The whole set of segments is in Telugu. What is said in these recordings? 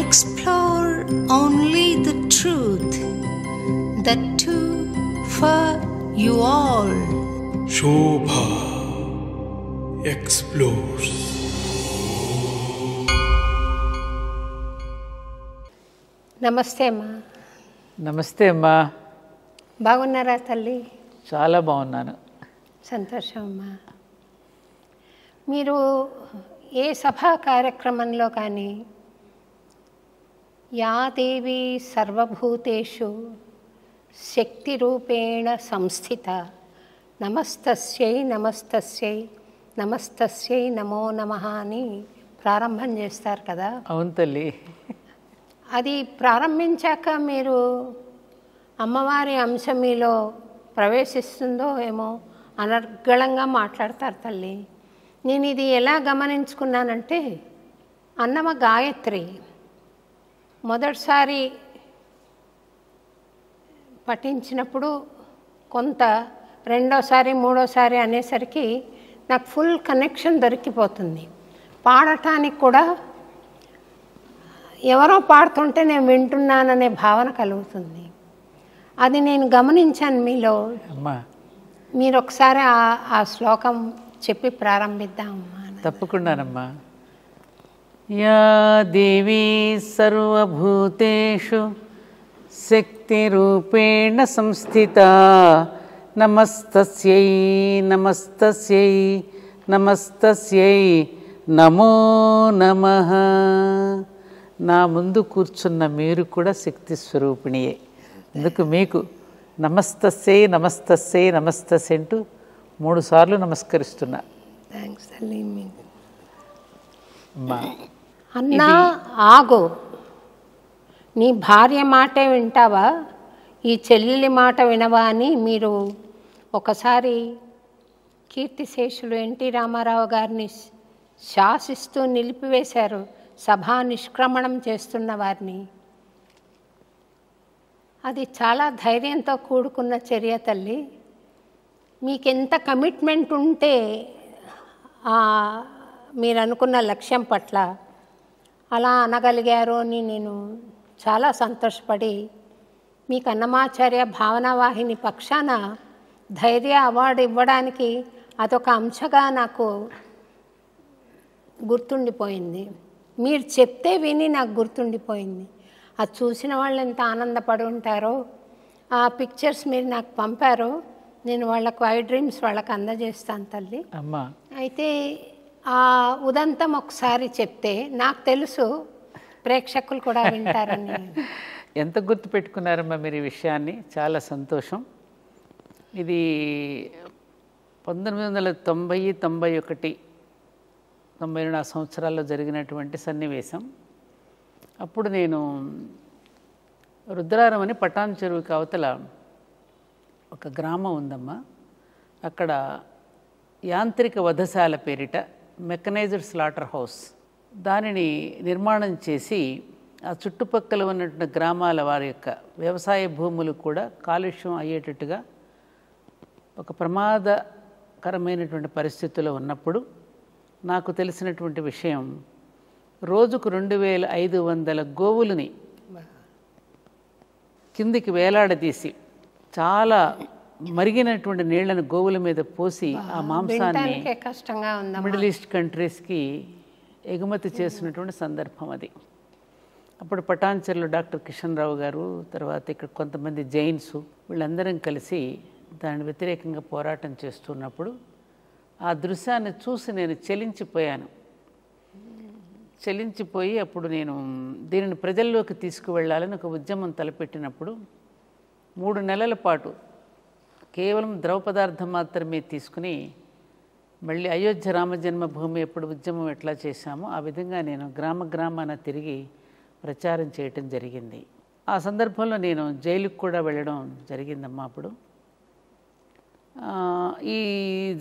Explore only the truth, the two for you all. Shobha explores. నమస్తే అమ్మా. నమస్తే అమ్మా. బాగున్నారా తల్లి? చాలా బాగున్నాను. సంతోషం అమ్మా. మీరు ఏ సభా కార్యక్రమంలో కానీ యా దేవి సర్వభూతేషు శక్తి రూపేణ సంస్థిత నమస్తస్యై నమస్తస్యై నమస్తస్యై నమో నమః అని ప్రారంభం చేస్తారు కదా. అవును తల్లి. అది ప్రారంభించాక మీరు అమ్మవారి అంశం మీలో ప్రవేశిస్తుందో ఏమో అనర్గళంగా మాట్లాడతారు తల్లి. నేను ఇది ఎలా గమనించుకున్నానంటే, అన్నమ గాయత్రి మొదటిసారి పఠించినప్పుడు కొంత, రెండోసారి మూడోసారి అనేసరికి నాకు ఫుల్ కనెక్షన్ దొరికిపోతుంది. పాడటానికి కూడా ఎవరో పాడుతుంటే నేను వింటున్నాననే భావన కలుగుతుంది. అది నేను గమనించాను మీలో. మీరు ఒకసారి ఆ శ్లోకం చెప్పి ప్రారంభిద్దామమ్మా. తప్పకుండానమ్మా. యా దేవీ సర్వభూతేషు శక్తిరూపేణ సంస్థిత నమస్తస్యై నమస్తస్యై నమస్తస్యై నమో నమః. నా ముందు కూర్చున్న మీరు కూడా శక్తి స్వరూపిణియే. అందుకు మీకు నమస్తస్యై నమస్తస్యై నమస్తస్యై అంటూ 3 సార్లు నమస్కరిస్తున్నా. థ్యాంక్స్ తల్లి. అన్నా ఆగు, నీ భార్య మాటే వింటావా, ఈ చెల్లెలి మాట వినవా అని మీరు ఒకసారి కీర్తిశేషులు ఎన్టీ రామారావు గారిని శాసిస్తూ నిలిపివేశారు, సభా నిష్క్రమణం చేస్తున్న వారిని. అది చాలా ధైర్యంతో కూడుకున్న చర్య తల్లి. మీకెంత కమిట్మెంట్ ఉంటే మీరు అనుకున్న లక్ష్యం పట్ల అలా అనగలిగారు అని నేను చాలా సంతోషపడి, మీకు అన్నమాచార్య భావనావాహిని పక్షాన ధైర్య అవార్డు ఇవ్వడానికి అదొక అంశగా నాకు గుర్తుండిపోయింది. మీరు చెప్తే విని నాకు గుర్తుండిపోయింది. అది చూసిన వాళ్ళు ఎంత ఆనందపడి ఉంటారో. ఆ పిక్చర్స్ మీరు నాకు పంపారో, నేను వాళ్ళకు ఐ డ్రీమ్స్ వాళ్ళకి అందజేస్తాను తల్లి. అమ్మా, అయితే ఆ ఉదంతం ఒకసారి చెప్తే నాకు తెలుసు ప్రేక్షకులు కూడా వింటారని. ఎంత గుర్తు పెట్టుకున్నారమ్మా మీరు ఈ విషయాన్ని. చాలా సంతోషం. ఇది 1990, 91, 92 సంవత్సరాల్లో జరిగినటువంటి సన్నివేశం. అప్పుడు నేను రుద్రారం అని పటాన్ చెరువుకి అవతల ఒక గ్రామం ఉందమ్మా. అక్కడ యాంత్రిక వధశాల పేరిట మెకనైజ్డ్ స్లాటర్ హౌస్ దానిని నిర్మాణం చేసి ఆ చుట్టుపక్కల ఉన్నటువంటి గ్రామాల వారి యొక్క వ్యవసాయ భూములు కూడా కాలుష్యం అయ్యేటట్టుగా ఒక ప్రమాదకరమైనటువంటి పరిస్థితుల్లో ఉన్నప్పుడు నాకు తెలిసినటువంటి విషయం, రోజుకు 2500 గోవులని కిందికి వేలాడదీసి చాలా మరిగినటువంటి నీళ్లను గోవుల మీద పోసి ఆ మాంసాన్ని మిడిల్ ఈస్ట్ కంట్రీస్కి ఎగుమతి చేసినటువంటి సందర్భం అది. అప్పుడు పటాన్చెరులో డాక్టర్ కిషన్ రావు గారు, తర్వాత ఇక్కడ కొంతమంది జైన్స్, వీళ్ళందరం కలిసి దాని వ్యతిరేకంగా పోరాటం చేస్తున్నప్పుడు ఆ దృశ్యాన్ని చూసి నేను చెలించిపోయి అప్పుడు నేను దీనిని ప్రజల్లోకి తీసుకువెళ్ళాలని ఒక ఉద్యమం తలపెట్టినప్పుడు 3 నెలల పాటు కేవలం ద్రవ పదార్థం మాత్రమే తీసుకుని మళ్ళీ అయోధ్య రామజన్మభూమి ఎప్పుడు ఉద్యమం ఎట్లా చేశామో ఆ విధంగా నేను గ్రామాన తిరిగి ప్రచారం చేయటం జరిగింది. ఆ సందర్భంలో నేను జైలుకు కూడా వెళ్ళడం జరిగిందమ్మా. అప్పుడు ఈ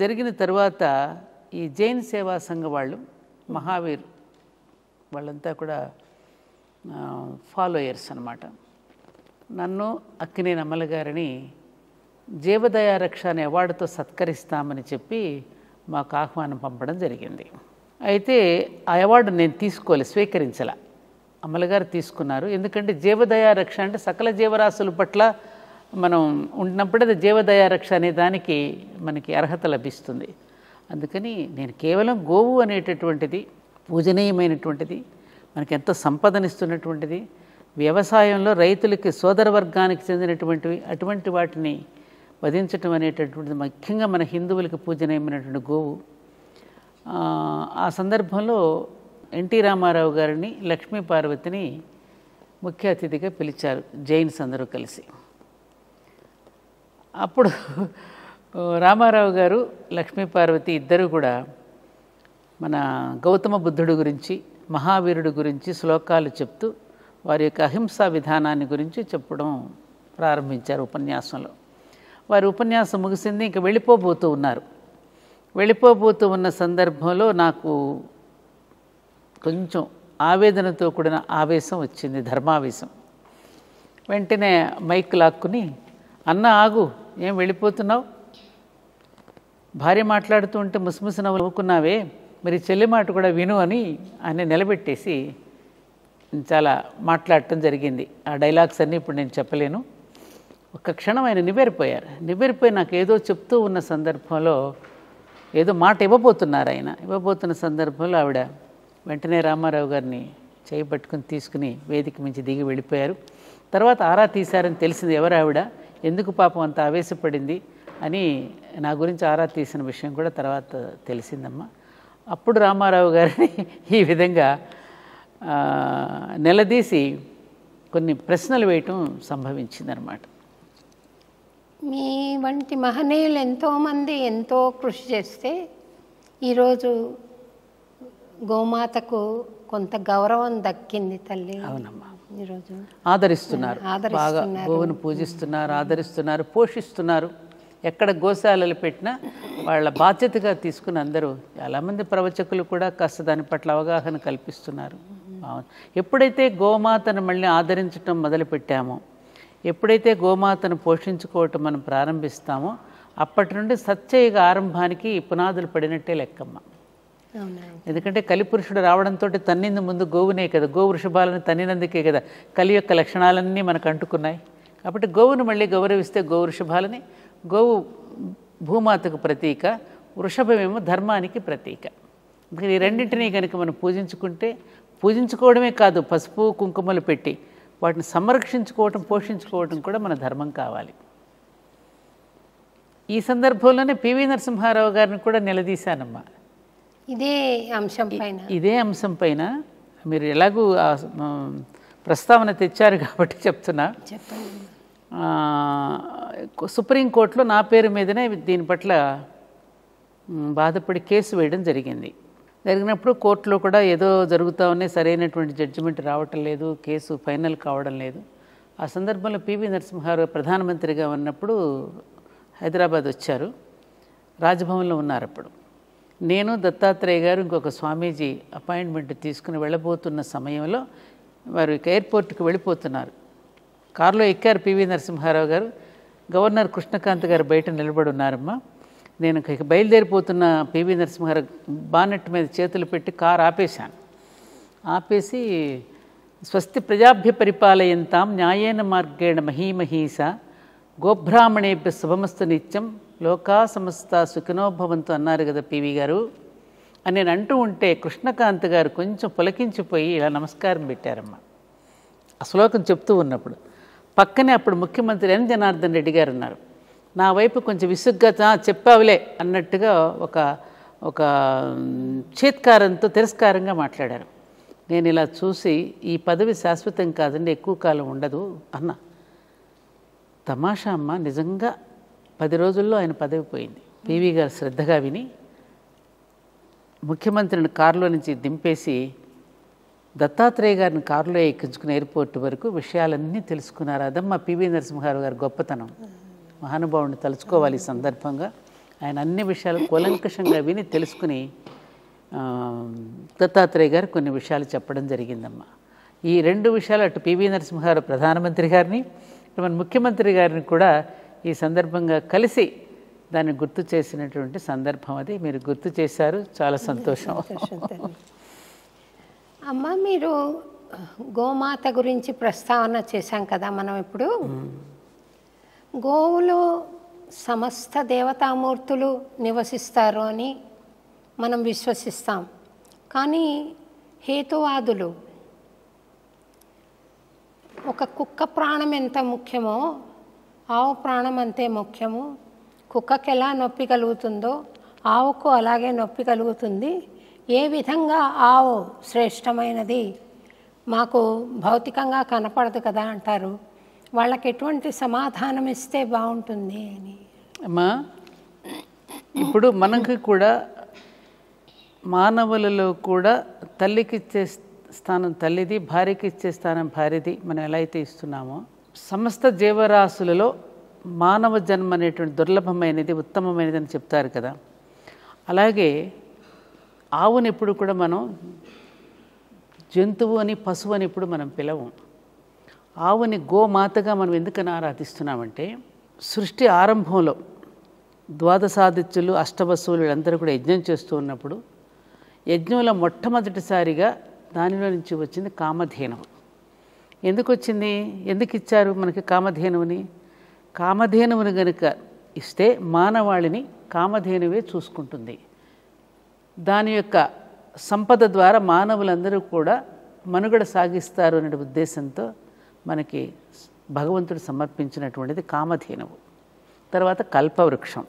జరిగిన తర్వాత ఈ జైన్ సేవా సంఘ వాళ్ళు మహావీర్ వాళ్ళంతా కూడా ఫాలోయర్స్ అన్నమాట. నన్ను అక్కినేని అమల గారిని జీవదయారక్ష అనే అవార్డుతో సత్కరిస్తామని చెప్పి మాకు ఆహ్వానం పంపడం జరిగింది. అయితే ఆ అవార్డు నేను స్వీకరించాల. అమల గారు తీసుకున్నారు. ఎందుకంటే జీవదయారక్ష అంటే సకల జీవరాశుల పట్ల మనం ఉన్నప్పుడు అది జీవదయారక్ష అనే దానికి మనకి అర్హత లభిస్తుంది. అందుకని నేను కేవలం గోవు అనేటటువంటిది పూజనీయమైనటువంటిది, మనకి ఎంతో సంపదనిస్తున్నటువంటిది, వ్యవసాయంలో రైతులకి సోదర వర్గానికి చెందినటువంటివి, అటువంటి వాటిని వధించటం అనేటటువంటిది ముఖ్యంగా మన హిందువులకి పూజనీయమైనటువంటి గోవు. ఆ సందర్భంలో ఎన్టీ రామారావు గారిని, లక్ష్మీ పార్వతిని ముఖ్య అతిథిగా పిలిచారు జైన్స్ అందరూ కలిసి. అప్పుడు రామారావు గారు, లక్ష్మీ పార్వతి ఇద్దరు కూడా మన గౌతమ బుద్ధుడు గురించి, మహావీరుడు గురించి శ్లోకాలు చెప్తూ వారి యొక్క అహింసా విధానాన్ని గురించి చెప్పడం ప్రారంభించారు ఉపన్యాసంలో. వారి ఉపన్యాసం ముగిసింది, ఇంకా వెళ్ళిపోబోతూ ఉన్నారు. వెళ్ళిపోబోతూ ఉన్న సందర్భంలో నాకు కొంచెం ఆవేదనతో కూడిన ఆవేశం వచ్చింది, ధర్మావేశం. వెంటనే మైక్ లాక్కుని, అన్న ఆగు, ఏం వెళ్ళిపోతున్నావు? భార్య మాట్లాడుతూ ఉంటే ముసిముసి నవ్వుకున్నావే, మరి చెల్లి మాట కూడా విను అని ఆయన నిలబెట్టేసి చాలా మాట్లాడటం జరిగింది. ఆ డైలాగ్స్ అన్నీ ఇప్పుడు నేను చెప్పలేను. ఒక్క క్షణం ఆయన నివ్వెరిపోయి నాకు ఏదో చెప్తూ ఉన్న సందర్భంలో ఏదో మాట ఇవ్వబోతున్నారు. ఆయన ఇవ్వబోతున్న సందర్భంలో ఆవిడ వెంటనే రామారావు గారిని చేయి పట్టుకుని తీసుకుని వేదిక మించి దిగి వెళ్ళిపోయారు. తర్వాత ఆరా తీశారని తెలిసింది ఎవరు ఆవిడ, ఎందుకు పాపం అంత ఆవేశపడింది అని నా గురించి ఆరా తీసిన విషయం కూడా తర్వాత తెలిసిందమ్మా. అప్పుడు రామారావు గారిని ఈ విధంగా నిలదీసి కొన్ని ప్రశ్నలు వేయటం సంభవించిందనమాట. మీ వంటి మహనీయులు ఎంతోమంది ఎంతో కృషి చేస్తే ఈరోజు గోమాతకు కొంత గౌరవం దక్కింది తల్లి. అవునమ్మా, ఈరోజు ఆదరిస్తున్నారు, బాగా గోవును పూజిస్తున్నారు, ఆదరిస్తున్నారు, పోషిస్తున్నారు. ఎక్కడ గోశాలలు పెట్టినా వాళ్ళ బాధ్యతగా తీసుకుని అందరూ చాలామంది ప్రవచకులు కూడా కాస్త దాని పట్ల అవగాహన కల్పిస్తున్నారు. ఎప్పుడైతే గోమాతను మళ్ళీ ఆదరించటం మొదలుపెట్టామో, ఎప్పుడైతే గోమాతను పోషించుకోవటం మనం ప్రారంభిస్తామో అప్పటి నుండి సత్యయుగ ఆరంభానికి పునాదులు పడినట్టే లెక్కమ్మ. ఎందుకంటే కలిపురుషుడు రావడంతో తన్నింది ముందు గోవునే కదా, గో వృషభాలను తన్నినందుకే కదా కలి యొక్క లక్షణాలన్నీ మనకు అంటుకున్నాయి. కాబట్టి గోవును మళ్ళీ గౌరవిస్తే గో వృషభాలని, గోవు భూమాతకు ప్రతీక, వృషభమేమో ధర్మానికి ప్రతీక. ఈ రెండింటినీ కనుక మనం పూజించుకోవడమే కాదు, పసుపు కుంకుమలు పెట్టి వాటిని సంరక్షించుకోవటం, పోషించుకోవటం కూడా మన ధర్మం కావాలి. ఈ సందర్భంలోనే పివి నరసింహారావు గారిని కూడా నిలదీశానమ్మా. ఇదే అంశం పైన మీరు ఎలాగూ ప్రస్తావన తెచ్చారు కాబట్టి చెప్తున్నా. సుప్రీంకోర్టులో నా పేరు మీదనే దీని పట్ల బాధపడి కేసు వేయడం జరిగినప్పుడు కోర్టులో కూడా ఏదో జరుగుతూ ఉన్నాయి, సరైనటువంటి జడ్జిమెంట్ రావటం లేదు, కేసు ఫైనల్ కావడం లేదు. ఆ సందర్భంలో పివి నరసింహారావు ప్రధానమంత్రిగా ఉన్నప్పుడు హైదరాబాద్ వచ్చారు, రాజ్భవన్లో ఉన్నారు. అప్పుడు నేను, దత్తాత్రేయ గారు, ఇంకొక స్వామీజీ అపాయింట్మెంట్ తీసుకుని వెళ్ళబోతున్న సమయంలో వారు ఎయిర్పోర్ట్కి వెళ్ళిపోతున్నారు. కారులో ఎక్కారు పివి నరసింహారావు గారు, గవర్నర్ కృష్ణకాంత్ గారు బయట నిలబడి ఉన్నారమ్మా. నేను బయలుదేరిపోతున్న పివి నరసింహారావు బానెట్ మీద చేతులు పెట్టి కారు ఆపేసి స్వస్తి ప్రజాభ్య పరిపాలయంతాం న్యాయేన మార్గేణ మహీమహీస గోబ్రాహ్మణేభ్య శుభమస్తు నిత్యం లోకా సమస్త సుఖినోభవంతు అన్నారు కదా పివి గారు అని నేను అంటూ ఉంటే కృష్ణకాంత్ గారు కొంచెం పులకించిపోయి ఇలా నమస్కారం పెట్టారమ్మా. ఆ శ్లోకం చెప్తూ ఉన్నప్పుడు పక్కనే అప్పుడు ముఖ్యమంత్రి ఎన్ జనార్దన్ రెడ్డి గారు ఉన్నారు. నా వైపు కొంచెం విసుగ్గా చెప్పావులే అన్నట్టుగా ఒక చేత్కారంతో తిరస్కారంగా మాట్లాడారు. నేను ఇలా చూసి ఈ పదవి శాశ్వతం కాదండి, ఎక్కువ కాలం ఉండదు అన్న. తమాషా అమ్మ, నిజంగా 10 రోజుల్లో ఆయన పదవి పోయింది. పివి గారు శ్రద్ధగా విని ముఖ్యమంత్రిని కారులో నుంచి దింపేసి దత్తాత్రేయ గారిని కారులో ఎక్కించుకుని ఎయిర్పోర్ట్ వరకు విషయాలన్నీ తెలుసుకున్నారు. అదమ్మా పివి నరసింహారావు గారి గొప్పతనం. మహానుభావుని తలుచుకోవాలి ఈ సందర్భంగా. ఆయన అన్ని విషయాలు కూలంకషంగా విని తెలుసుకుని దత్తాత్రేయ గారు కొన్ని విషయాలు చెప్పడం జరిగిందమ్మా. ఈ 2 విషయాలు అటు పివి నరసింహారావు ప్రధానమంత్రి గారిని, ఇటు మన ముఖ్యమంత్రి గారిని కూడా ఈ సందర్భంగా కలిసి దాన్ని గుర్తు చేసినటువంటి సందర్భం అది. మీరు గుర్తు చేశారు, చాలా సంతోషం. అమ్మ, మీరు గోమాత గురించి ప్రస్తావన చేశాం కదా మనం ఇప్పుడు. గోవులు సమస్త దేవతామూర్తులు నివసిస్తారు అని మనం విశ్వసిస్తాం. కానీ హేతువాదులు ఒక కుక్క ప్రాణం ఎంత ముఖ్యమో ఆవు ప్రాణం అంతే ముఖ్యము. కుక్కకి ఎలా నొప్పి కలుగుతుందో ఆవుకు అలాగే నొప్పి కలుగుతుంది. ఏ విధంగా ఆవు శ్రేష్టమైనది మాకు భౌతికంగా కనపడదు కదా అంటారు. వాళ్ళకి ఎటువంటి సమాధానం ఇస్తే బాగుంటుంది అని. అమ్మా, ఇప్పుడు మనకి కూడా మానవులలో కూడా తల్లికి ఇచ్చే స్థానం తల్లిది, భార్యకి ఇచ్చే స్థానం భార్యది మనం ఎలా అయితే ఇస్తున్నామో, సమస్త జీవరాశులలో మానవ జన్మ అనేటువంటి దుర్లభమైనది, ఉత్తమమైనది అని చెప్తారు కదా. అలాగే ఆవుని ఎప్పుడు కూడా మనం జంతువు అని, పశువు అని ఇప్పుడు మనం పిలవం. ఆవుని గోమాతగా మనం ఎందుకని ఆరాధిస్తున్నామంటే, సృష్టి ఆరంభంలో ద్వాదశాదిత్యులు, అష్టవసువులు వీళ్ళందరూ కూడా యజ్ఞం చేస్తూ ఉన్నప్పుడు యజ్ఞంలో మొట్టమొదటిసారిగా దానిలో నుంచి వచ్చింది కామధేనువు. ఎందుకు వచ్చింది, ఎందుకు ఇచ్చారు మనకి కామధేనువుని? కామధేనువుని గనుక ఇస్తే మానవాళిని కామధేనువే చూసుకుంటుంది. దాని యొక్క సంపద ద్వారా మానవులందరూ కూడా మనుగడ సాగిస్తారు అనే ఉద్దేశంతో మనకి భగవంతుడు సమర్పించినటువంటిది కామధేనువు. తర్వాత కల్పవృక్షం.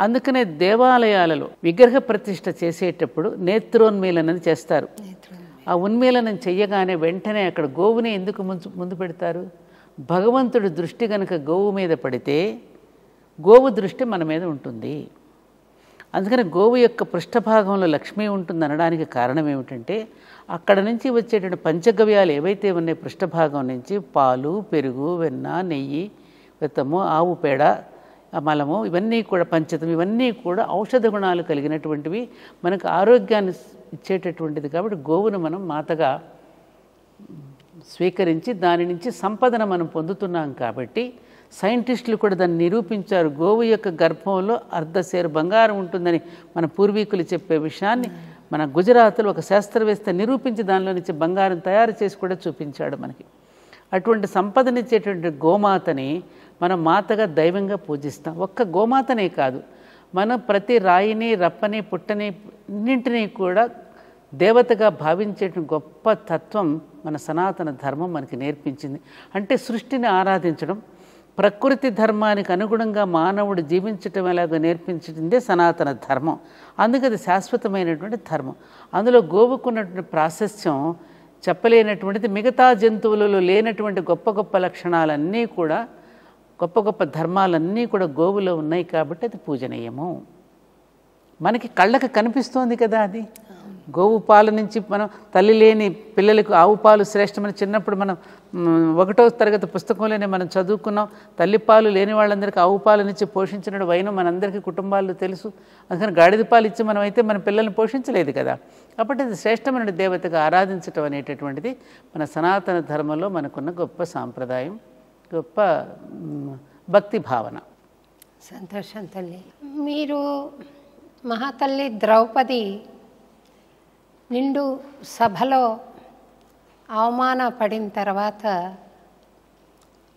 అందుకనే దేవాలయాలలో విగ్రహ ప్రతిష్ఠ చేసేటప్పుడు నేత్రోన్మీలనం చేస్తారు. ఆ ఉన్మీలనం చెయ్యగానే వెంటనే అక్కడ గోవుని ఎందుకు ముందు పెడతారు? భగవంతుడి దృష్టి కనుక గోవు మీద పడితే గోవు దృష్టి మన మీద ఉంటుంది. అందుకని గోవు యొక్క పృష్ఠభాగంలో లక్ష్మి ఉంటుంది అనడానికి కారణం ఏమిటంటే, అక్కడ నుంచి వచ్చేటువంటి పంచగవ్యాలు ఏవైతే ఉన్నాయి పృష్ఠభాగం నుంచి, పాలు, పెరుగు, వెన్న, నెయ్యి, విత్తము, ఆవు పేడ, మలము, ఇవన్నీ కూడా పంచతం, ఇవన్నీ కూడా ఔషధ గుణాలు కలిగినటువంటివి, మనకు ఆరోగ్యాన్ని ఇచ్చేటటువంటిది. కాబట్టి గోవును మనం మాతగా స్వీకరించి దాని నుంచి సంపదను మనం పొందుతున్నాం. కాబట్టి సైంటిస్టులు కూడా దాన్ని నిరూపించారు. గోవు యొక్క గర్భంలో అర్ధసేరు బంగారం ఉంటుందని మన పూర్వీకులు చెప్పే విషయాన్ని మన గుజరాత్లో ఒక శాస్త్రవేత్త నిరూపించి దానిలో నుంచి బంగారం తయారు చేసి కూడా చూపించాడు మనకి. అటువంటి సంపదనిచ్చేటువంటి గోమాతని మనం మాతగా దైవంగా పూజిస్తాం. ఒక్క గోమాతనే కాదు, మనం ప్రతి రాయిని, రప్పని, పుట్టని అన్నింటినీ కూడా దేవతగా భావించేటువంటి గొప్ప తత్వం మన సనాతన ధర్మం మనకి నేర్పించింది. అంటే సృష్టిని ఆరాధించడం, ప్రకృతి ధర్మానికి అనుగుణంగా మానవుడు జీవించటం ఎలాగో నేర్పించిందే సనాతన ధర్మం. అందుకే అది శాశ్వతమైనటువంటి ధర్మం. అందులో గోవుకున్నటువంటి ప్రాశస్త్యం చెప్పలేనటువంటిది. మిగతా జంతువులలో లేనటువంటి గొప్ప గొప్ప లక్షణాలన్నీ కూడా, గొప్ప గొప్ప ధర్మాలన్నీ కూడా గోవులో ఉన్నాయి. కాబట్టి అది పూజనీయము. మనకి కళ్ళకి కనిపిస్తోంది కదా అది. గోవు పాల నుంచి మనం తల్లి లేని పిల్లలకు ఆవు పాలు శ్రేష్టమని చిన్నప్పుడు మనం 1వ తరగతి పుస్తకంలోనే మనం చదువుకున్నాం. తల్లిపాలు లేని వాళ్ళందరికీ ఆవు పాలు నుంచి పోషించిన వైనం మనందరికీ కుటుంబాల్లో తెలుసు. అందుకని గాడిద పాలు ఇచ్చి మనం అయితే మన పిల్లల్ని పోషించలేదు కదా. కాబట్టి అది శ్రేష్టమైన దేవతగా ఆరాధించటం అనేటటువంటిది మన సనాతన ధర్మంలో మనకున్న గొప్ప సాంప్రదాయం, గొప్ప భక్తి భావన. సంతోషం తల్లి. మీరు మహాతల్లి ద్రౌపది నిండు సభలో అవమానపడిన తర్వాత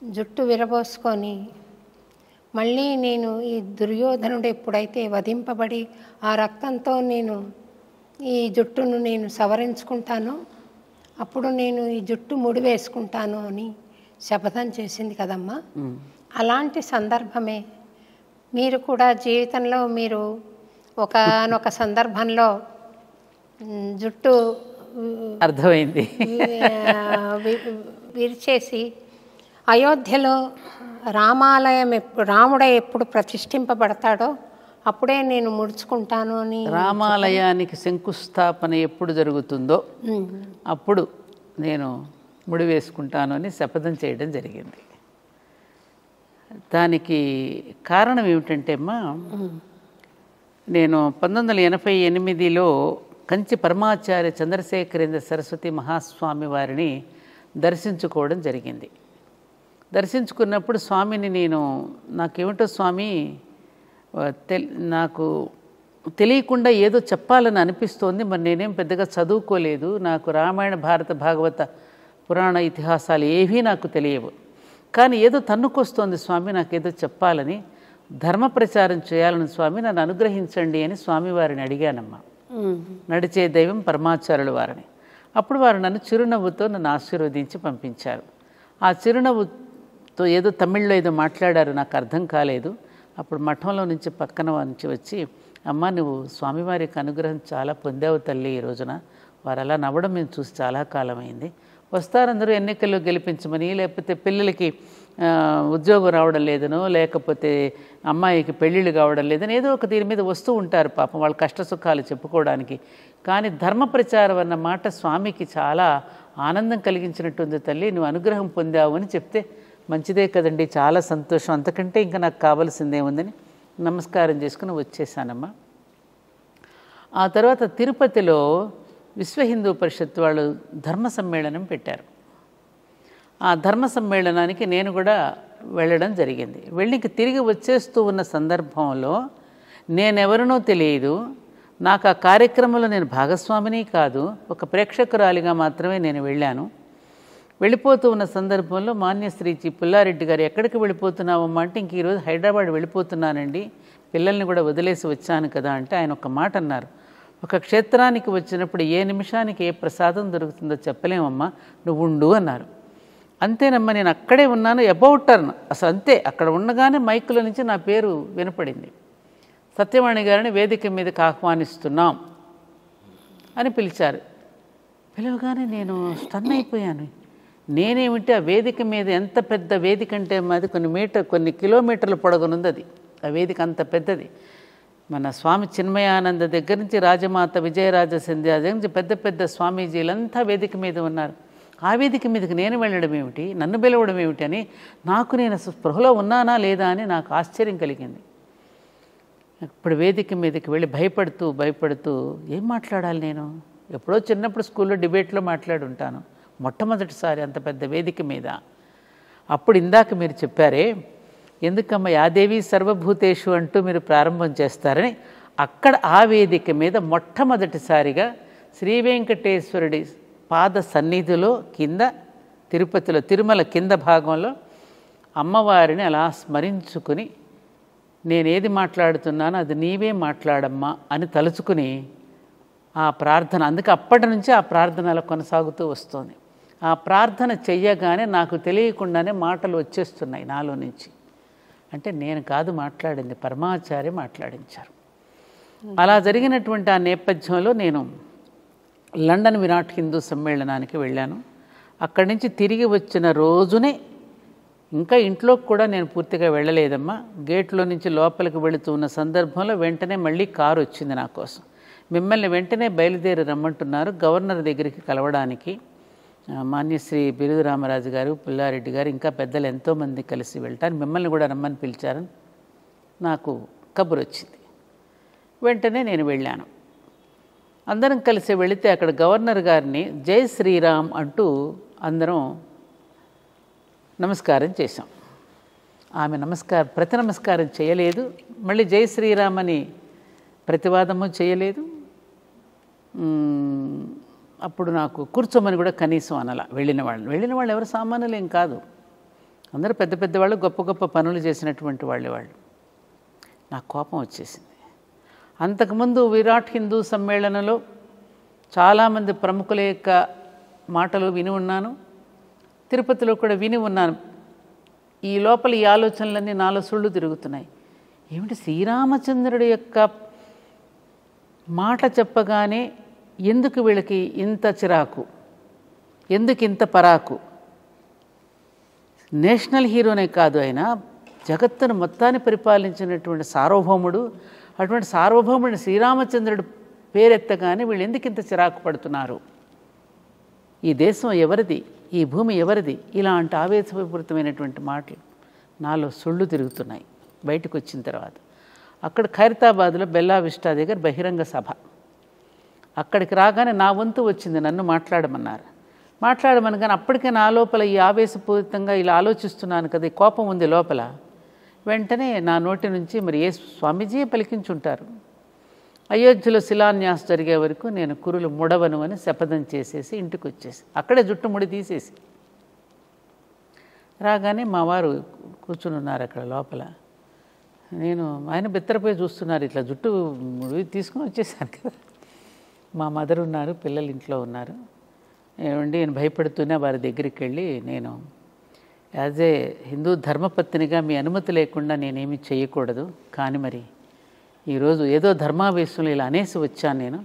జుట్టు విరబోసుకొని మళ్ళీ నేను ఈ దుర్యోధనుడు ఎప్పుడైతే వధింపబడి ఆ రక్తంతో నేను ఈ జుట్టును నేను సవరించుకుంటాను, అప్పుడు నేను ఈ జుట్టు ముడి వేసుకుంటాను అని శపథం చేసింది కదమ్మా. అలాంటి సందర్భమే మీరు కూడా జీవితంలో మీరు ఒకనొక సందర్భంలో జుట్టు అర్థమైంది విరిచేసి అయోధ్యలో రామాలయం రాముడే ఎప్పుడు ప్రతిష్ఠింపబడతాడో అప్పుడే నేను ముడుచుకుంటాను అని, రామాలయానికి శంకుస్థాపన ఎప్పుడు జరుగుతుందో అప్పుడు నేను ముడి వేసుకుంటాను అని శపథం చేయడం జరిగింది. దానికి కారణం ఏమిటంటే అమ్మా, నేను 1988లో కంచి పరమాచార్య చంద్రశేఖరేంద్ర సరస్వతి మహాస్వామి వారిని దర్శించుకోవడం జరిగింది. దర్శించుకున్నప్పుడు స్వామిని నాకేమిటో స్వామి నాకు తెలియకుండా ఏదో చెప్పాలని అనిపిస్తోంది. మరి నేనేం పెద్దగా చదువుకోలేదు, నాకు రామాయణ భారత భాగవత పురాణ ఇతిహాసాలు ఏవీ నాకు తెలియవు, కానీ ఏదో తన్నుకొస్తోంది స్వామి, నాకేదో చెప్పాలని, ధర్మ ప్రచారం చేయాలని స్వామి నన్ను అనుగ్రహించండి అని స్వామివారిని అడిగానమ్మా. నడిచే దైవం పరమాచార్యుల వారిని. అప్పుడు వారు నన్ను చిరునవ్వుతో నన్ను ఆశీర్వదించి పంపించారు. ఆ చిరునవ్వుతో ఏదో తమిళ్లో ఏదో మాట్లాడారు, నాకు అర్థం కాలేదు. అప్పుడు మఠంలో నుంచి పక్కన నుంచి వచ్చి, అమ్మ నువ్వు స్వామివారికి అనుగ్రహం చాలా పొందావు తల్లి ఈ రోజున. వారు అలా నవ్వడం మేము చూసి చాలా కాలమైంది. వస్తారందరూ ఎన్నికల్లో గెలిపించమని, లేకపోతే పిల్లలకి ఉద్యోగం రావడం లేదనో, లేకపోతే అమ్మాయికి పెళ్ళిళ్ళు కావడం లేదని ఏదో ఒక దీని మీద వస్తూ ఉంటారు పాపం, వాళ్ళ కష్ట సుఖాలు చెప్పుకోవడానికి. కానీ ధర్మ ప్రచారం అన్న మాట స్వామికి చాలా ఆనందం కలిగించినట్టుంది తల్లి, నువ్వు అనుగ్రహం పొందావు అని చెప్తే మంచిదే కదండి, చాలా సంతోషం, అంతకంటే ఇంకా నాకు కావాల్సిందేముందని నమస్కారం చేసుకుని వచ్చేసానమ్మా. ఆ తర్వాత తిరుపతిలో విశ్వ హిందూ పరిషత్ వాళ్ళు ధర్మ సమ్మేళనం పెట్టారు. ఆ ధర్మ సమ్మేళనానికి నేను కూడా వెళ్ళడం జరిగింది. వెళ్ళి తిరిగి వచ్చేస్తూ ఉన్న సందర్భంలో నేనెవరినో తెలియదు, నాకు ఆ కార్యక్రమంలో నేను భాగస్వామిని కాదు, ఒక ప్రేక్షకురాలిగా మాత్రమే నేను వెళ్ళాను. వెళ్ళిపోతూ ఉన్న సందర్భంలో మాన్యశ్రీ పుల్లారెడ్డి గారు ఎక్కడికి వెళ్ళిపోతున్నావమ్మా అంటే, ఇంక ఈరోజు హైదరాబాద్ వెళ్ళిపోతున్నానండి, పిల్లల్ని కూడా వదిలేసి వచ్చాను కదా అంటే ఆయన ఒక మాట అన్నారు, ఒక క్షేత్రానికి వచ్చినప్పుడు ఏ నిమిషానికి ఏ ప్రసాదం దొరుకుతుందో చెప్పలేమమ్మా, నువ్వు ఉండు అన్నారు. అంతేనమ్మా, నేను అక్కడే ఉన్నాను, అబౌట్ టర్న్ అసలు అంతే, అక్కడ ఉండగానే మైకులో నుంచి నా పేరు వినపడింది. సత్యవాణి గారిని వేదిక మీదకి ఆహ్వానిస్తున్నాం అని పిలిచారు. పిలవగానే నేను స్టన్ అయిపోయాను. నేనేమిటి ఆ వేదిక మీద, ఎంత పెద్ద వేదిక అంటే మాది కొన్ని కిలోమీటర్ల పొడగునుంది అది, ఆ వేదిక అంత పెద్దది. మన స్వామి చిన్మయానంద దగ్గర నుంచి రాజమాత విజయరాజ సింధ్యా దగ్గర నుంచి పెద్ద పెద్ద స్వామీజీలంతా వేదిక మీద ఉన్నారు. ఆ వేదిక మీదకి నేను వెళ్ళడం ఏమిటి, నన్ను పిలవడం ఏమిటి అని నేను స్పృహలో ఉన్నానా లేదా అని నాకు ఆశ్చర్యం కలిగింది. ఇప్పుడు వేదిక మీదకి వెళ్ళి భయపడుతూ ఏం మాట్లాడాలి, నేను ఎప్పుడో చిన్నప్పుడు స్కూల్లో డిబేట్లో మాట్లాడుంటాను, మొట్టమొదటిసారి అంత పెద్ద వేదిక మీద. అప్పుడు ఇందాక మీరు చెప్పారే, ఎందుకమ్మా యాదేవి సర్వభూతేషు అంటూ మీరు ప్రారంభం చేస్తారని, అక్కడ ఆ వేదిక మీద మొట్టమొదటిసారిగా శ్రీ వెంకటేశ్వరుడి పాద సన్నిధిలో కింద, తిరుపతిలో తిరుమల కింద భాగంలో అమ్మవారిని అలా స్మరించుకుని, నేనేది మాట్లాడుతున్నానో అది నీవే మాట్లాడమ్మా అని తలుచుకుని ఆ ప్రార్థన, అందుకే అప్పటి నుంచి ఆ ప్రార్థన అలా కొనసాగుతూ వస్తుంది. ఆ ప్రార్థన చెయ్యగానే నాకు తెలియకుండానే మాటలు వచ్చేస్తున్నాయి నాలో నుంచి. అంటే నేను కాదు మాట్లాడింది, పరమాచార్య మాట్లాడించారు. అలా జరిగినటువంటి ఆ నేపథ్యంలో నేను లండన్ విరాట్ హిందూ సమ్మేళనానికి వెళ్ళాను. అక్కడి నుంచి తిరిగి వచ్చిన రోజునే, ఇంకా ఇంట్లోకి కూడా నేను పూర్తిగా వెళ్ళలేదమ్మా, గేట్లో నుంచి లోపలికి వెళుతూ ఉన్న సందర్భంలో వెంటనే మళ్ళీ కారు వచ్చింది నా కోసం. మిమ్మల్ని వెంటనే బయలుదేరి రమ్మంటున్నారు గవర్నర్ దగ్గరికి కలవడానికి. మాన్యశ్రీ బిరుదు రామరాజు గారు, పుల్లారెడ్డి గారు, ఇంకా పెద్దలు ఎంతోమంది కలిసి వెళ్తారు, మిమ్మల్ని కూడా రమ్మని పిలిచారని నాకు కబురు వచ్చింది. వెంటనే నేను వెళ్ళాను. అందరం కలిసి వెళితే అక్కడ గవర్నర్ గారిని జై శ్రీరామ్ అంటూ అందరం నమస్కారం చేశాం. ఆమె ప్రతి నమస్కారం చేయలేదు, మళ్ళీ జై శ్రీరామ్ అని ప్రతివాదము చేయలేదు. అప్పుడు నాకు కూర్చోమని కూడా కనీసం అనలా. వెళ్ళిన వాళ్ళు ఎవరు సామాన్యులు ఏం కాదు, అందరూ పెద్ద పెద్దవాళ్ళు, గొప్ప గొప్ప పనులు చేసినటువంటి వాళ్ళు. నాకు కోపం వచ్చేసింది. అంతకుముందు విరాట్ హిందూ సమ్మేళనంలో చాలామంది ప్రముఖుల యొక్క మాటలు విని ఉన్నాను, తిరుపతిలో కూడా విని ఉన్నాను. ఈ లోపల ఈ ఆలోచనలన్నీ నాలో సుళ్ళు తిరుగుతున్నాయి. ఏమిటి శ్రీరామచంద్రుడి యొక్క మాట చెప్పగానే ఎందుకు వీళ్ళకి ఇంత చిరాకు, ఎందుకు ఇంత పరాకు? నేషనల్ హీరోనే కాదు, ఆయన జగత్తును మొత్తాన్ని పరిపాలించినటువంటి సార్వభౌముడు. అటువంటి సార్వభౌముడిని శ్రీరామచంద్రుడు పేరెత్తగానే వీళ్ళు ఎందుకు ఇంత చిరాకు పడుతున్నారు? ఈ దేశం ఎవరిది, ఈ భూమి ఎవరిది? ఇలాంటి ఆవేశపూరితమైనటువంటి మాటలు నాలో సుళ్ళు తిరుగుతున్నాయి. బయటకు వచ్చిన తర్వాత అక్కడ ఖైరతాబాద్లో బెల్లా విస్టా దగ్గర బహిరంగ సభ. అక్కడికి రాగానే నా వంతు వచ్చింది, నన్ను మాట్లాడమన్నారు. మాట్లాడమని అప్పటికే నా లోపల ఈ ఆవేశపూరితంగా ఇలా ఆలోచిస్తున్నాను కదా, ఈ కోపం ఉంది లోపల. వెంటనే నా నోటి నుంచి మరి ఏ స్వామీజీయే పలికించుంటారు, అయోధ్యలో శిలాన్యాస జరిగే వరకు నేను కురులు ముడవను అని శపథం చేసేసి ఇంటికి వచ్చేసి అక్కడే జుట్టు ముడి తీసేసి రాగానే మా వారు కూర్చుని ఉన్నారు అక్కడ లోపల. ఆయన బిత్తరపోయి చూస్తున్నారు, ఇట్లా జుట్టు ముడి తీసుకుని వచ్చేసాను కదా. మా మదర్ ఉన్నారు, పిల్లలు ఇంట్లో ఉన్నారు. ఏమండి నేను భయపడుతూనే వారి దగ్గరికి వెళ్ళి, నేను యాజ్ ఏ హిందూ ధర్మపత్నిగా మీ అనుమతి లేకుండా నేనేమీ చేయకూడదు, కానీ మరి ఈరోజు ఏదో ధర్మావేశంలో ఇలా అనేసి వచ్చాను. నేను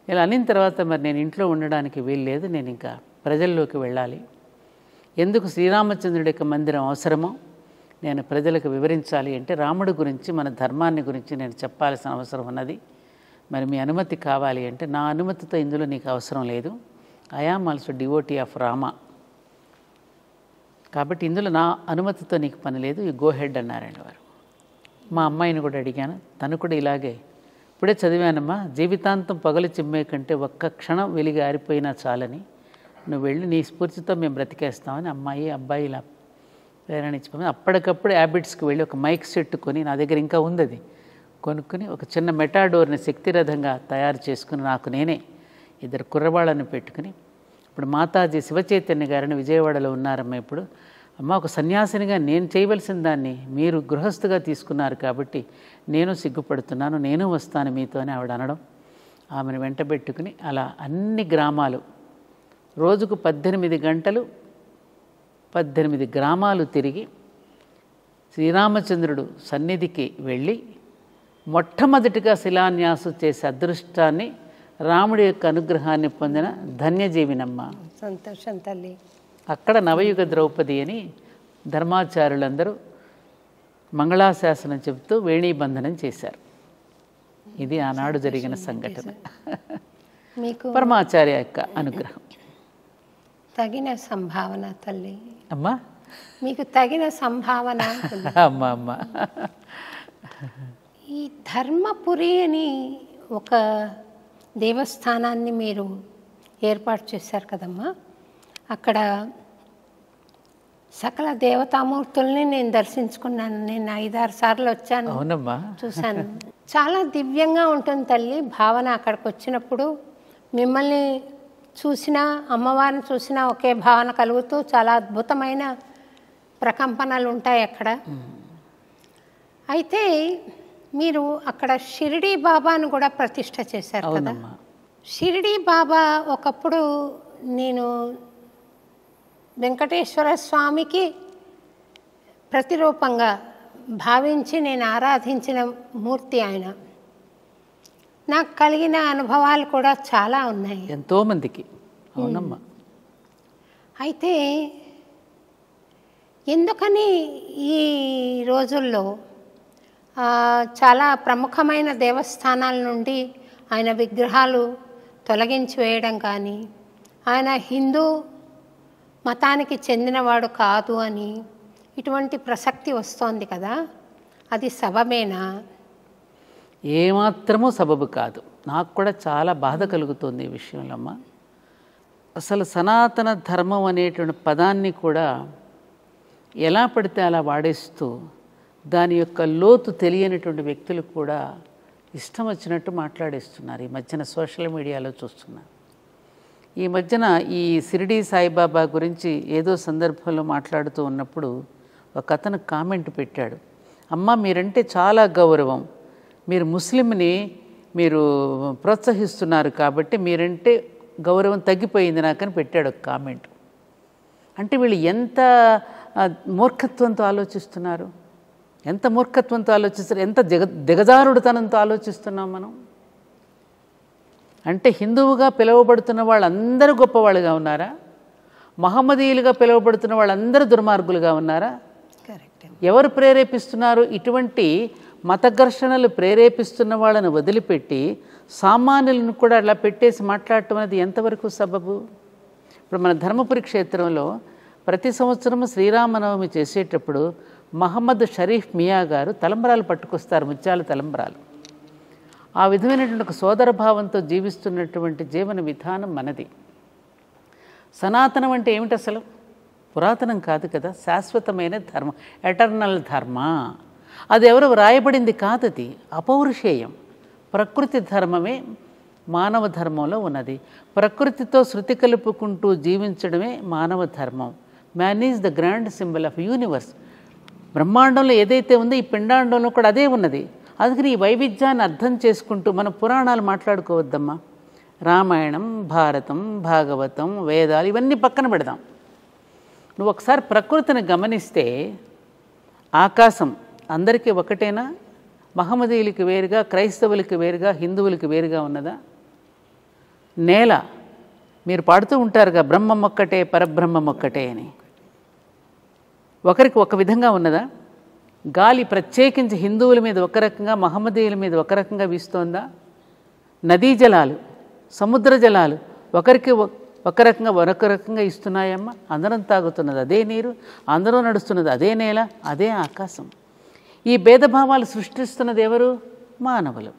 ఇలా అనిన తర్వాత మరి నేను ఇంట్లో ఉండడానికి వీల్లేదు, నేను ఇంకా ప్రజల్లోకి వెళ్ళాలి. ఎందుకు శ్రీరామచంద్రుడి యొక్క మందిరం అవసరమో నేను ప్రజలకు వివరించాలి అంటే రాముడి గురించి, మన ధర్మాన్ని గురించి నేను చెప్పాల్సిన అవసరం ఉన్నది. మరి మీ అనుమతి కావాలి అంటే, నా అనుమతితో ఇందులో నీకు అవసరం లేదు, I am also devotee of Rama, కాబట్టి ఇందులో నా అనుమతితో నీకు పని లేదు, యు గో హెడ్ అన్నారండి వారు. మా అమ్మాయిని కూడా అడిగాను, తను కూడా ఇలాగే, ఇప్పుడే చదివానమ్మా, జీవితాంతం పగలు చిమ్మే కంటే ఒక్క క్షణం వెలిగి ఆరిపోయినా చాలని, నువ్వు వెళ్ళి నీ స్ఫూర్తితో మేము బ్రతికేస్తామని అమ్మాయి అబ్బాయి ఇలా ప్రేరణ ఇచ్చిపోయి అప్పటికప్పుడు హ్యాబిట్స్కి వెళ్ళి ఒక మైక్ సెట్ కొని, నా దగ్గర ఇంకా ఉంది అది, కొనుక్కొని ఒక చిన్న మెటాడోర్ని శక్తిరథంగా తయారు చేసుకుని నాకు నేనే 2 కుర్రవాళ్ళని పెట్టుకుని, ఇప్పుడు మాతాజీ శివచైతన్య గారిని విజయవాడలో ఉన్నారమ్మా. ఇప్పుడు అమ్మ ఒక సన్యాసినిగా నేను చేయవలసిన దాన్ని మీరు గృహస్థుగా తీసుకున్నారు కాబట్టి నేను సిగ్గుపడుతున్నాను, నేను వస్తాను మీతో అని ఆవిడ అనడం, ఆమెను వెంటబెట్టుకుని అలా అన్ని గ్రామాలు రోజుకు 18 గంటలు 18 గ్రామాలు తిరిగి శ్రీరామచంద్రుడు సన్నిధికి వెళ్ళి మొట్టమొదటిగా శిలాన్యాసం చేసే అదృష్టాన్ని, రాముడి యొక్క అనుగ్రహాన్ని పొందిన ధన్యజీవినమ్మ. సంతోషం తల్లి. అక్కడ నవయుగ ద్రౌపది అని ధర్మాచార్యులందరూ మంగళాశాసనం చెబుతూ వేణీబంధనం చేశారు. ఇది ఆనాడు జరిగిన సంఘటన. మీకు పరమాచార్య యొక్క అనుగ్రహం. తగిన సంభావన తల్లి. అమ్మా మీకు తగిన సంభావన. అమ్మ ఈ ధర్మపురి అని ఒక దేవస్థానాన్ని మీరు ఏర్పాటు చేశారు కదమ్మా. అక్కడ సకల దేవతామూర్తుల్ని నేను దర్శించుకున్నాను. నేను 5-6 సార్లు వచ్చాను. అవునమ్మా, చూశాను. చాలా దివ్యంగా ఉంటుంది తల్లి భావన. అక్కడికి వచ్చినప్పుడు మిమ్మల్ని చూసినా, అమ్మవారిని చూసినా ఒకే భావన కలుగుతూ చాలా అద్భుతమైన ప్రకంపనలు ఉంటాయి అక్కడ. అయితే మీరు అక్కడ షిరిడీ బాబాను కూడా ప్రతిష్ఠ చేశారు కదా. షిరిడీ బాబా ఒకప్పుడు నేను వెంకటేశ్వర స్వామికి ప్రతిరూపంగా భావించి నేను ఆరాధించిన మూర్తి ఆయన. నాకు కలిగిన అనుభవాలు కూడా చాలా ఉన్నాయి, ఎంతోమందికి. అవునమ్మా. అయితే ఎందుకని ఈ రోజుల్లో చాలా ప్రముఖమైన దేవస్థానాల నుండి ఆయన విగ్రహాలు తొలగించి వేయడం కానీ, ఆయన హిందూ మతానికి చెందినవాడు కాదు అని ఇటువంటి ప్రసక్తి వస్తోంది కదా, అది సబబేనా? ఏమాత్రమూ సబబు కాదు. నాకు కూడా చాలా బాధ కలుగుతుంది ఈ విషయంలో అమ్మ. అసలు సనాతన ధర్మం అనేటువంటి పదాన్ని కూడా ఎలా పడితే అలా వాడేస్తూ, దాని యొక్క లోతు తెలియనటువంటి వ్యక్తులు కూడా ఇష్టం వచ్చినట్టు మాట్లాడేస్తున్నారు. ఈ మధ్యన సోషల్ మీడియాలో చూస్తున్నారు. ఈ మధ్యన ఈ షిరిడీ సాయిబాబా గురించి ఏదో సందర్భంలో మాట్లాడుతూ ఉన్నప్పుడు ఒక అతను కామెంట్ పెట్టాడు, అమ్మ మీరంటే చాలా గౌరవం, మీరు ముస్లింని మీరు ప్రోత్సహిస్తున్నారు కాబట్టి మీరంటే గౌరవం తగ్గిపోయింది నాకని పెట్టాడు ఒక కామెంట్. అంటే వీళ్ళు ఎంత మూర్ఖత్వంతో ఆలోచిస్తున్నారు, ఎంత మూర్ఖత్వంతో ఆలోచిస్తారు, ఎంత దిగజారుడుతనంతో ఆలోచిస్తున్నాం మనం. అంటే హిందువుగా పిలువబడుతున్న వాళ్ళందరూ గొప్పవాళ్ళుగా ఉన్నారా? మహమ్మదీయులుగా పిలువబడుతున్న వాళ్ళందరూ దుర్మార్గులుగా ఉన్నారా? ఎవరు ప్రేరేపిస్తున్నారు? ఇటువంటి మత ఘర్షణలు ప్రేరేపిస్తున్న వాళ్ళను వదిలిపెట్టి సామాన్యులను కూడా అలా పెట్టేసి మాట్లాడటం అనేది ఎంతవరకు సబబు? ఇప్పుడు మన ధర్మపురి క్షేత్రంలో ప్రతి సంవత్సరం శ్రీరామనవమి చేసేటప్పుడు మహమ్మద్ షరీఫ్ మియా గారు తలంబరాలు పట్టుకొస్తారు, ముత్యాల తలంబరాలు. ఆ విధమైనటువంటి ఒక సోదర భావంతో జీవిస్తున్నటువంటి జీవన విధానం మనది. సనాతనం అంటే ఏమిటి అసలు? పురాతనం కాదు కదా, శాశ్వతమైన ధర్మం, ఎటర్నల్ ధర్మ. అది ఎవరు వ్రాయబడింది కాదు, అది అపౌరుషేయం. ప్రకృతి ధర్మమే మానవ ధర్మంలో ఉన్నది. ప్రకృతితో శృతి కలుపుకుంటూ జీవించడమే మానవ ధర్మం. Man is the grand symbol of universe. బ్రహ్మాండంలో ఏదైతే ఉందో ఈ పిండాండంలో కూడా అదే ఉన్నది. అందుకని ఈ వైవిధ్యాన్ని అర్థం చేసుకుంటూ మన పురాణాలు మాట్లాడుకోవద్దమ్మా. రామాయణం, భారతం, భాగవతం, వేదాలు ఇవన్నీ పక్కన పెడదాం. నువ్వు ఒకసారి ప్రకృతిని గమనిస్తే ఆకాశం అందరికీ ఒకటేనా? మహమ్మదీయులకి వేరుగా, క్రైస్తవులకి వేరుగా, హిందువులకి వేరుగా ఉన్నదా? నేల మీరు పాడుతూ ఉంటారుగా, బ్రహ్మం ఒక్కటే పరబ్రహ్మం ఒక్కటే అని. ఒకరికి ఒక విధంగా ఉన్నదా? గాలి ప్రత్యేకించి హిందువుల మీద ఒక రకంగా, మహమ్మదీయుల మీద ఒక రకంగా వీస్తోందా? నదీ జలాలు, సముద్ర జలాలు ఒకరికి ఒక రకంగా మరొక రకంగా ఇస్తున్నాయమ్మా. అందరం తాగుతున్నది అదే నీరు, అందరూ నడుస్తున్నది అదే నేల, అదే ఆకాశం. ఈ భేదభావాలు సృష్టిస్తున్నది ఎవరు? మానవులు.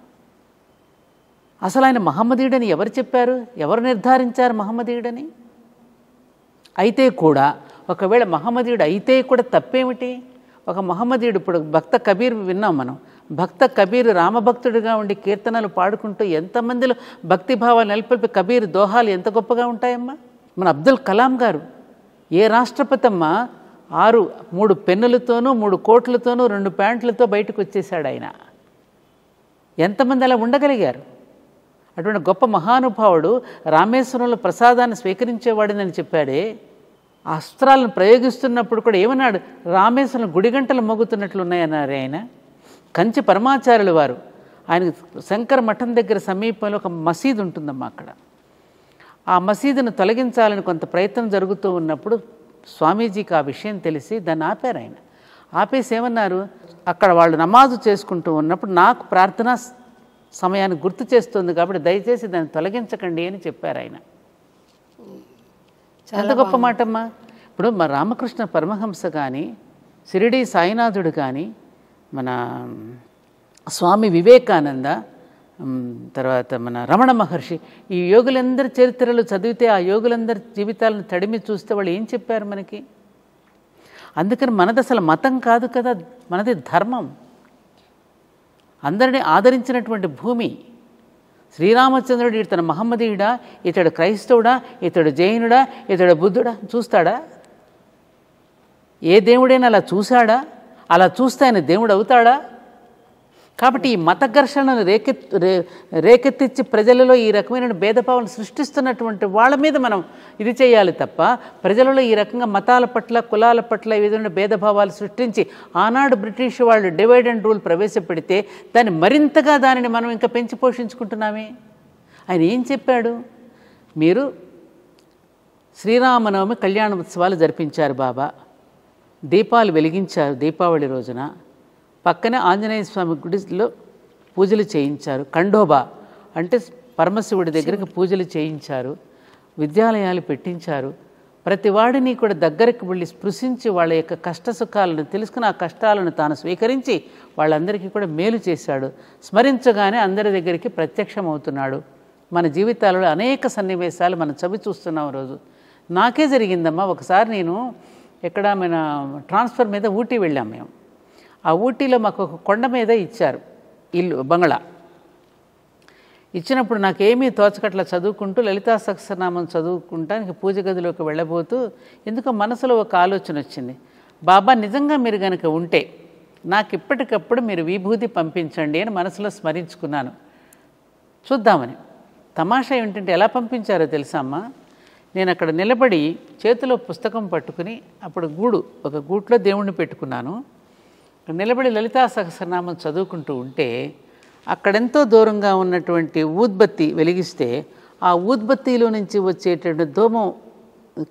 అసలు ఆయన మహమ్మదీయుడని ఎవరు చెప్పారు? ఎవరు నిర్ధారించారు మహమ్మదీయుడని? అయితే కూడా ఒకవేళ మహమ్మదీయుడు అయితే కూడా తప్పేమిటి? ఒక మహమ్మదీయుడు, ఇప్పుడు భక్త కబీర్ విన్నాం మనం. భక్త కబీర్ రామభక్తుడిగా ఉండి కీర్తనలు పాడుకుంటూ ఎంతమందిలో భక్తిభావాలు నెలకొల్పి కబీర్ దోహాలు ఎంత గొప్పగా ఉంటాయమ్మా. మన అబ్దుల్ కలాం గారు ఏ రాష్ట్రపతి అమ్మా 3 పెన్నులతోనూ 3 కోట్లతోనూ 2 ప్యాంట్లతో బయటకు వచ్చేసాడు ఆయన. ఎంతమంది అలా ఉండగలిగారు? అటువంటి గొప్ప మహానుభావుడు రామేశ్వరంలో ప్రసాదాన్ని స్వీకరించేవాడినని చెప్పాడే. అస్త్రాలను ప్రయోగిస్తున్నప్పుడు కూడా ఏమన్నాడు? రామేశ్వరం గుడిగంటలు మోగుతున్నట్లు ఉన్నాయన్నారు ఆయన. కంచి పరమాచార్యులు వారు, ఆయన శంకర మఠం దగ్గర సమీపంలో ఒక మసీదు ఉంటుందమ్మా. అక్కడ ఆ మసీదును తొలగించాలని కొంత ప్రయత్నం జరుగుతూ ఉన్నప్పుడు స్వామీజీకి ఆ విషయం తెలిసి దాన్ని ఆపారు. ఆయన ఆపేసి ఏమన్నారు? అక్కడ వాళ్ళు నమాజు చేసుకుంటూ ఉన్నప్పుడు నాకు ప్రార్థనా సమయాన్ని గుర్తు చేస్తుంది కాబట్టి దయచేసి దాన్ని తొలగించకండి అని చెప్పారు ఆయన. ఎంత గొప్ప మాటమ్మా. ఇప్పుడు మా రామకృష్ణ పరమహంస కానీ, షిరిడీ సాయినాథుడు కానీ, మన స్వామి వివేకానంద, తర్వాత మన రమణ మహర్షి, ఈ యోగులందరి చరిత్రలు చదివితే ఆ యోగులందరి జీవితాలను తడిమి చూస్తే వాళ్ళు ఏం చెప్పారు మనకి? అందుకని మనది అసలు మతం కాదు కదా, మనది ధర్మం. అందరినీ ఆదరించినటువంటి భూమి. శ్రీరామచంద్రుడు ఇతను మహమ్మదీయుడా, ఇతడు క్రైస్తవుడా, ఇతడు జైనుడా, ఇతడు బుద్ధుడా చూస్తాడా? ఏ దేవుడైనా అలా చూశాడా? అలా చూస్తే ఆయన దేవుడు అవుతాడా? కాబట్టి ఈ మత ఘర్షణను రేకెత్తించి ప్రజలలో ఈ రకమైన భేదభావాలను సృష్టిస్తున్నటువంటి వాళ్ళ మీద మనం ఇది చేయాలి తప్ప, ప్రజలలో ఈ రకంగా మతాల పట్ల, కులాల పట్ల ఈ విధమైన భేదభావాలు సృష్టించి ఆనాడు బ్రిటిష్ వాళ్ళు డివైడ్ అండ్ రూల్ ప్రవేశపెడితే దాన్ని మరింతగా దానిని మనం ఇంకా పెంచి పోషించుకుంటున్నామే. ఆయన ఏం చెప్పాడు? మీరు శ్రీరామనవమి కళ్యాణ ఉత్సవాలు జరిపించారు బాబా, దీపాలు వెలిగించారు దీపావళి రోజున, పక్కనే ఆంజనేయ స్వామి గుడిలో పూజలు చేయించారు, ఖండోబా అంటే పరమశివుడి దగ్గరికి పూజలు చేయించారు, విద్యాలయాలు పెట్టించారు. ప్రతి వాడిని కూడా దగ్గరికి వెళ్ళి స్పృశించి వాళ్ళ యొక్క కష్ట సుఖాలను తెలుసుకుని ఆ కష్టాలను తాను స్వీకరించి వాళ్ళందరికీ కూడా మేలు చేశాడు. స్మరించగానే అందరి దగ్గరికి ప్రత్యక్షమవుతున్నాడు. మన జీవితాలలో అనేక సన్నివేశాలు మనం చవి చూస్తున్నాం రోజు. నాకే జరిగిందమ్మా. ఒకసారి నేను ఎక్కడ మన ట్రాన్స్ఫర్ మీద ఊటీ వెళ్ళాం మేము. ఆ ఊటీలో మాకు ఒక కొండ మీద ఇచ్చారు ఇల్లు, బంగ్లా. ఇచ్చినప్పుడు నాకేమీ తోచకట్లా చదువుకుంటూ లలితా సహస్రనామం చదువుకుంటానికి పూజ గదిలోకి వెళ్ళబోతూ ఎందుకో మనసులో ఒక ఆలోచన వచ్చింది. బాబా నిజంగా మీరు కనుక ఉంటే నాకు ఇప్పటికప్పుడు మీరు విభూతి పంపించండి అని మనసులో స్మరించుకున్నాను చూద్దామని. తమాషా ఏంటంటే ఎలా పంపించారో తెలుసా అమ్మా? నేను అక్కడ నిలబడి చేతిలో పుస్తకం పట్టుకుని, అప్పుడు ఒక గూట్లో దేవుణ్ణి పెట్టుకున్నాను, నిలబడి లలితా సహస్రనామం చదువుకుంటూ ఉంటే అక్కడెంతో దూరంగా ఉన్నటువంటి ఊద్బత్తి వెలిగిస్తే ఆ ఊద్బత్తిలో నుంచి వచ్చేటువంటి ధూమం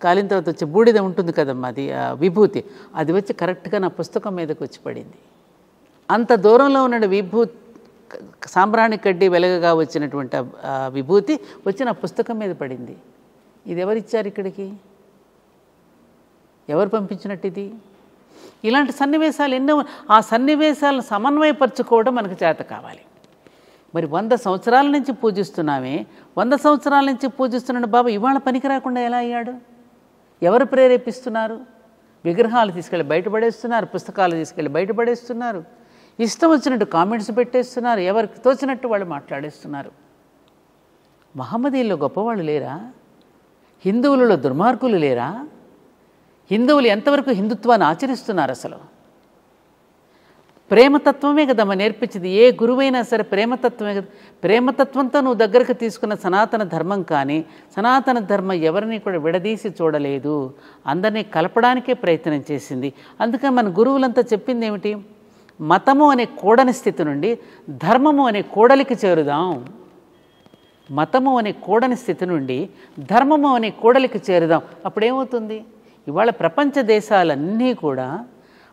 కాలిన తర్వాత వచ్చే బూడిద ఉంటుంది కదమ్మా, అది విభూతి, అది వచ్చి కరెక్ట్గా నా పుస్తకం మీదకి వచ్చి పడింది. అంత దూరంలో ఉన్న సాంబ్రాణి కడ్డీ వెలగగా వచ్చినటువంటి విభూతి వచ్చి నా పుస్తకం మీద పడింది. ఇది ఎవరిచ్చారు ఇక్కడికి? ఎవరు పంపించినట్టు ఇది? ఇలాంటి సన్నివేశాలు ఎన్నో. ఆ సన్నివేశాలను సమన్వయపరచుకోవడం మనకు చేత కావాలి. మరి 100 సంవత్సరాల నుంచి పూజిస్తున్నామే, 100 సంవత్సరాల నుంచి పూజిస్తున్నాడు బాబా ఇవాళ పనికి రాకుండా ఎలా అయ్యాడు? ఎవరు ప్రేరేపిస్తున్నారు? విగ్రహాలు తీసుకెళ్ళి బయటపడేస్తున్నారు, పుస్తకాలు తీసుకెళ్ళి బయటపడేస్తున్నారు, ఇష్టం వచ్చినట్టు కామెంట్స్ పెట్టేస్తున్నారు, ఎవరికి తోచినట్టు వాళ్ళు మాట్లాడేస్తున్నారు. మహమ్మదీయుల్లో గొప్పవాళ్ళు లేరా? హిందువులలో దుర్మార్గులు లేరా? హిందువులు ఎంతవరకు హిందుత్వాన్ని ఆచరిస్తున్నారు? అసలు ప్రేమతత్వమే కదమ్మా నేర్పించింది. ఏ గురువైనా సరే ప్రేమతత్వమే కదా. ప్రేమతత్వంతో నువ్వు దగ్గరకు తీసుకున్న సనాతన ధర్మం కానీ, సనాతన ధర్మం ఎవరిని కూడా విడదీసి చూడలేదు, అందరినీ కలపడానికే ప్రయత్నం చేసింది. అందుకని మన గురువులంతా చెప్పింది ఏమిటి? మతము అనే కూడని స్థితి నుండి ధర్మము అనే కూడలికి చేరుదాం. మతము అనే కూడని స్థితి నుండి ధర్మము అనే కూడలికి చేరుదాం. అప్పుడేమవుతుంది? ఇవాళ ప్రపంచ దేశాలన్నీ కూడా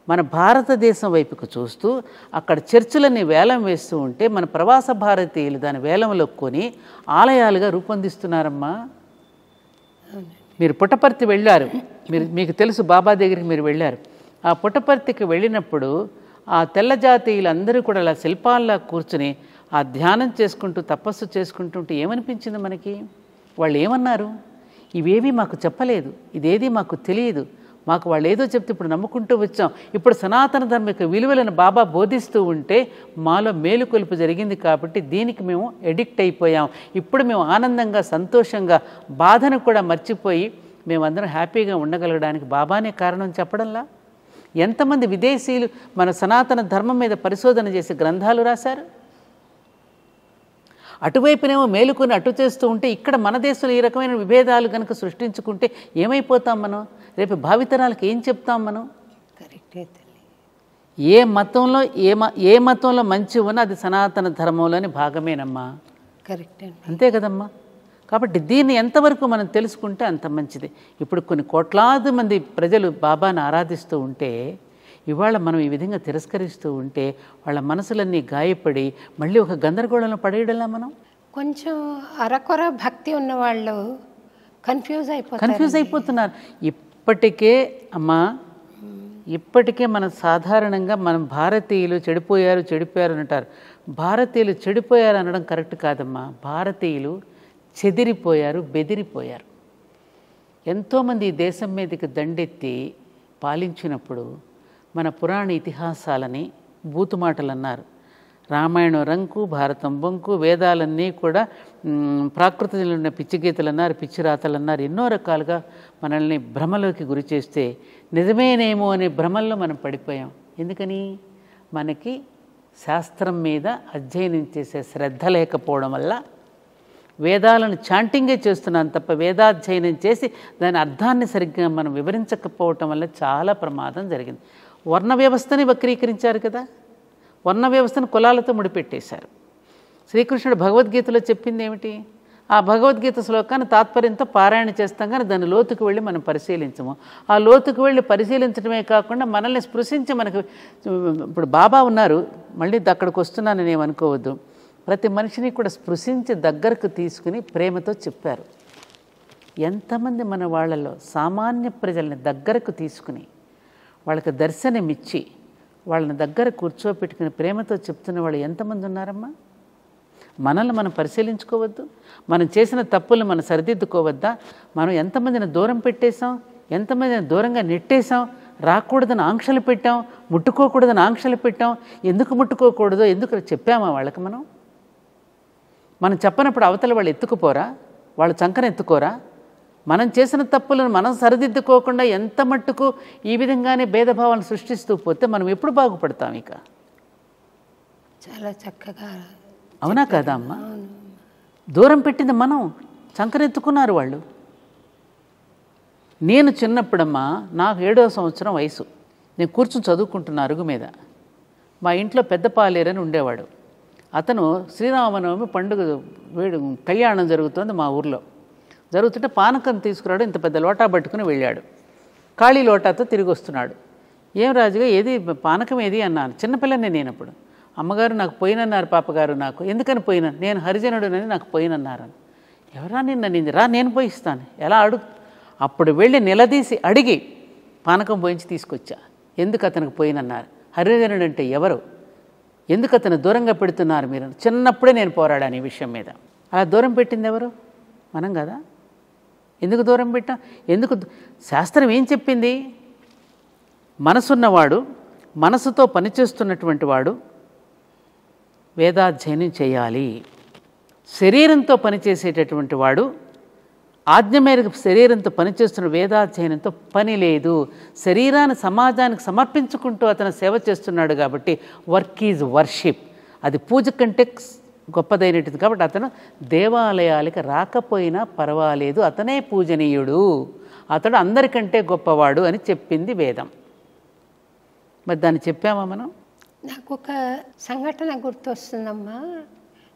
మన భారతదేశం వైపుకు చూస్తూ అక్కడ చర్చిలన్నీ వేలం వేస్తూ ఉంటే మన ప్రవాస భారతీయులు దాని వేలంలో కొని ఆలయాలుగా రూపొందిస్తున్నారమ్మా. మీరు పుట్టపర్తి వెళ్ళారు, మీకు తెలుసు, బాబా దగ్గరికి మీరు వెళ్ళారు. ఆ పుట్టపర్తికి వెళ్ళినప్పుడు ఆ తెల్ల జాతీయులందరూ కూడా అలా శిల్పాల్లా కూర్చుని ఆ ధ్యానం చేసుకుంటూ తపస్సు చేసుకుంటుంటే ఏమనిపించింది మనకి? వాళ్ళు ఏమన్నారు? ఇవేవి మాకు చెప్పలేదు, ఇదేది మాకు తెలియదు, మాకు వాళ్ళు ఏదో చెప్తే ఇప్పుడు నమ్ముకుంటూ వచ్చాం. ఇప్పుడు సనాతన ధర్మిక విలువలను బాబా బోధిస్తూ ఉంటే మాలో మేలుకొలుపు జరిగింది కాబట్టి దీనికి మేము ఎడిక్ట్ అయిపోయాం. ఇప్పుడు మేము ఆనందంగా సంతోషంగా బాధను కూడా మర్చిపోయి మేమందరం హ్యాపీగా ఉండగలగడానికి బాబానే కారణం చెప్పడంలా. ఎంతమంది విదేశీయులు మన సనాతన ధర్మం మీద పరిశోధన చేసి గ్రంథాలు రాశారు. అటువైపునేమో మేలుకొని అటు చేస్తూ ఉంటే ఇక్కడ మన దేశంలో ఈ రకమైన విభేదాలు కనుక సృష్టించుకుంటే ఏమైపోతాం మనం? రేపు భావితరాలకు ఏం చెప్తాం మనం? కరెక్టే తల్లి. ఏ మతంలో మంచి ఉన్నా అది సనాతన ధర్మంలోని భాగమేనమ్మా. కరెక్టే. అంతే కదమ్మా. కాబట్టి దీన్ని ఎంతవరకు మనం తెలుసుకుంటే అంత మంచిది. ఇప్పుడు కొన్ని కోట్లాది మంది ప్రజలు బాబాను ఆరాధిస్తూ ఉంటే ఇవాళ మనం ఈ విధంగా తిరస్కరిస్తూ ఉంటే వాళ్ళ మనసులన్నీ గాయపడి మళ్ళీ ఒక గందరగోళంలో పడేయడంలా మనం. కొంచెం అరకొర భక్తి ఉన్నవాళ్ళు కన్ఫ్యూజ్ అయిపోతున్నారు. ఇప్పటికే మనం సాధారణంగా మనం భారతీయులు చెడిపోయారు అంటారు. భారతీయులు చెడిపోయారు అనడం కరెక్ట్ కాదమ్మా. భారతీయులు చెదిరిపోయారు, బెదిరిపోయారు. ఎంతోమంది ఈ దేశం మీదకి దండెత్తి పాలించినప్పుడు మన పురాణ ఇతిహాసాలని బూతుమాటలు అన్నారు. రామాయణం రంకు, భారతం బొంకు, వేదాలన్నీ కూడా ప్రాకృతిలో ఉన్న పిచ్చి గీతలు అన్నారు, పిచ్చి రాతలు అన్నారు. ఎన్నో రకాలుగా మనల్ని భ్రమలోకి గురి చేస్తే నిజమేనేమో అనే భ్రమల్లో మనం పడిపోయాం. ఎందుకని? మనకి శాస్త్రం మీద అధ్యయనం చేసే శ్రద్ధ లేకపోవడం వల్ల వేదాలను చాంటింగే చేస్తున్నాం తప్ప వేదాధ్యయనం చేసి దాని అర్థాన్ని సరిగ్గా మనం వివరించకపోవటం వల్ల చాలా ప్రమాదం జరిగింది. వర్ణ వ్యవస్థని వక్రీకరించారు కదా. వర్ణ వ్యవస్థను కులాలతో ముడిపెట్టేశారు. శ్రీకృష్ణుడు భగవద్గీతలో చెప్పింది ఏమిటి? ఆ భగవద్గీత శ్లోకాన్ని తాత్పర్యంతో పారాయణ చేస్తాం కానీ దాని లోతుకు వెళ్ళి మనం పరిశీలించము. ఆ లోతుకు వెళ్ళి పరిశీలించడమే కాకుండా మనల్ని స్పృశించి మనకు ఇప్పుడు బాబా ఉన్నారు, మళ్ళీ అక్కడికి వస్తున్నానని ఏమనుకోవద్దు. ప్రతి మనిషిని కూడా స్పృశించి దగ్గరకు తీసుకుని ప్రేమతో చెప్పారు. ఎంతమంది మన వాళ్ళలో సామాన్య ప్రజల్ని దగ్గరకు తీసుకుని వాళ్ళకి దర్శనమిచ్చి వాళ్ళని దగ్గర కూర్చోపెట్టుకుని ప్రేమతో చెప్తున్న వాళ్ళు ఎంతమంది ఉన్నారమ్మా? మనల్ని మనం పరిశీలించుకోవద్దు? మనం చేసిన తప్పులు మనం సరిదిద్దుకోవద్దా? మనం ఎంతమందిని దూరం పెట్టేశాం, ఎంతమందిని దూరంగా నెట్టేశాం, రాకూడదని ఆంక్షలు పెట్టాం, ముట్టుకోకూడదని ఆంక్షలు పెట్టాం. ఎందుకు ముట్టుకోకూడదో ఎందుకు చెప్పామా వాళ్ళకి? మనం చెప్పనప్పుడు అవతల వాళ్ళు ఎత్తుకుపోరా? వాళ్ళు చంకన ఎత్తుకోరా? మనం చేసిన తప్పులను మనం సరిదిద్దుకోకుండా ఎంత మట్టుకు ఈ విధంగానే భేదభావాలను సృష్టిస్తూ పోతే మనం ఎప్పుడు బాగుపడతాం? ఇక చాలా చక్కగా. అవునా కదా అమ్మా? దూరం పెట్టింది మనం, చంకనెత్తుకున్నారు వాళ్ళు. నేను చిన్నప్పుడమ్మా, నాకు 7వ సంవత్సరం వయసు, నేను కూర్చుని చదువుకుంటున్న అరుగు మీద. మా ఇంట్లో పెద్ద పాలేరని ఉండేవాడు. అతను శ్రీరామనవమి పండుగ కళ్యాణం జరుగుతుంది మా ఊర్లో. జరుగుతుంటే పానకం తీసుకురాడు, ఇంత పెద్ద లోటా పట్టుకుని వెళ్ళాడు. ఖాళీ లోటాతో తిరిగి వస్తున్నాడు. ఏం రాజుగా ఏది పానకం ఏది అన్నాను. చిన్నపిల్లని నేనప్పుడు. అమ్మగారు నాకు పోయినన్నారు, పాపగారు నాకు. ఎందుకని పోయినా? నేను హరిజనుడునని నాకు పోయినన్నారని. ఎవరా నిన్ను? రా నేను పోయిస్తాను. ఎలా అడుగు? అప్పుడు వెళ్ళి నిలదీసి అడిగి పానకం పోయించి తీసుకొచ్చా. ఎందుకు అతనికి పోయినన్నారు? హరిజనుడు అంటే ఎవరు? ఎందుకు అతను దూరంగా పెడుతున్నారు మీరు? చిన్నప్పుడే నేను పోరాడాను ఈ విషయం మీద. అలా దూరం పెట్టింది ఎవరు? మనం కదా. ఎందుకు దూరం పెట్టాం? ఎందుకు? శాస్త్రం ఏం చెప్పింది? మనసున్నవాడు, మనసుతో పనిచేస్తున్నటువంటి వాడు వేదాధ్యయనం చేయాలి. శరీరంతో పనిచేసేటటువంటి వాడు ఆజ్ఞ మేరకు శరీరంతో పనిచేస్తున్న వేదాధ్యయనంతో పని లేదు. శరీరాన్ని సమాజానికి సమర్పించుకుంటూ అతను సేవ చేస్తున్నాడు కాబట్టి వర్క్ ఈజ్ వర్షిప్. అది పూజ కంటే గొప్పదైనది కాబట్టి అతను దేవాలయాలకి రాకపోయినా పర్వాలేదు, అతనే పూజనీయుడు, అతడు అందరికంటే గొప్పవాడు అని చెప్పింది వేదం. మరి దాన్ని చెప్పామా మనం? నాకు ఒక సంఘటన గుర్తొస్తుందమ్మా.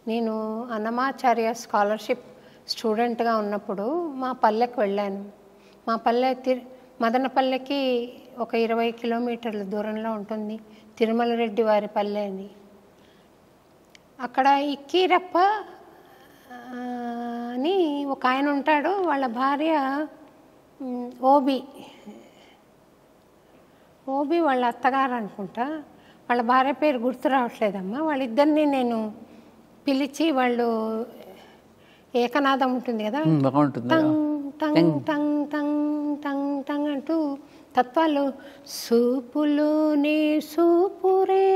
నేను అన్నమాచార్య స్కాలర్షిప్ స్టూడెంట్గా ఉన్నప్పుడు మా పల్లెకి వెళ్ళాను. మా పల్లె మదనపల్లెకి ఒక 20 కిలోమీటర్ల దూరంలో ఉంటుంది, తిరుమల రెడ్డి వారి పల్లె అని. అక్కడ ఇక్కీరప్ప అని ఒక ఆయన ఉంటాడు, వాళ్ళ భార్య ఓబి వాళ్ళ అత్తగారు అనుకుంటా. వాళ్ళ భార్య పేరు గుర్తు రావట్లేదమ్మా. వాళ్ళిద్దరిని నేను పిలిచి, వాళ్ళు ఏకనాదం ఉంటుంది కదా, tongue tongue tongue tongue tongue tongue అంటూ తత్వాలు, సూపులోనే సూపురే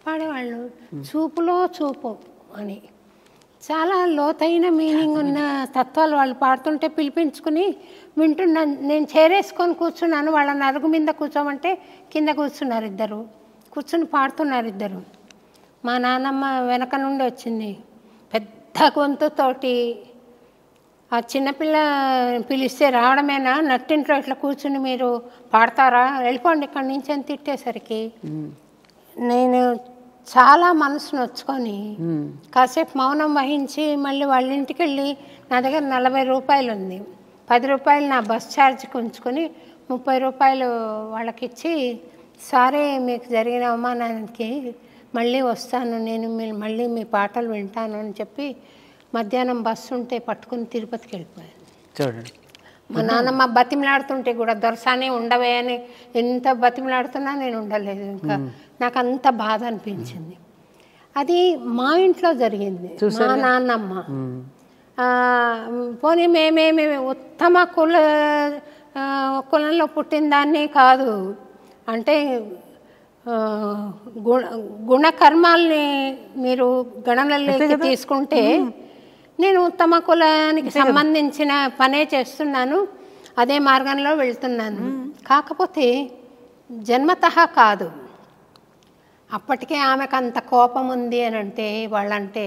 పాడేవాళ్ళు. చూపులో చూపు అని చాలా లోతైన మీనింగ్ ఉన్న తత్వాలు వాళ్ళు పాడుతుంటే పిలిపించుకుని వింటున్నాను. నేను చేరేసుకొని కూర్చున్నాను. వాళ్ళని అరుగు మీద కూర్చోమంటే కింద కూర్చున్నారు ఇద్దరు, కూర్చుని పాడుతున్నారు ఇద్దరు. మా నాన్నమ్మ వెనక నుండి వచ్చింది పెద్ద గొంతుతోటి. ఆ చిన్నపిల్ల పిలిస్తే రావడమేనా, నట్టింట్లో ఇట్లా కూర్చుని మీరు పాడతారా, వెళ్ళిపోండి ఇక్కడి నుంచి అని తిట్టేసరికి నేను చాలా మనసు నొచ్చుకొని కాసేపు మౌనం వహించి మళ్ళీ వాళ్ళ ఇంటికి వెళ్ళి, నా దగ్గర 40 రూపాయలు ఉంది, 10 రూపాయలు నా బస్ ఛార్జ్కి ఉంచుకొని 30 రూపాయలు వాళ్ళకిచ్చి, సారీ మీకు జరిగిన అవమానానికి మళ్ళీ వస్తాను, నేను మళ్ళీ మీ పాటలు వింటాను అని చెప్పి మధ్యాహ్నం బస్సు ఉంటే పట్టుకుని తిరుపతికి వెళ్ళిపోయాను. చూడండి, మా నాన్నమ్మ బతిమలాడుతుంటే కూడా దొరసానే ఉండవే అని ఎంత బతిమలాడుతున్నా నేను ఉండలేదు. ఇంకా నాకు అంత బాధ అనిపించింది. అది మా ఇంట్లో జరిగింది. మా నాన్నమ్మ పోనీ మేమేమి ఉత్తమ కులంలో పుట్టిన దాన్ని కాదు, అంటే గుణకర్మాల్ని మీరు గణనలోకి తీసుకుంటే నేను ఉత్తమ కులానికి సంబంధించిన పనే చేస్తున్నాను, అదే మార్గంలో వెళ్తున్నాను. కాకపోతే జన్మతః కాదు. అప్పటికే ఆమెకు అంత కోపం ఉంది అని అంటే, వాళ్ళంటే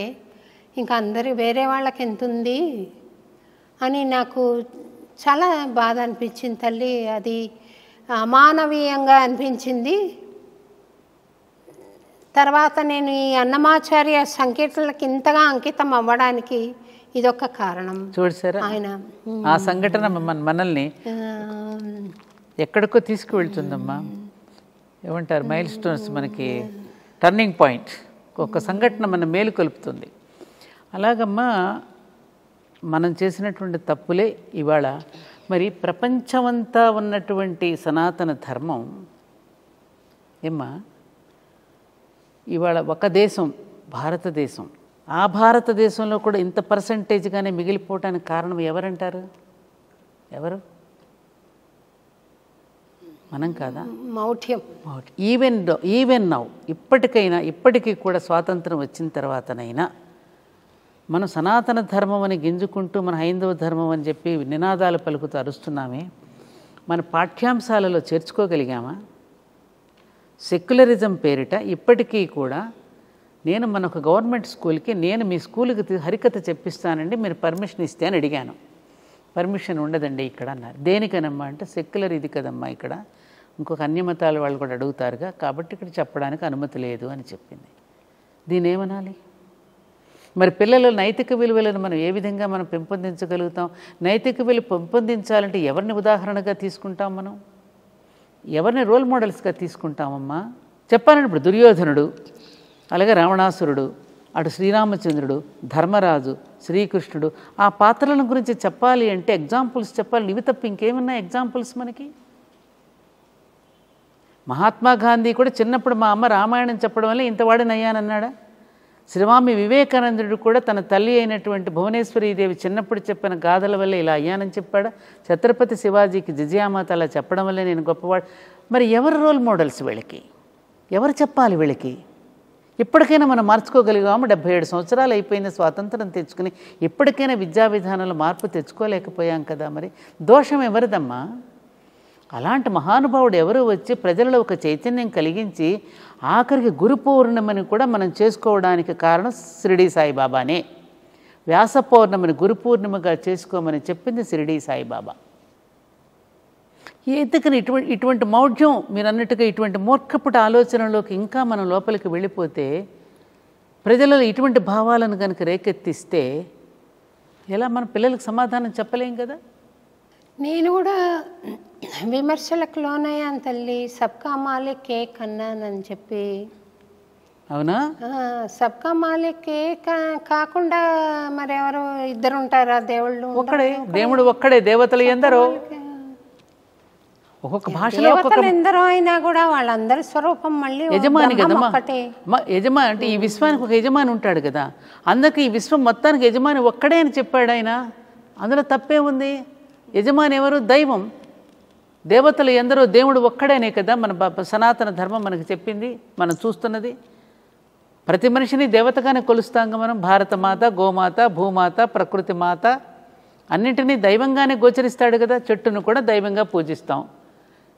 ఇంకా అందరి వేరే వాళ్ళకి ఎంత ఉంది అని నాకు చాలా బాధ అనిపించింది తల్లి. అది అమానవీయంగా అనిపించింది. తర్వాత నేను ఈ అన్నమాచార్య సంకీర్తనలకు ఇంతగా అంకితం అవ్వడానికి ఇదొక కారణం. చూసారా, ఆయన ఆ సంఘటన మనల్ని ఎక్కడికో తీసుకువెళ్తుందమ్మా. ఏమంటారు, మైల్ స్టోన్స్, మనకి టర్నింగ్ పాయింట్. ఒక సంఘటన మన మేలు కలుపుతుంది. అలాగమ్మా మనం చేసినటువంటి తప్పులే ఇవాళ మరి ప్రపంచమంతా ఉన్నటువంటి సనాతన ధర్మం ఏమ్మా ఇవాళ ఒక దేశం భారతదేశం, ఆ భారతదేశంలో కూడా ఇంత పర్సంటేజ్గానే మిగిలిపోవటానికి కారణం ఎవరంటారు? ఎవరు? మనం కాదా? మౌఢ్యం. ఈవెన్ నౌ, ఇప్పటికీ కూడా స్వాతంత్రం వచ్చిన తర్వాతనైనా మనం సనాతన ధర్మం అని గింజుకుంటూ మన హైందవ ధర్మం అని చెప్పి నినాదాలు పలుకుతూ అరుస్తున్నామే, మన పాఠ్యాంశాలలో చేర్చుకోగలిగామా? సెక్యులరిజం పేరిట ఇప్పటికీ కూడా నేను మన ఒక గవర్నమెంట్ స్కూల్కి, నేను మీ స్కూల్కి హరికథ చెప్పిస్తానండి, మీరు పర్మిషన్ ఇస్తే అని అడిగాను. పర్మిషన్ ఉండదండి ఇక్కడ అన్నారు. దేనికనమ్మా అంటే, సెక్యులర్ ఇది కదమ్మా, ఇక్కడ ఇంకొక అన్యమతాల వాళ్ళు కూడా అడుగుతారుగా, కాబట్టి ఇక్కడ చెప్పడానికి అనుమతి లేదు అని చెప్పింది. దీని ఏమనాలి? మరి పిల్లల నైతిక విలువలను మనం ఏ విధంగా మనం పెంపొందించగలుగుతాం? నైతిక విలువ పెంపొందించాలంటే ఎవరిని ఉదాహరణగా తీసుకుంటాం? మనం ఎవరిని రోల్ మోడల్స్గా తీసుకుంటామమ్మా? చెప్పాలని ఇప్పుడు దుర్యోధనుడు, అలాగే రావణాసురుడు, అటు శ్రీరామచంద్రుడు, ధర్మరాజు, శ్రీకృష్ణుడు, ఆ పాత్రల గురించి చెప్పాలి అంటే ఎగ్జాంపుల్స్ చెప్పాలి. ఇవి తప్ప ఇంకేమన్నా ఎగ్జాంపుల్స్ మనకి? మహాత్మా గాంధీ కూడా చిన్నప్పుడు మా అమ్మ రామాయణం చెప్పడం వల్ల ఇంతవాడినయ్యానన్నాడా? శ్రీస్వామి వివేకానందుడు కూడా తన తల్లి అయినటువంటి భువనేశ్వరీదేవి చిన్నప్పుడు చెప్పిన గాథల వల్ల ఇలా అయ్యానని చెప్పాడా? ఛత్రపతి శివాజీకి జిజియామాత అలా చెప్పడం వల్లే నేను గొప్పవాడు. మరి ఎవరు రోల్ మోడల్స్ వీళ్ళకి? ఎవరు చెప్పాలి వీళ్ళకి? ఇప్పటికైనా మనం మార్చుకోగలిగాము. 77 సంవత్సరాలు అయిపోయిన స్వాతంత్రం తెచ్చుకుని ఇప్పటికైనా విద్యా విధానంలో మార్పు తెచ్చుకోలేకపోయాం కదా. మరి దోషం ఎవరిదమ్మా? అలాంటి మహానుభావుడు ఎవరు వచ్చి ప్రజలలో ఒక చైతన్యం కలిగించి ఆఖరికి గురు పౌర్ణమిని కూడా మనం చేసుకోవడానికి కారణం షిరిడీ సాయిబాబానే. వ్యాస పౌర్ణమిని గురు పూర్ణిమగా చేసుకోమని చెప్పింది షిరిడీ సాయిబాబా. ఎందుకని ఇటువంటి మౌఢ్యం, మీరు అన్నట్టుగా ఇటువంటి మూర్ఖపుట ఆలోచనలోకి ఇంకా మనం లోపలికి వెళ్ళిపోతే, ప్రజలలో ఇటువంటి భావాలను కనుక రేకెత్తిస్తే ఎలా మన పిల్లలకు సమాధానం చెప్పలేం కదా. నేను కూడా విమర్శలకు లోనయ్యాను తల్లి. సబ్కా మాలిక్ ఏక్ అన్నానని చెప్పి. అవునా? సబ్కా మాలిక్ ఏక్ కాకుండా మరెవరు ఇద్దరు ఉంటారా? దేవుళ్ళు ఒక్కడే, దేవుడు ఒక్కడే, దేవతలు ఎందరో. ఒక్కొక్క భాషలో ఎందరో అయినా కూడా వాళ్ళందరి స్వరూపం మళ్ళీ యజమాని కదమ్మా. యజమాని అంటే ఈ విశ్వానికి ఒక యజమాని ఉంటాడు కదా. అందరికి ఈ విశ్వం మొత్తానికి యజమాని ఒక్కడే అని చెప్పాడు ఆయన. అందులో తప్పే ఉంది? యజమాని ఎవరు? దైవం. దేవతలు ఎందరో, దేవుడు ఒక్కడేనే కదా మన సనాతన ధర్మం మనకు చెప్పింది, మనం చూస్తున్నది. ప్రతి మనిషిని దేవతగానే కొలుస్తాం మనం. భారతమాత, గోమాత, భూమాత, ప్రకృతి మాత అన్నింటినీ దైవంగానే గోచరిస్తాడు కదా. చెట్టును కూడా దైవంగా పూజిస్తాం,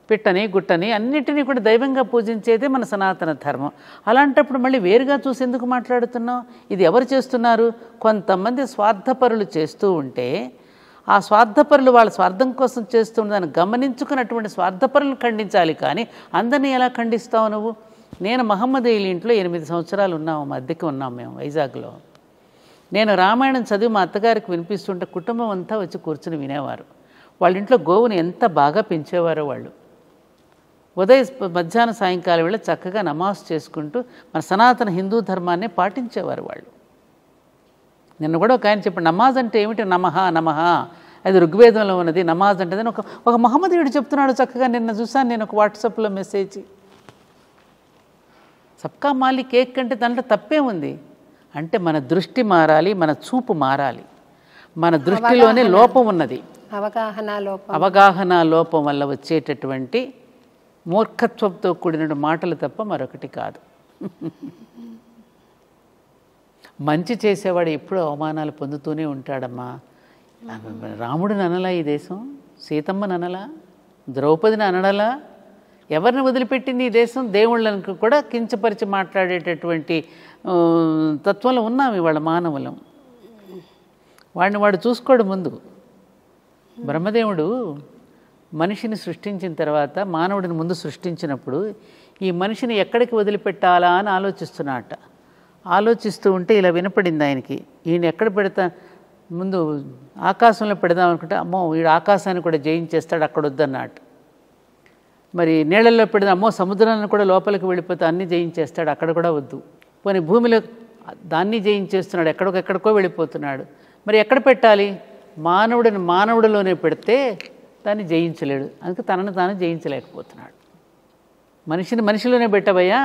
పిట్టని గుట్టని అన్నిటినీ కూడా దైవంగా పూజించేదే మన సనాతన ధర్మం. అలాంటప్పుడు మళ్ళీ వేరుగా చూసి ఎందుకు మాట్లాడుతున్నాం? ఇది ఎవరు చేస్తున్నారు? కొంతమంది స్వార్థపరులు చేస్తూ ఉంటే ఆ స్వార్థపరులు వాళ్ళ స్వార్థం కోసం చేస్తుందని గమనించుకున్నటువంటి స్వార్థపరులను ఖండించాలి. కానీ అందరినీ ఎలా ఖండిస్తావు నువ్వు? నేను మహమ్మదీయుల ఇంట్లో 8 సంవత్సరాలు ఉన్నాము, అద్దెకి ఉన్నాం మేము వైజాగ్లో. నేను రామాయణం చదివి మా అత్తగారికి వినిపిస్తుంటే కుటుంబం అంతా వచ్చి కూర్చుని వినేవారు. వాళ్ళ ఇంట్లో గోవుని ఎంత బాగా పెంచేవారో వాళ్ళు. మధ్యాహ్నం సాయంకాలం వేళ చక్కగా నమాజ్ చేసుకుంటూ మన సనాతన హిందూ ధర్మాన్ని పాటించేవారు వాళ్ళు. నిన్న కూడా ఒక ఆయన చెప్పాడు, నమాజ్ అంటే ఏమిటి? నమః నమః, అది ఋగ్వేదంలో ఉన్నది నమాజ్ అంటే. ఒక మహమ్మదీయుడు చెప్తున్నాడు చక్కగా. నిన్న చూసాను నేను ఒక వాట్సాప్లో మెసేజ్. సబ్కా మాలిక్ ఏక్ అంటే దాంట్లో తప్పే ఉంది. అంటే మన దృష్టి మారాలి, మన చూపు మారాలి. మన దృష్టిలోనే లోపం ఉన్నది, అవగాహన లోపం వల్ల వచ్చేటటువంటి మూర్ఖత్వంతో కూడిన మాటలు తప్ప మరొకటి కాదు. మంచి చేసేవాడు ఎప్పుడూ అవమానాలు పొందుతూనే ఉంటాడమ్మా. రాముడిని అనలా ఈ దేశం? సీతమ్మని అనలా? ద్రౌపదిని అనడలా? ఎవరిని వదిలిపెట్టింది ఈ దేశం? దేవుళ్ళను కూడా కించపరిచి మాట్లాడేటటువంటి తత్వంలో ఉన్నాం ఇవాళ మానవులం. వాడిని వాడు చూసుకోడు ముందు. బ్రహ్మదేవుడు మనిషిని సృష్టించిన తర్వాత మానవుడిని ముందు సృష్టించినప్పుడు ఈ మనిషిని ఎక్కడికి వదిలిపెట్టాలా అని ఆలోచిస్తూ ఉంటే ఇలా వినపడింది ఆయనకి. ఈయన ఎక్కడ పెడతా, ముందు ఆకాశంలో పెడదాం అనుకుంటే, అమ్మో వీడు ఆకాశాన్ని కూడా జయించేస్తాడు, అక్కడ వద్దన్నట్టు. మరి నీళ్ళల్లో పెడదాం, అమ్మో సముద్రాలను కూడా లోపలికి వెళ్ళిపోతే అన్నీ జయించేస్తాడు, అక్కడ కూడా వద్దు. పోనీ భూమిలో దాన్ని జయించేస్తున్నాడు, ఎక్కడికో వెళ్ళిపోతున్నాడు. మరి ఎక్కడ పెట్టాలి? మానవుడిలోనే పెడితే దాన్ని జయించలేడు, అందుకే తనను తాను జయించలేకపోతున్నాడు. మనిషిలోనే పెట్టబోయా,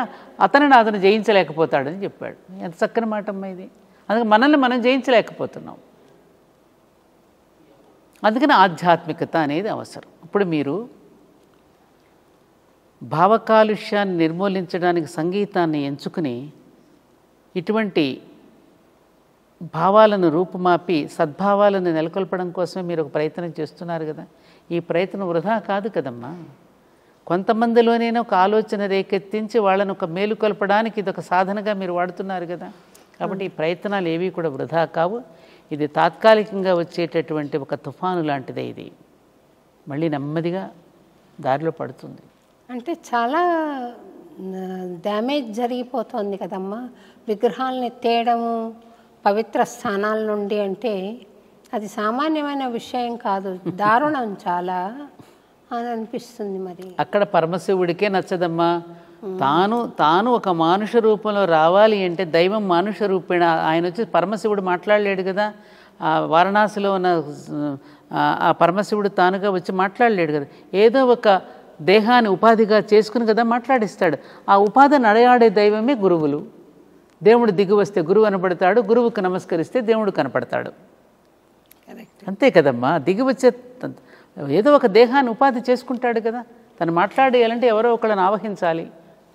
అతను జయించలేకపోతాడని చెప్పాడు. ఎంత చక్కని మాట అమ్మా ఇది. అందుకే మనల్ని మనం జయించలేకపోతున్నాం. అందుకని ఆధ్యాత్మికత అనేది అవసరం. ఇప్పుడు మీరు భావకాలుష్యాన్ని నిర్మూలించడానికి సంగీతాన్ని ఎంచుకుని ఇటువంటి భావాలను రూపుమాపి సద్భావాలను నెలకొల్పడం కోసమే మీరు ఒక ప్రయత్నం చేస్తున్నారు కదా. ఈ ప్రయత్నం వృధా కాదు కదమ్మా. కొంతమందిలోనైనా ఒక ఆలోచన రేకెత్తించి వాళ్ళను ఒక మేలుకొల్పడానికి ఇది ఒక సాధనగా మీరు వాడుతున్నారు కదా. కాబట్టి ఈ ప్రయత్నాలు ఏవి కూడా వృధా కావు. ఇది తాత్కాలికంగా వచ్చేటటువంటి ఒక తుఫాను లాంటిదే. ఇది మళ్ళీ నెమ్మదిగా దారిలో పడుతుంది. అంటే చాలా డ్యామేజ్ జరిగిపోతుంది కదమ్మా. విగ్రహాలని తేయడము పవిత్ర స్థానాల నుండి అంటే అది సామాన్యమైన విషయం కాదు, దారుణం చాలా అని అనిపిస్తుంది. మరి అక్కడ పరమశివుడికే నచ్చదమ్మా. తాను ఒక మానుష రూపంలో రావాలి అంటే దైవం మానుష రూపేణ ఆయన వచ్చి పరమశివుడు మాట్లాడలేడు కదా. వారణాసిలో ఉన్న ఆ పరమశివుడు తానుగా వచ్చి మాట్లాడలేడు కదా. ఏదో ఒక దేహాన్ని ఉపాధిగా చేసుకుని కదా మాట్లాడిస్తాడు. ఆ ఉపాధిని నడయాడే దైవమే గురువులు. దేవుడు దిగి వస్తే గురువు కనపడతాడు, గురువుకు నమస్కరిస్తే దేవుడు కనపడతాడు. అంతే కదమ్మా. దిగి వచ్చే ఏదో ఒక దేహాన్ని ఉపాధి చేసుకుంటాడు కదా. తను మాట్లాడేయాలంటే ఎవరో ఒకళ్ళని ఆవహించాలి,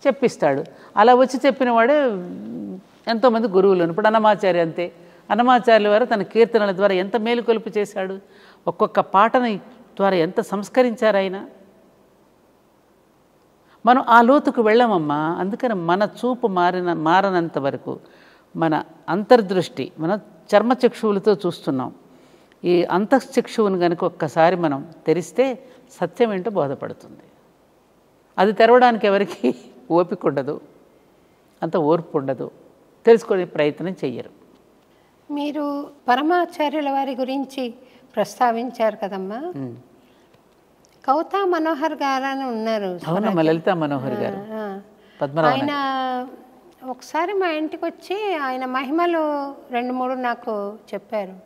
చెప్పిస్తాడు. అలా వచ్చి చెప్పిన వాడే ఎంతోమంది గురువులు. ఇప్పుడు అన్నమాచార్య అంతే. అన్నమాచార్యుల వారు తన కీర్తనల ద్వారా ఎంత మేలుకొలుపు చేశాడు. ఒక్కొక్క పాటని ద్వారా ఎంత సంస్కరించారు ఆయన. మనం ఆ లోతుకు వెళ్ళామమ్మా. అందుకని మన చూపు మారనంత వరకు మన అంతర్దృష్టి, మన చర్మచక్షువులతో చూస్తున్నాం. ఈ అంతఃచక్షువును కనుక ఒక్కసారి మనం తెరిస్తే సత్యం ఏంటో బోధపడుతుంది. అది తెరవడానికి ఎవరికి ఓపిక ఉండదు, అంత ఓర్పు ఉండదు, తెలుసుకునే ప్రయత్నం చెయ్యరు. మీరు పరమాచార్యుల వారి గురించి ప్రస్తావించారు కదమ్మా. కౌతా మనోహర్ గారు అని ఉన్నారు. అవునమ్మా, లలితా మనోహర్ గారు. ఆయన ఒకసారి మా ఇంటికి వచ్చి ఆయన మహిమలు 2-3 నాకు చెప్పారు.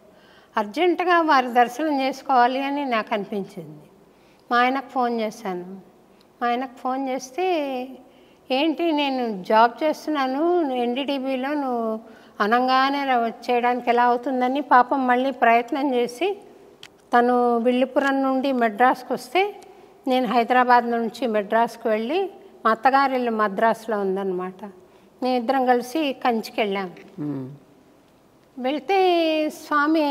అర్జెంటుగా వారి దర్శనం చేసుకోవాలి అని నాకు అనిపించింది. మా ఆయనకు ఫోన్ చేశాను. మా ఆయనకు ఫోన్ చేస్తే, ఏంటి నేను జాబ్ చేస్తున్నాను ఎన్డీటీవీలో, నువ్వు అనంగానే చేయడానికి ఎలా అవుతుందని పాపం మళ్ళీ ప్రయత్నం చేసి తను విల్లుపురం నుండి మెడ్రాస్కి వస్తే నేను హైదరాబాద్ నుంచి మెడ్రాస్కి వెళ్ళి, మా అత్తగారి ఇల్లు మద్రాసులో ఉందన్నమాట. మేమిద్దరం కలిసి కంచికి వెళ్ళాం. వెళ్తే స్వామి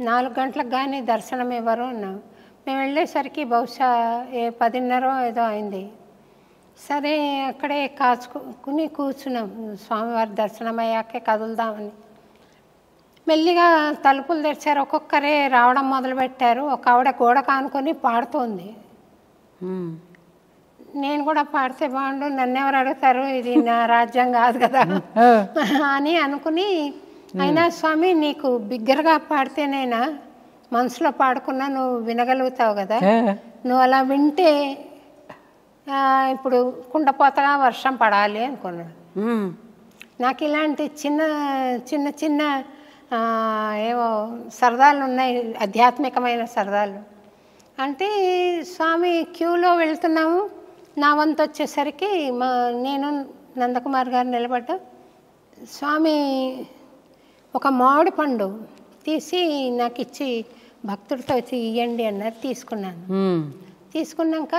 4 గంటలకు కానీ దర్శనం ఇవ్వరు అన్నాం. మేము వెళ్ళేసరికి బహుశా 10:30 ఏదో అయింది. సరే అక్కడే కాచుకుని కూర్చున్నాం. స్వామివారి దర్శనం అయ్యాకే కదులుదామని. మెల్లిగా తలుపులు తెరిచారు. ఒక్కొక్కరే రావడం మొదలుపెట్టారు. ఒక ఆవిడ గోడ కానుకొని పాడుతోంది. నేను కూడా పాడితే బాగుండు, నన్ను ఎవరు అడుగుతారు, ఇది నా రాజ్యం కాదు కదా అని అనుకుని, అయినా స్వామి నీకు బిగ్గరగా పాడితేనేనా మనసులో పాడుకున్నా నువ్వు వినగలుగుతావు కదా, నువ్వు అలా వింటే ఇప్పుడు కుండపోతగా వర్షం పడాలి అనుకున్నాను. నాకు ఇలాంటి చిన్న చిన్న చిన్న ఏవో సరదాలు ఉన్నాయి, ఆధ్యాత్మికమైన సరదాలు. అంటే స్వామి క్యూలో వెళ్తున్నాము. నా వంతు వచ్చేసరికి నేను నందకుమార్ గారు నిలబడ్డా. స్వామి ఒక మామిడి పండు తీసి నాకు ఇచ్చి భక్తుడితో ఇవ్వండి అన్నారు. తీసుకున్నాను. తీసుకున్నాక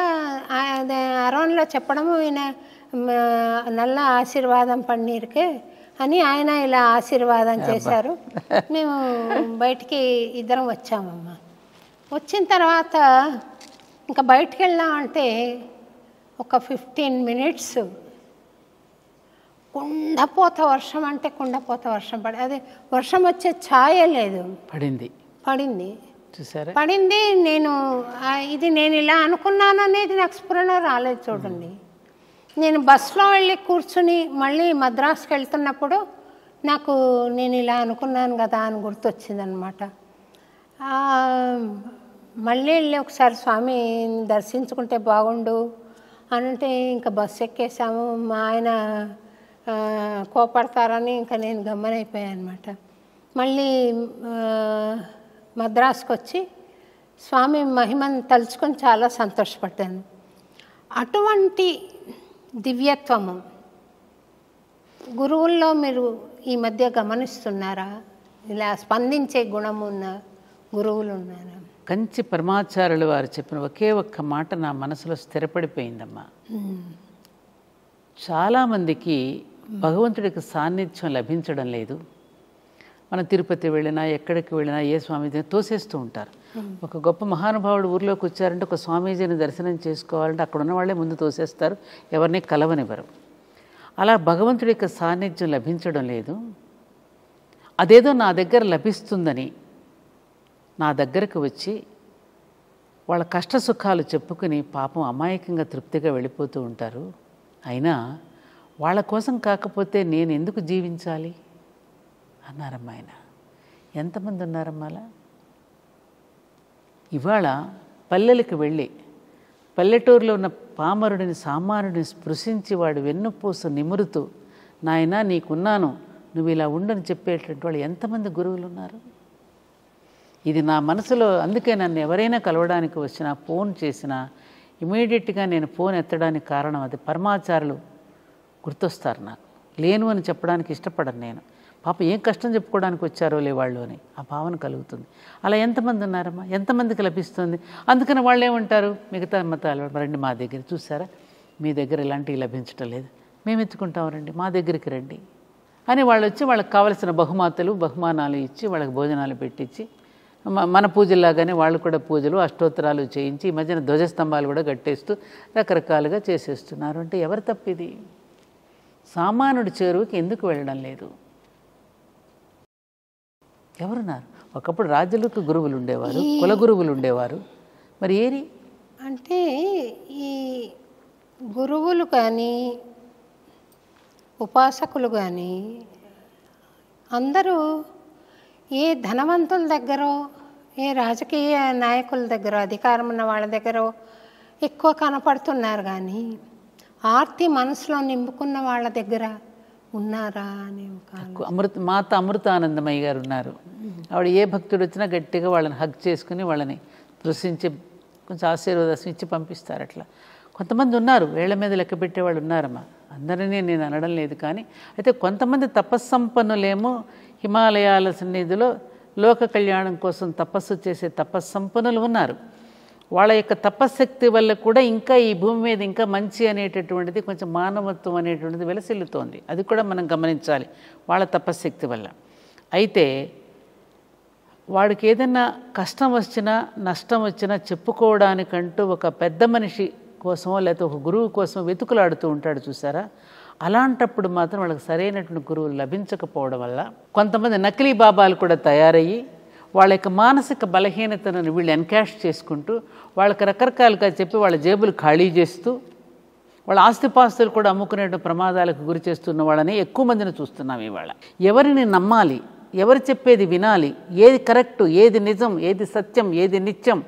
అరవన్లో చెప్పడము, ఈయన నల్ల ఆశీర్వాదం పన్నీరుకే అని ఆయన ఇలా ఆశీర్వాదం చేశారు. మేము బయటికి ఇద్దరం వచ్చామమ్మ. వచ్చిన తర్వాత ఇంకా బయటికి వెళ్ళామంటే ఒక 15 మినిట్స్ కుండపోత వర్షం, అంటే కుండపోత వర్షం పడి, అది వర్షం వచ్చే ఛాయ లేదు, పడింది చూసారా, పడింది. నేను నేను ఇలా అనుకున్నాను అనేది నాకు స్ఫురణ రాలేదు. చూడండి, నేను బస్సులో వెళ్ళి కూర్చుని మళ్ళీ మద్రాసుకి వెళ్తున్నప్పుడు నాకు నేను ఇలా అనుకున్నాను కదా అని గుర్తొచ్చిందనమాట. మళ్ళీ వెళ్ళి ఒకసారి స్వామి దర్శించుకుంటే బాగుండు అంటే ఇంకా బస్సు ఎక్కేసాము. మా ఆయన కోపడతారని ఇంకా నేను గమ్మనైపోయాను అనమాట. మళ్ళీ మద్రాసుకు వచ్చి స్వామి మహిమను తలుచుకొని చాలా సంతోషపడ్డాను. అటువంటి దివ్యత్వము గురువుల్లో మీరు ఈ మధ్య గమనిస్తున్నారా? ఇలా స్పందించే గుణం ఉన్న గురువులు ఉన్నారా? కంచి పరమాచార్యులు వారు చెప్పిన ఒకే ఒక్క మాట నా మనసులో స్థిరపడిపోయిందమ్మా. చాలామందికి భగవంతుడికి సాన్నిధ్యం లభించడం లేదు. మనం తిరుపతి వెళ్ళినా ఎక్కడికి వెళ్ళినా ఏ స్వామీజీని తోసేస్తూ ఉంటారు. ఒక గొప్ప మహానుభావుడు ఊరిలోకి వచ్చారంటే ఒక స్వామీజీని దర్శనం చేసుకోవాలంటే అక్కడ ఉన్న వాళ్ళే ముందు తోసేస్తారు, ఎవరిని కలవనివ్వరు. అలా భగవంతుడి యొక్క సాన్నిధ్యం లభించడం లేదు. అదేదో నా దగ్గర లభిస్తుందని నా దగ్గరకు వచ్చి వాళ్ళ కష్ట సుఖాలు చెప్పుకుని పాపం అమాయకంగా తృప్తిగా వెళ్ళిపోతూ ఉంటారు. అయినా వాళ్ళ కోసం కాకపోతే నేను ఎందుకు జీవించాలి అన్నారమ్మా ఆయన. ఎంతమంది ఉన్నారమ్మా అలా? ఇవాళ పల్లెలకు వెళ్ళి పల్లెటూరులో ఉన్న పామరుడిని సామాన్యుడిని స్పృశించి వాడు వెన్నుపూస నిమురుతూ నాయనా నీకున్నాను నువ్వు ఇలా ఉండని చెప్పేటువంటి వాళ్ళు ఎంతమంది గురువులు ఉన్నారు? ఇది నా మనసులో. అందుకే నన్ను ఎవరైనా కలవడానికి వచ్చినా, ఫోన్ చేసినా, ఇమీడియట్గా నేను ఫోన్ ఎత్తడానికి కారణం అది. పరమాచారులు గుర్తొస్తారు నాకు. లేను అని చెప్పడానికి ఇష్టపడను నేను. పాప ఏం కష్టం చెప్పుకోవడానికి వచ్చారో లే వాళ్ళు అని ఆ భావన కలుగుతుంది. అలా ఎంతమంది ఉన్నారమ్మా, ఎంతమందికి లభిస్తుంది? అందుకని వాళ్ళు ఏమంటారు, మిగతా మతాలు రండి మా దగ్గర, చూసారా మీ దగ్గర ఇలాంటివి లభించటం లేదు, మేము ఎత్తుకుంటాం రండి, మా దగ్గరికి రండి అని వాళ్ళు వచ్చి వాళ్ళకి కావలసిన బహుమానాలు ఇచ్చి వాళ్ళకి భోజనాలు పెట్టించి మన పూజల్లాగానే వాళ్ళు కూడా పూజలు అష్టోత్తరాలు చేయించి ఈ మధ్యన ధ్వజస్తంభాలు కూడా కట్టేస్తూ రకరకాలుగా చేసేస్తున్నారు. అంటే ఎవరు తప్పిది? సామాన్యుడి చేరువుకి ఎందుకు వెళ్ళడం లేదు? ఎవరున్నారు? ఒకప్పుడు రాజులకు గురువులు ఉండేవారు, కుల గురువులు ఉండేవారు, మరి ఏరి అంటే ఈ గురువులు కానీ ఉపాసకులు కానీ అందరూ ఏ ధనవంతుల దగ్గర, ఏ రాజకీయ నాయకుల దగ్గర, అధికారం ఉన్న వాళ్ళ దగ్గర ఎక్కువ కనపడుతున్నారు కానీ ఆర్తి మనసులో నింపుకున్న వాళ్ళ దగ్గర ఉన్నారా అని మాత అమృతానందమయ్య గారు ఉన్నారు. ఆవిడ ఏ భక్తుడు వచ్చినా గట్టిగా వాళ్ళని హగ్ చేసుకుని వాళ్ళని దృశించి కొంచెం ఆశీర్వాదం ఇచ్చి పంపిస్తారు. అట్లా కొంతమంది ఉన్నారు, వేళ్ల మీద లెక్క పెట్టేవాళ్ళు ఉన్నారమ్మా. అందరినీ నేను అనడం లేదు, కానీ అయితే కొంతమంది తపస్సంపన్నులేమో హిమాలయాల సన్నిధిలో లోక కళ్యాణం కోసం తపస్సు చేసే తపస్సంపన్నులు ఉన్నారు. వాళ్ళ యొక్క తపశ్శక్తి వల్ల కూడా ఇంకా ఈ భూమి మీద ఇంకా మంచి అనేటటువంటిది, కొంచెం మానవత్వం అనేటువంటిది వెలసిల్లుతోంది. అది కూడా మనం గమనించాలి వాళ్ళ తపశ్శక్తి వల్ల. అయితే వాడికి ఏదైనా కష్టం వచ్చినా నష్టం వచ్చినా చెప్పుకోవడానికంటూ ఒక పెద్ద మనిషి కోసమో లేకపోతే ఒక గురువు కోసం వెతుకులాడుతూ ఉంటాడు చూసారా, అలాంటప్పుడు మాత్రం వాళ్ళకి సరైనటువంటి గురువులు లభించకపోవడం వల్ల కొంతమంది నకిలీ బాబాలు కూడా తయారయ్యి వాళ్ళ యొక్క మానసిక బలహీనతను వీళ్ళు ఎన్కాష్ చేసుకుంటూ వాళ్ళకి రకరకాలుగా చెప్పి వాళ్ళ జేబులు ఖాళీ చేస్తూ వాళ్ళ ఆస్తిపాస్తులు కూడా అమ్ముకునే ప్రమాదాలకు గురి చేస్తున్న వాళ్ళని ఎక్కువ మందిని చూస్తున్నాం ఇవాళ. ఎవరిని నమ్మాలి, ఎవరు చెప్పేది వినాలి, ఏది కరెక్టు, ఏది నిజం, ఏది సత్యం, ఏది నిత్యం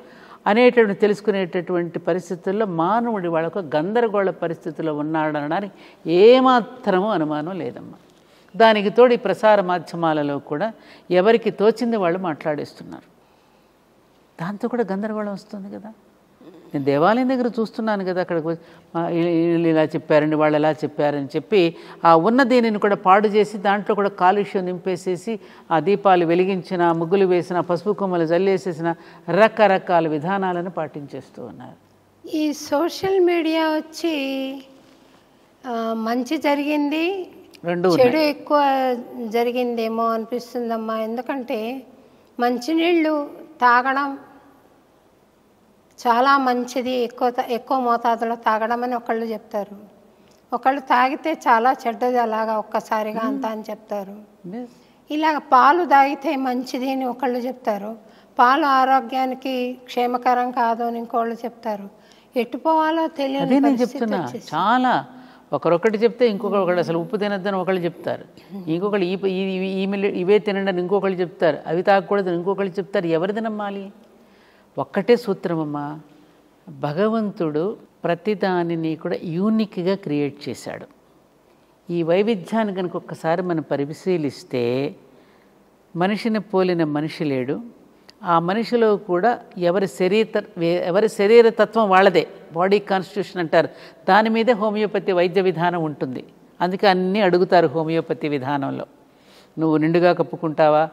అనేటువంటి తెలుసుకునేటటువంటి పరిస్థితుల్లో మానవుడి వాళ్ళకు గందరగోళ పరిస్థితుల్లో ఉన్నాడనడానికి ఏమాత్రమూ అనుమానం లేదమ్మా. దానికి తోడు ఈ ప్రసార మాధ్యమాలలో కూడా ఎవరికి తోచింది వాళ్ళు మాట్లాడేస్తున్నారు. దాంతో కూడా గందరగోళం వస్తుంది కదా. నేను దేవాలయం దగ్గర చూస్తున్నాను కదా, అక్కడికి వీళ్ళు ఇలా చెప్పారండి, వాళ్ళు ఎలా చెప్పారని చెప్పి ఆ ఉన్న దీనిని కూడా పాడు చేసి దాంట్లో కూడా కాలుష్యం నింపేసేసి ఆ దీపాలు వెలిగించిన, ముగ్గులు వేసిన, పసుపు కొమ్మలు జల్లేసేసిన రకరకాల విధానాలను పాటించేస్తూ ఉన్నారు. ఈ సోషల్ మీడియా వచ్చి మంచి జరిగింది, చెడు ఎక్కువ జరిగిందేమో అనిపిస్తుందమ్మా. ఎందుకంటే మంచినీళ్ళు తాగడం చాలా మంచిది, ఎక్కువ మోతాదులో తాగడం అని ఒకళ్ళు చెప్తారు, ఒకళ్ళు తాగితే చాలా చెడ్డది అలాగా ఒక్కసారిగా అంతా అని చెప్తారు. ఇలాగ పాలు తాగితే మంచిది అని ఒకళ్ళు చెప్తారు, పాలు ఆరోగ్యానికి క్షేమకరం కాదు అని ఇంకోళ్ళు చెప్తారు. ఎట్టుపోవాలో తెలియదు. నేను చెప్తున్నా చాలా, ఒకరొకటి చెప్తే ఇంకొకరు అసలు ఉప్పు తినద్దని ఒకళ్ళు చెప్తారు, ఇంకొకళ్ళు ఇవే తినండి అని ఇంకొకళ్ళు చెప్తారు, అవి తాగకూడదని ఇంకొకళ్ళు చెప్తారు. ఎవరిది నమ్మాలి? ఒక్కటే సూత్రమమ్మా, భగవంతుడు ప్రతిదానిని కూడా యూనిక్గా క్రియేట్ చేశాడు. ఈ వైవిధ్యాన్ని కనుక ఒక్కసారి మనం పరిశీలిస్తే మనిషిని పోలిన మనిషి లేడు. ఆ మనిషిలో కూడా ఎవరి శరీరతత్వం వాళ్ళదే, బాడీ కాన్స్టిట్యూషన్ అంటారు, దాని మీదే హోమియోపతి వైద్య విధానం ఉంటుంది. అందుకే అన్నీ అడుగుతారు హోమియోపతి విధానంలో. నువ్వు నిండుగా కప్పుకుంటావా,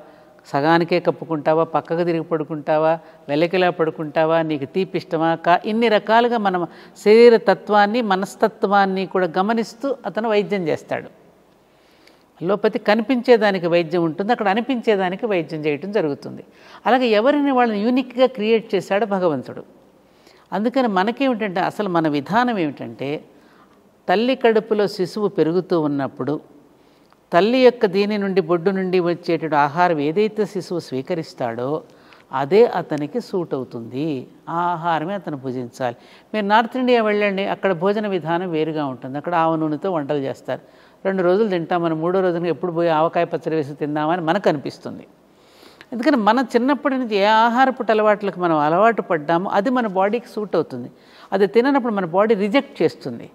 సగానికే కప్పుకుంటావా, పక్కకు తిరిగి పడుకుంటావా, వెల్లకిలా పడుకుంటావా, నీకు తీపిష్టమా, ఇన్ని రకాలుగా మనం శరీరతత్వాన్ని మనస్తత్వాన్ని కూడా గమనిస్తూ అతను వైద్యం చేస్తాడు. అలోపతి కనిపించేదానికి వైద్యం ఉంటుంది, అక్కడ అనిపించేదానికి వైద్యం చేయటం జరుగుతుంది. అలాగే ఎవరిని వాళ్ళని యూనిక్గా క్రియేట్ చేశాడు భగవంతుడు. అందుకని మనకేమిటంటే అసలు మన విధానం ఏమిటంటే, తల్లి కడుపులో శిశువు పెరుగుతూ ఉన్నప్పుడు తల్లి యొక్క దీని నుండి బొడ్డు నుండి వచ్చేటటువంటి ఆహారం ఏదైతే శిశువు స్వీకరిస్తాడో అదే అతనికి సూట్ అవుతుంది, ఆ ఆహారమే అతను భుజించాలి. మీరు నార్త్ ఇండియా వెళ్ళండి, అక్కడ భోజన విధానం వేరుగా ఉంటుంది. అక్కడ ఆవ నూనెతో వంటలు చేస్తారు, 2 రోజులు తింటాం, మనం 3వ రోజున ఎప్పుడు పోయి ఆవకాయ పచ్చడి వేసి తిందామని మనకు అనిపిస్తుంది. ఎందుకని మనం చిన్నప్పటి నుంచి ఏ ఆహారపు అలవాట్లకు మనం అలవాటు పడ్డామో అది మన బాడీకి సూట్ అవుతుంది. అది తిననప్పుడు మన బాడీ రిజెక్ట్ చేస్తుంది,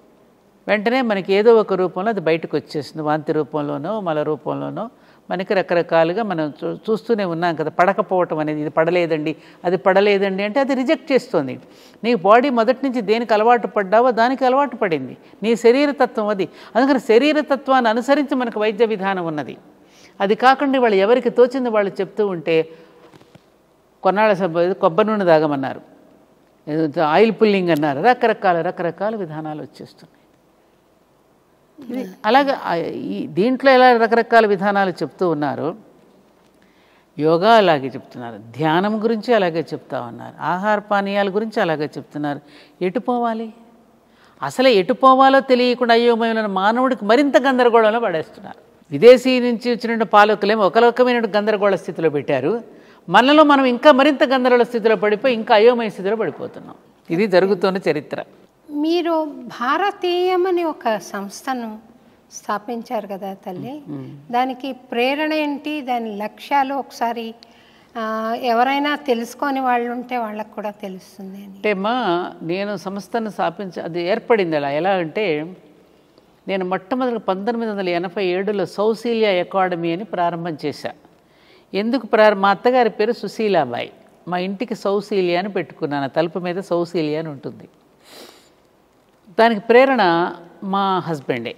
వెంటనే మనకి ఏదో ఒక రూపంలో అది బయటకు వచ్చేస్తుంది, వాంతి రూపంలోనో మల రూపంలోనో మనకి రకరకాలుగా మనం చూస్తూనే ఉన్నాం కదా. పడకపోవటం అనేది, ఇది పడలేదండి, అది పడలేదండి అంటే అది రిజెక్ట్ చేస్తుంది. నీ బాడీ మొదటి నుంచి దేనికి అలవాటు పడ్డావో దానికి అలవాటు పడింది, నీ శరీరతత్వం అది. అందుకని శరీరతత్వాన్ని అనుసరించి మనకు వైద్య విధానం ఉన్నది. అది కాకుండా వాళ్ళు ఎవరికి తోచింది వాళ్ళు చెప్తూ ఉంటే, కొన్నాళ్ళ కొబ్బరి నూనె తాగమన్నారు, ఆయిల్ పుల్లింగ్ అన్నారు, రకరకాల విధానాలు వచ్చేస్తున్నాయి. ఇది అలాగే దీంట్లో ఎలా రకరకాల విధానాలు చెప్తూ ఉన్నారు, యోగా అలాగే చెప్తున్నారు, ధ్యానం గురించి అలాగే చెప్తా ఉన్నారు, ఆహార పానీయాల గురించి అలాగే చెప్తున్నారు. ఎటు పోవాలి, అసలే ఎటు పోవాలో తెలియకుండా అయోమయమైన మానవుడికి మరింత గందరగోళంలో పడేస్తున్నారు. విదేశీ నుంచి వచ్చిన పాలకులేమో ఒక రకమైన గందరగోళ స్థితిలో పెట్టారు, మనలో మనం ఇంకా మరింత గందరగోళ స్థితిలో పడిపోయి ఇంకా అయోమయ స్థితిలో పడిపోతున్నాం. ఇది జరుగుతున్న చరిత్ర. మీరు భారతీయం అని ఒక సంస్థను స్థాపించారు కదా తల్లి, దానికి ప్రేరణ ఏంటి, దాని లక్ష్యాలు ఒకసారి ఎవరైనా తెలుసుకొని వాళ్ళు ఉంటే వాళ్ళకు కూడా తెలుస్తుంది అని. అంటే నేను సంస్థను అది ఏర్పడింది అలా. ఎలా అంటే నేను మొట్టమొదటి 1987లో సౌశీల్య అకాడమీ అని ప్రారంభం చేశా. ఎందుకు మా అత్తగారి పేరు సుశీలాబాయి, మా ఇంటికి సౌశీల్య అని పెట్టుకున్నాను, తలుపు మీద సౌశీల్య అని ఉంటుంది. దానికి ప్రేరణ మా హస్బెండే.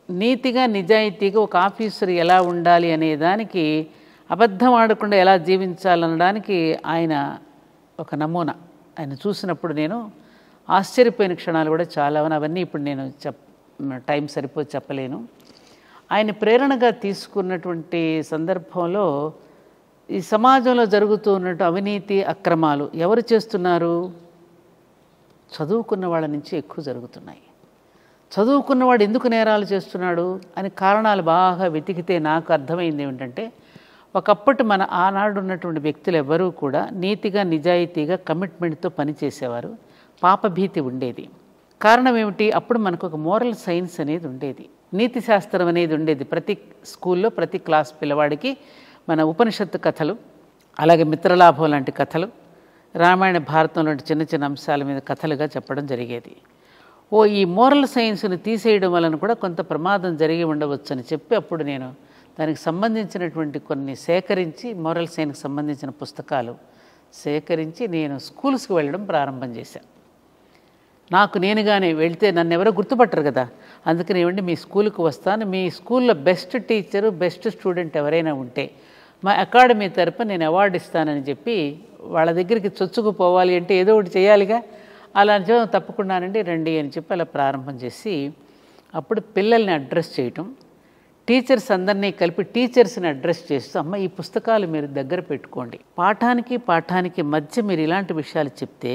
నీతిగా నిజాయితీగా ఒక ఆఫీసర్ ఎలా ఉండాలి అనే దానికి, అబద్ధం ఆడకుండా ఎలా జీవించాలనడానికి ఆయన ఒక నమూనా. ఆయన చూసినప్పుడు నేను ఆశ్చర్యపోయిన క్షణాలు కూడా చాలా ఉన్నాయి. అవన్నీ ఇప్పుడు నేను టైం సరిపోయి చెప్పలేను. ఆయన ప్రేరణగా తీసుకున్నటువంటి సందర్భంలో ఈ సమాజంలో జరుగుతూ ఉన్నట్టు అవినీతి అక్రమాలు ఎవరు చేస్తున్నారు, చదువుకున్న వాళ్ళ నుంచి ఎక్కువ జరుగుతున్నాయి. చదువుకున్నవాడు ఎందుకు నేరాలు చేస్తున్నాడు అని కారణాలు బాగా వెతికితే నాకు అర్థమైంది ఏమిటంటే, ఒకప్పటి ఆనాడు ఉన్నటువంటి వ్యక్తులు ఎవరూ కూడా నీతిగా నిజాయితీగా కమిట్మెంట్తో పనిచేసేవారు, పాపభీతి ఉండేది. కారణం ఏమిటి, అప్పుడు మనకు ఒక మోరల్ సైన్స్ అనేది ఉండేది, నీతి శాస్త్రం అనేది ఉండేది. ప్రతి స్కూల్లో ప్రతి క్లాస్ పిల్లవాడికి మన ఉపనిషత్తు కథలు, అలాగే మిత్రలాభం లాంటి కథలు, రామాయణ భారతం లాంటి చిన్న చిన్న అంశాల మీద కథలుగా చెప్పడం జరిగేది. ఈ మోరల్ సైన్స్ని తీసేయడం వలన కూడా కొంత ప్రమాదం జరిగి ఉండవచ్చు అని చెప్పి అప్పుడు నేను దానికి సంబంధించినటువంటి కొన్ని సేకరించి, మోరల్ సైన్స్కి సంబంధించిన పుస్తకాలు సేకరించి నేను స్కూల్స్కి వెళ్ళడం ప్రారంభం చేశాను. నాకు నేనుగానే వెళ్తే నన్ను ఎవరో గుర్తుపట్టరు కదా, అందుకని ఏమండి మీ స్కూల్కి వస్తాను, మీ స్కూల్లో బెస్ట్ టీచరు బెస్ట్ స్టూడెంట్ ఎవరైనా ఉంటే మా అకాడమీ తరపున నేను అవార్డు ఇస్తానని చెప్పి వాళ్ళ దగ్గరికి చొచ్చుకుపోవాలి అంటే ఏదో ఒకటి చేయాలిగా. అలా తప్పకుండానండి రండి అని చెప్పి అలా ప్రారంభం చేసి అప్పుడు పిల్లల్ని అడ్రస్ చేయటం, టీచర్స్ అందరినీ కలిపి టీచర్స్ని అడ్రస్ చేస్తూ, అమ్మ ఈ పుస్తకాలు మీరు దగ్గర పెట్టుకోండి, పాఠానికి మధ్య మీరు ఇలాంటి విషయాలు చెప్తే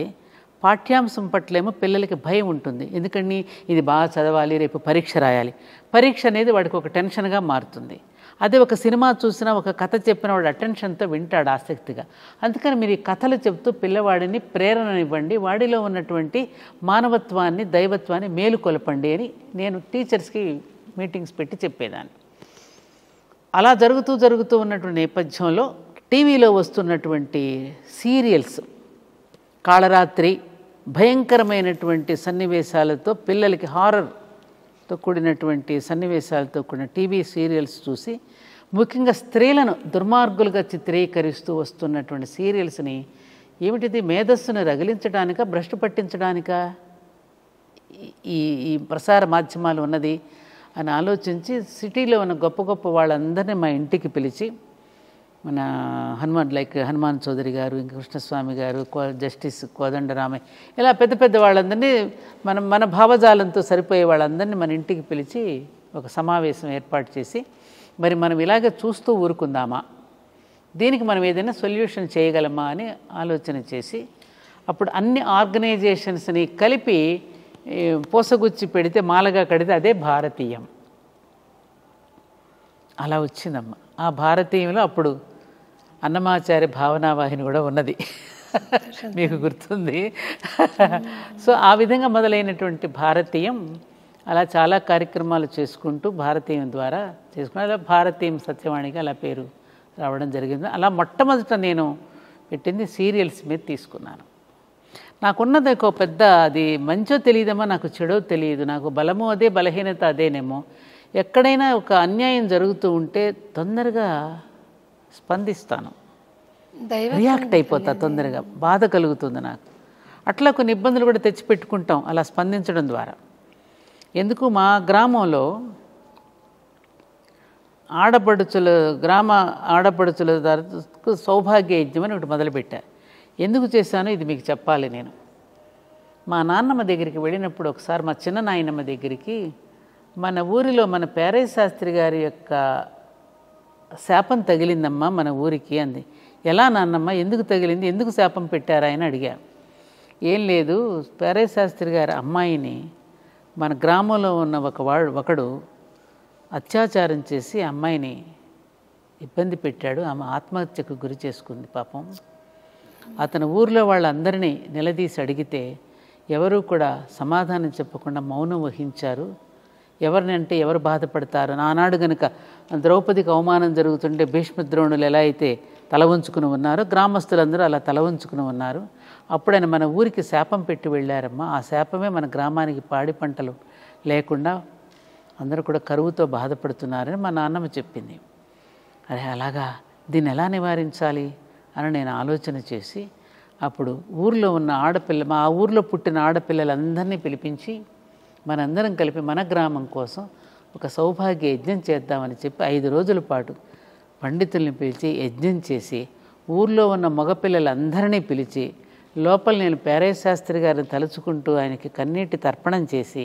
పాఠ్యాంశం పట్లేమో పిల్లలకి భయం ఉంటుంది. ఎందుకని ఇది బాగా చదవాలి, రేపు పరీక్ష రాయాలి, పరీక్ష అనేది వాడికి ఒక టెన్షన్గా మారుతుంది. అదే ఒక సినిమా చూసినా ఒక కథ చెప్పిన వాడు అటెన్షన్తో వింటాడు ఆసక్తిగా. అందుకని మీరు ఈ కథలు చెప్తూ పిల్లవాడిని ప్రేరణనివ్వండి, వాడిలో ఉన్నటువంటి మానవత్వాన్ని దైవత్వాన్ని మేలుకొలపండి అని నేను టీచర్స్కి మీటింగ్స్ పెట్టి చెప్పేదాన్ని. అలా జరుగుతూ ఉన్నటువంటి నేపథ్యంలో టీవీలో వస్తున్నటువంటి సీరియల్స్, కాళరాత్రి భయంకరమైనటువంటి సన్నివేశాలతో, పిల్లలకి హారర్తో కూడినటువంటి సన్నివేశాలతో కూడిన టీవీ సీరియల్స్ చూసి, ముఖ్యంగా స్త్రీలను దుర్మార్గులుగా చిత్రీకరిస్తూ వస్తున్నటువంటి సీరియల్స్ని, ఏమిటిది మేధస్సును రగిలించడానికా భ్రష్టు పట్టించడానికా ఈ ప్రసార మాధ్యమాలు ఉన్నది అని ఆలోచించి సిటీలో ఉన్న గొప్ప గొప్ప వాళ్ళందరినీ మా ఇంటికి పిలిచి, మన హనుమాన్ చౌదరి గారు, ఇంకా కృష్ణస్వామి గారు, జస్టిస్ కోదండరామయ్య, ఇలా పెద్ద పెద్ద వాళ్ళందరినీ మన భావజాలంతో సరిపోయే వాళ్ళందరినీ మన ఇంటికి పిలిచి ఒక సమావేశం ఏర్పాటు చేసి, మరి మనం ఇలాగే చూస్తూ ఊరుకుందామా, దీనికి మనం ఏదైనా సొల్యూషన్ చేయగలమా అని ఆలోచన చేసి, అప్పుడు అన్ని ఆర్గనైజేషన్స్ని కలిపి పోసగుచ్చి పెడితే, మాలగా కడితే అదే భారతీయం. అలా వచ్చిందమ్మ. ఆ భారతీయంలో అప్పుడు అన్నమాచార్య భావనావాహిని కూడా ఉన్నది, మీకు గుర్తుంది. సో ఆ విధంగా మొదలైనటువంటి భారతీయం అలా చాలా కార్యక్రమాలు చేసుకుంటూ భారతీయం ద్వారా చేసుకుని అలా భారతీయం సత్యవాణిగా అలా పేరు రావడం జరిగింది. అలా మొట్టమొదట నేను పెట్టింది సీరియల్స్ మీద తీసుకున్నాను. నాకున్నది ఒక పెద్ద, అది మంచో తెలియదమ్మా, నాకు చెడో తెలియదు, నాకు బలము అదే బలహీనత అదేనేమో. ఎక్కడైనా ఒక అన్యాయం జరుగుతూ ఉంటే తొందరగా స్పందిస్తాను, రియాక్ట్ అయిపోతా, తొందరగా బాధ కలుగుతుంది నాకు. అట్లా కొన్ని ఇబ్బందులు కూడా తెచ్చిపెట్టుకుంటాం అలా స్పందించడం ద్వారా. ఎందుకు మా గ్రామంలో గ్రామ ఆడపడుచుల సౌభాగ్య యజ్ఞం అని ఒకటి మొదలుపెట్టా. ఎందుకు చేశానో ఇది మీకు చెప్పాలి. నేను మా నాన్నమ్మ దగ్గరికి వెళ్ళినప్పుడు ఒకసారి మా చిన్న నాయనమ్మ దగ్గరికి, మన ఊరిలో మన పేరయ్య శాస్త్రి గారి యొక్క శాపం తగిలిందమ్మా మన ఊరికి అంది. ఎలా నాన్నమ్మ, ఎందుకు తగిలింది, ఎందుకు శాపం పెట్టారా అని అడిగా. ఏం లేదు, పేరయ్య శాస్త్రి గారి అమ్మాయిని మన గ్రామంలో ఉన్న ఒకడు అత్యాచారం చేసి అమ్మాయిని ఇబ్బంది పెట్టాడు. ఆమె ఆత్మహత్యకు గురి చేసుకుంది పాపం. అతను ఊర్లో వాళ్ళందరినీ నిలదీసి అడిగితే ఎవరూ కూడా సమాధానం చెప్పకుండా మౌనం వహించారు. ఎవరిని అంటే ఎవరు బాధపడతారు. నానాడు గనుక ద్రౌపదికి అవమానం జరుగుతుంటే భీష్మద్రోణులు ఎలా అయితే తల వంచుకుని ఉన్నారో గ్రామస్తులందరూ అలా తల వంచుకుని ఉన్నారు. అప్పుడు ఆయన మన ఊరికి శాపం పెట్టి వెళ్ళారమ్మా. ఆ శాపమే మన గ్రామానికి పాడి పంటలు లేకుండా అందరూ కూడా కరువుతో బాధపడుతున్నారని మా నాన్నమ్మ చెప్పింది. అరే అలాగా, దీన్ని ఎలా నివారించాలి అని నేను ఆలోచన చేసి అప్పుడు ఊర్లో ఉన్న మా ఊర్లో పుట్టిన ఆడపిల్లలందరినీ పిలిపించి మనందరం కలిపి మన గ్రామం కోసం ఒక సౌభాగ్య యజ్ఞం చేద్దామని చెప్పి 5 రోజుల పాటు పండితుల్ని పిలిచి యజ్ఞం చేసి ఊర్లో ఉన్న మగపిల్లలందరినీ పిలిచి లోపల నేను పేరయ్య శాస్త్రి గారిని తలుచుకుంటూ ఆయనకి కన్నీటి తర్పణం చేసి,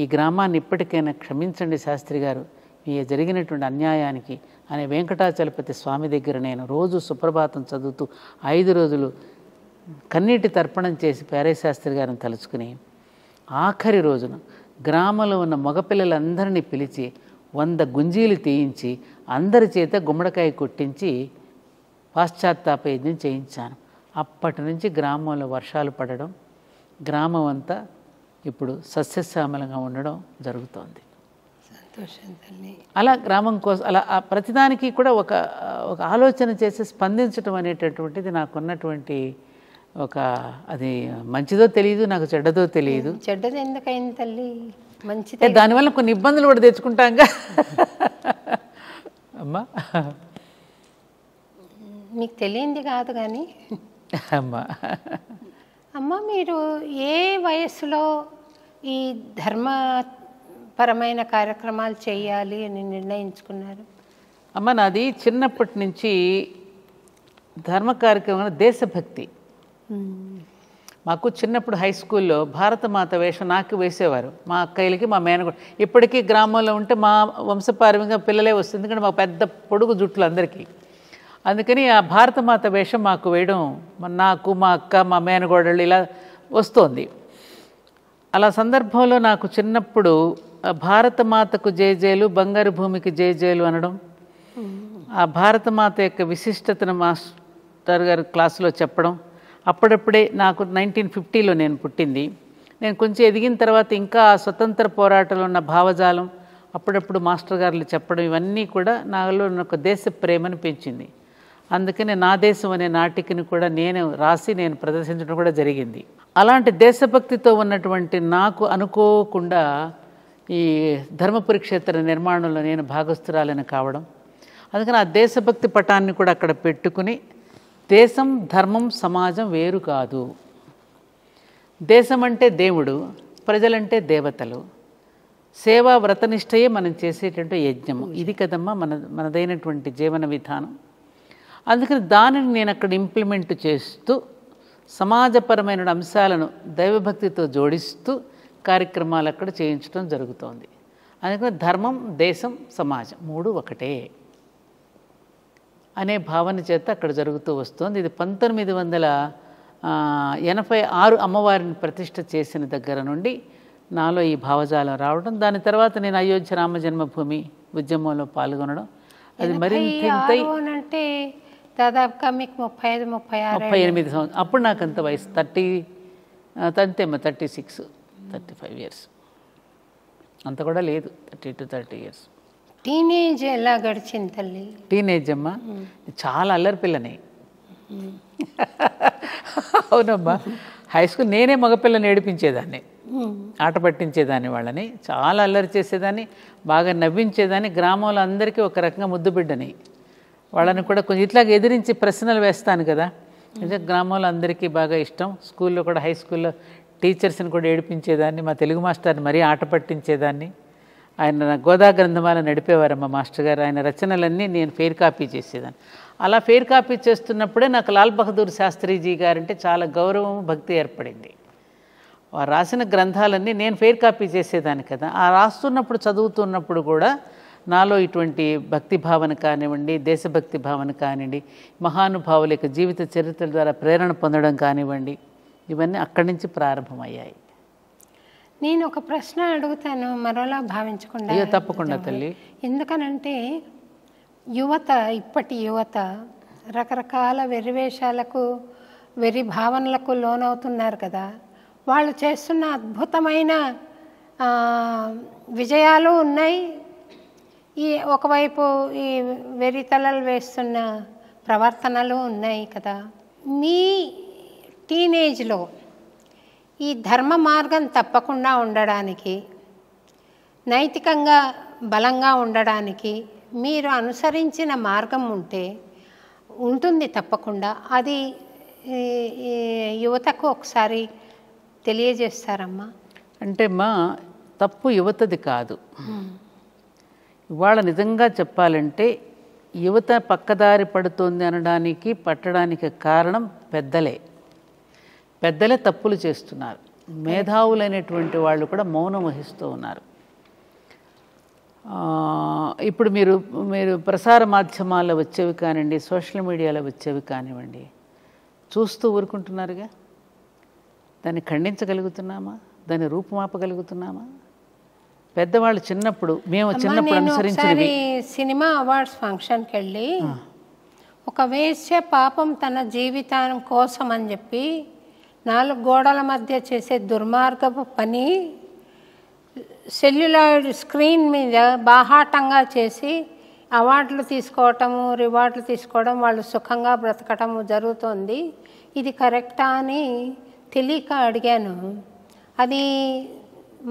ఈ గ్రామాన్ని ఇప్పటికైనా క్షమించండి శాస్త్రి గారు, మీ జరిగినటువంటి అన్యాయానికి అనే వెంకటాచలపతి స్వామి దగ్గర నేను రోజు సుప్రభాతం చదువుతూ 5 రోజులు కన్నీటి తర్పణం చేసి పేరయ్య శాస్త్రి గారిని తలుచుకుని ఆఖరి రోజున గ్రామంలో ఉన్న మగపిల్లలందరినీ పిలిచి 100 గుంజీలు తీయించి అందరి చేత గుమ్మడికాయ కొట్టించి పాశ్చాత్తాప యజ్ఞం చేయించాను. అప్పటి నుంచి గ్రామంలో వర్షాలు పడడం, గ్రామం అంతా ఇప్పుడు సస్యశ్యామలంగా ఉండడం జరుగుతోంది. సంతోషం తల్లి. అలా గ్రామం కోసం అలా ప్రతిదానికి కూడా ఒక ఆలోచన చేసి స్పందించడం అనేటటువంటిది నాకున్నటువంటి అది మంచిదో తెలియదు, నాకు చెడ్డదో తెలియదు. చెడ్డది ఎందుకైంది తల్లి, మంచిది. దానివల్ల కొన్ని ఇబ్బందులు కూడా తెచ్చుకుంటాంగా అమ్మా. మీకు తెలియంది కాదు కానీ అమ్మ, మీరు ఏ వయస్సులో ఈ ధర్మపరమైన కార్యక్రమాలు చేయాలి అని నిర్ణయించుకున్నారు? అమ్మ, నాది చిన్నప్పటి నుంచి ధర్మ కార్యక్రమం, దేశభక్తి. మాకు చిన్నప్పుడు హై స్కూల్లో భారతమాత వేషం నాకు వేసేవారు, మా అక్కయ్యలకి, మా మేనగ. ఇప్పటికీ గ్రామంలో ఉంటే మా వంశపారంగా పిల్లలే వస్తుంది, ఎందుకంటే మా పెద్ద పొడుగు జుట్లు అందరికీ. అందుకని ఆ భారతమాత వేషం మాకు వేయడం నాకు, మా అక్క, మా మేనగోడళ్ళు ఇలా వస్తోంది. అలా సందర్భంలో నాకు చిన్నప్పుడు భారతమాతకు జయజయలు, బంగారు భూమికి జయజయలు అనడం, ఆ భారతమాత యొక్క విశిష్టతను మాస్టర్ గారు క్లాసులో చెప్పడం. అప్పుడప్పుడే నాకు 1950లో నేను పుట్టింది. నేను కొంచెం ఎదిగిన తర్వాత ఇంకా స్వతంత్ర పోరాటంలో ఉన్న భావజాలం అప్పుడప్పుడు మాస్టర్ గారులు చెప్పడం, ఇవన్నీ కూడా నాలో ఒక దేశ ప్రేమను పెంచింది. అందుకని నా దేశం అనే నాటికని కూడా నేను రాసి నేను ప్రదర్శించడం కూడా జరిగింది. అలాంటి దేశభక్తితో ఉన్నటువంటి నాకు అనుకోకుండా ఈ ధర్మపురి క్షేత్ర నిర్మాణంలో నేను భాగస్థురాలని కావడం, అందుకని ఆ దేశభక్తి పటాన్ని కూడా అక్కడ పెట్టుకుని, దేశం, ధర్మం, సమాజం వేరు కాదు. దేశం అంటే దేవుడు, ప్రజలంటే దేవతలు. సేవా వ్రతనిష్టయే మనం చేసేటువంటి యజ్ఞము. ఇది కదమ్మా మనదైనటువంటి జీవన విధానం. అందుకని దానిని నేను అక్కడ ఇంప్లిమెంట్ చేస్తూ సమాజపరమైన అంశాలను దైవభక్తితో జోడిస్తూ కార్యక్రమాలు అక్కడ చేయించడం జరుగుతోంది. అందుకని ధర్మం, దేశం, సమాజం 3 ఒకటే అనే భావన చేత అక్కడ జరుగుతూ వస్తుంది. ఇది 1986 అమ్మవారిని ప్రతిష్ఠ చేసిన దగ్గర నుండి నాలో ఈ భావజాలం రావడం. దాని తర్వాత నేను అయోధ్య రామ జన్మభూమి ఉద్యమంలో పాల్గొనడం. అది మరింత అంటే దాదాపుగా మీకు 35-36 సంవత్సరం. అప్పుడు నాకు అంత వయసు 36-35 ఇయర్స్, అంత కూడా లేదు, 30 to 30 ఇయర్స్. టీనేజ్ ఎలా గడిచింది తల్లి? టీనేజ్ అమ్మా చాలా అల్లరి పిల్లని. అవునమ్మా, హై స్కూల్ నేనే మగపిల్లని ఏడిపించేదాన్ని. ఆట పట్టించేదాన్ని వాళ్ళని, చాలా అల్లరి చేసేదాన్ని, బాగా నవ్వించేదాన్ని. గ్రామంలో అందరికీ ఒక రకంగా ముద్దు బిడ్డని. వాళ్ళని కూడా కొంచెం ఇట్లాగ ఎదిరించి ప్రశ్నలు వేస్తాను కదా, నిజంగా గ్రామంలో అందరికీ బాగా ఇష్టం. స్కూల్లో కూడా, హై స్కూల్లో టీచర్స్ని కూడా ఏడిపించేదాన్ని, మా తెలుగు మాస్టర్ని మరీ ఆట పట్టించేదాన్ని. ఆయన గోదా గ్రంథమాల నడిపేవారమ్మ మాస్టర్ గారు. ఆయన రచనలన్నీ నేను ఫెయిర్ కాపీ చేసేదాన్ని. అలా ఫెయిర్ కాపీ చేస్తున్నప్పుడే నాకు లాల్ బహదూర్ శాస్త్రీజీ గారంటే చాలా గౌరవం, భక్తి ఏర్పడింది. వారు రాసిన గ్రంథాలన్నీ నేను ఫెయిర్ కాపీ చేసేదాన్ని కదా. ఆ రాస్తున్నప్పుడు, చదువుతున్నప్పుడు కూడా నాలో ఇటువంటి భక్తి భావన కానివ్వండి, దేశభక్తి భావన కానివ్వండి, మహానుభావుల యొక్క జీవిత చరిత్రల ద్వారా ప్రేరణ పొందడం కానివ్వండి, ఇవన్నీ అక్కడి నుంచి ప్రారంభమయ్యాయి. నేను ఒక ప్రశ్న అడుగుతాను, మరోలా భావించకుండా. అయ్యో తప్పకుండా తల్లి. ఎందుకనంటే యువత, ఇప్పటి యువత రకరకాల వెర్రివేషాలకు, వెర్రి భావనలకు లోనవుతున్నారు కదా. వాళ్ళు చేస్తున్న అద్భుతమైన విజయాలు ఉన్నాయి, ఈ ఒకవైపు ఈ వెర్రితలలు వేస్తున్న ప్రవర్తనలు ఉన్నాయి కదా. మీ టీనేజ్లో ఈ ధర్మ మార్గం తప్పకుండా ఉండడానికి, నైతికంగా బలంగా ఉండడానికి మీరు అనుసరించిన మార్గం ఉంటుంది తప్పకుండా. అది యువతకు ఒకసారి తెలియజేస్తారమ్మా. అంటే మా తప్పు యువతది కాదు. ఇవాళ నిజంగా చెప్పాలంటే యువత పక్కదారి పడుతోంది అనడానికి, పట్టడానికి కారణం పెద్దలే తప్పులు చేస్తున్నారు. మేధావులైనటువంటి వాళ్ళు కూడా మౌనం వహిస్తూ ఉన్నారు. ఇప్పుడు మీరు ప్రసార మాధ్యమాల్లో వచ్చేవి కానివ్వండి, సోషల్ మీడియాలో వచ్చేవి కానివ్వండి, చూస్తూ ఊరుకుంటున్నారుగా. దాన్ని ఖండించగలుగుతున్నామా? దాన్ని రూపుమాపగలుగుతున్నామా? పెద్దవాళ్ళు చిన్నప్పుడు, మేము చిన్నప్పుడు అనుసరించినవి. సినిమా అవార్డ్స్ ఫంక్షన్కి వెళ్ళి ఒక వేశ్య పాపం తన జీవితం కోసం అని చెప్పి 4 గోడల మధ్య చేసే దుర్మార్గపు పని సెల్యులాయిడ్ స్క్రీన్ మీద బాహాటంగా చేసి అవార్డులు తీసుకోవటము, రివార్డులు తీసుకోవడం, వాళ్ళు సుఖంగా బ్రతకటము జరుగుతోంది. ఇది కరెక్టా అని తెలియక అడిగాను. అది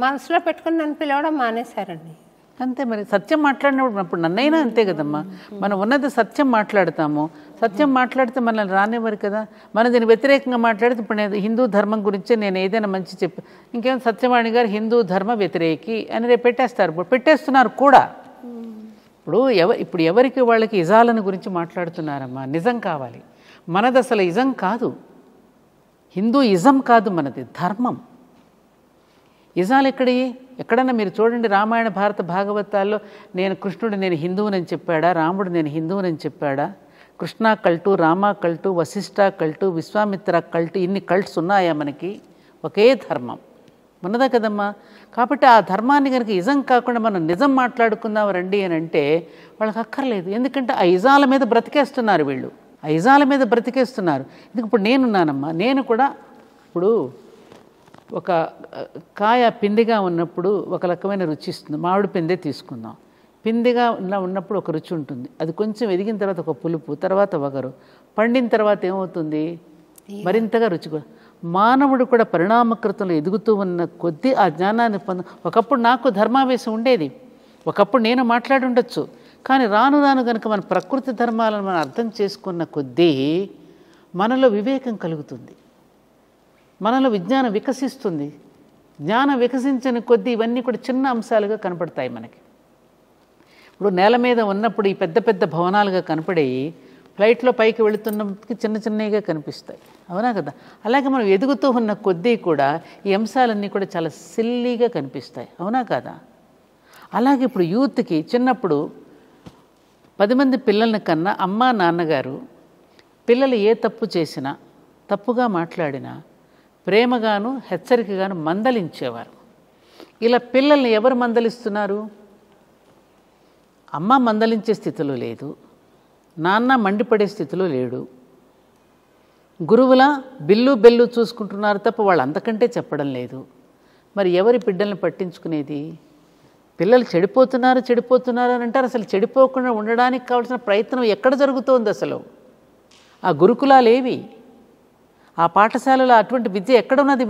మనసులో పెట్టుకుని నన్ను పిలవడం మానేశారండి. అంతే మరి. సత్యం మాట్లాడినప్పుడు, అప్పుడు నన్నైనా అంతే కదమ్మా. మనం ఉన్నది సత్యం మాట్లాడతాము. సత్యం మాట్లాడితే మనల్ని రానివ్వరు కదా. మనం దీన్ని వ్యతిరేకంగా మాట్లాడితే, ఇప్పుడు నేను హిందూ ధర్మం గురించి నేను ఏదైనా మంచి చెప్పి, ఇంకేం సత్యవాణి గారు హిందూ ధర్మ వ్యతిరేకి అని రేపు పెట్టేస్తున్నారు కూడా. ఇప్పుడు ఎవరికి వాళ్ళకి ఇజాలను గురించి మాట్లాడుతున్నారమ్మా. నిజం కావాలి. మనది అసలు ఇజం కాదు, హిందూ ఇజం కాదు, మనది ధర్మం. ఇజాలు ఎక్కడన్నా మీరు చూడండి, రామాయణ భారత భాగవతాల్లో కృష్ణుడు నేను హిందువునని చెప్పాడా, రాముడు నేను హిందువునని చెప్పాడా? కృష్ణ కల్టు, రామ కల్టు, వశిష్ఠ కల్టు, విశ్వామిత్ర కల్టు, ఇన్ని కల్ట్స్ ఉన్నాయా మనకి? ఒకే ధర్మం ఉన్నదా కదమ్మా. కాబట్టి ఆ ధర్మాన్ని కనుక ఇజం కాకుండా మనం నిజం మాట్లాడుకుందాం రండి అని అంటే వాళ్ళకి అక్కర్లేదు. ఎందుకంటే ఆ ఇజాల మీద బ్రతికేస్తున్నారు వీళ్ళు, ఆ ఇజాల మీద బ్రతికేస్తున్నారు. ఇప్పుడు నేనున్నానమ్మా, నేను కూడా ఇప్పుడు ఒక కాయ పిండిగా ఉన్నప్పుడు ఒక రకమైన రుచి ఇస్తుంది. మామిడి పిందే తీసుకుందాం. పిండిగా ఉన్నప్పుడు ఒక రుచి ఉంటుంది, అది కొంచెం ఎదిగిన తర్వాత ఒక పులుపు, తర్వాత వగరు, పండిన తర్వాత ఏమవుతుంది? మరింతగా రుచి. మానవుడు కూడా పరిణామకృతంలో ఎదుగుతూ ఉన్న కొద్దీ ఆ జ్ఞానాన్ని ఒకప్పుడు నాకు ధర్మావేశం ఉండేది, ఒకప్పుడు నేను మాట్లాడి ఉండొచ్చు. కానీ రాను రాను కనుక మన ప్రకృతి ధర్మాలను మనం అర్థం చేసుకున్న కొద్దీ మనలో వివేకం కలుగుతుంది, మనలో విజ్ఞానం వికసిస్తుంది. జ్ఞానం వికసించిన కొద్దీ ఇవన్నీ కూడా చిన్న అంశాలుగా కనపడతాయి మనకి. ఇప్పుడు నేల మీద ఉన్నప్పుడు ఈ పెద్ద పెద్ద భవనాలుగా కనపడేవి ఫ్లైట్లో పైకి వెళుతున్నప్పటికీ చిన్న చిన్నగా కనిపిస్తాయి, అవునా కదా. అలాగే మనం ఎదుగుతూ ఉన్న కొద్దీ కూడా ఈ అంశాలన్నీ కూడా చాలా సిల్లీగా కనిపిస్తాయి, అవునా కదా. అలాగే ఇప్పుడు యూత్కి చిన్నప్పుడు 10 మంది పిల్లల కన్నా అమ్మ నాన్నగారు పిల్లలు ఏ తప్పు చేసినా, తప్పుగా మాట్లాడినా ప్రేమగాను హెచ్చరికగాను మందలించేవారు. ఇలా పిల్లల్ని ఎవరు మందలిస్తున్నారు? అమ్మ మందలించే స్థితిలో లేదు, నాన్న మండిపడే స్థితిలో లేడు. గురువుల బిల్లు బెల్లు చూసుకుంటున్నారు తప్ప వాళ్ళు అంతకంటే చెప్పడం లేదు. మరి ఎవరి బిడ్డల్ని పట్టించుకునేది? పిల్లలు చెడిపోతున్నారు అని అంటారు. అసలు చెడిపోకుండా ఉండడానికి కావాల్సిన ప్రయత్నం ఎక్కడ జరుగుతోంది? అసలు ఆ గురుకులాలేవి, ఆ పాఠశాలలో అటువంటి విద్య ఎక్కడున్నది?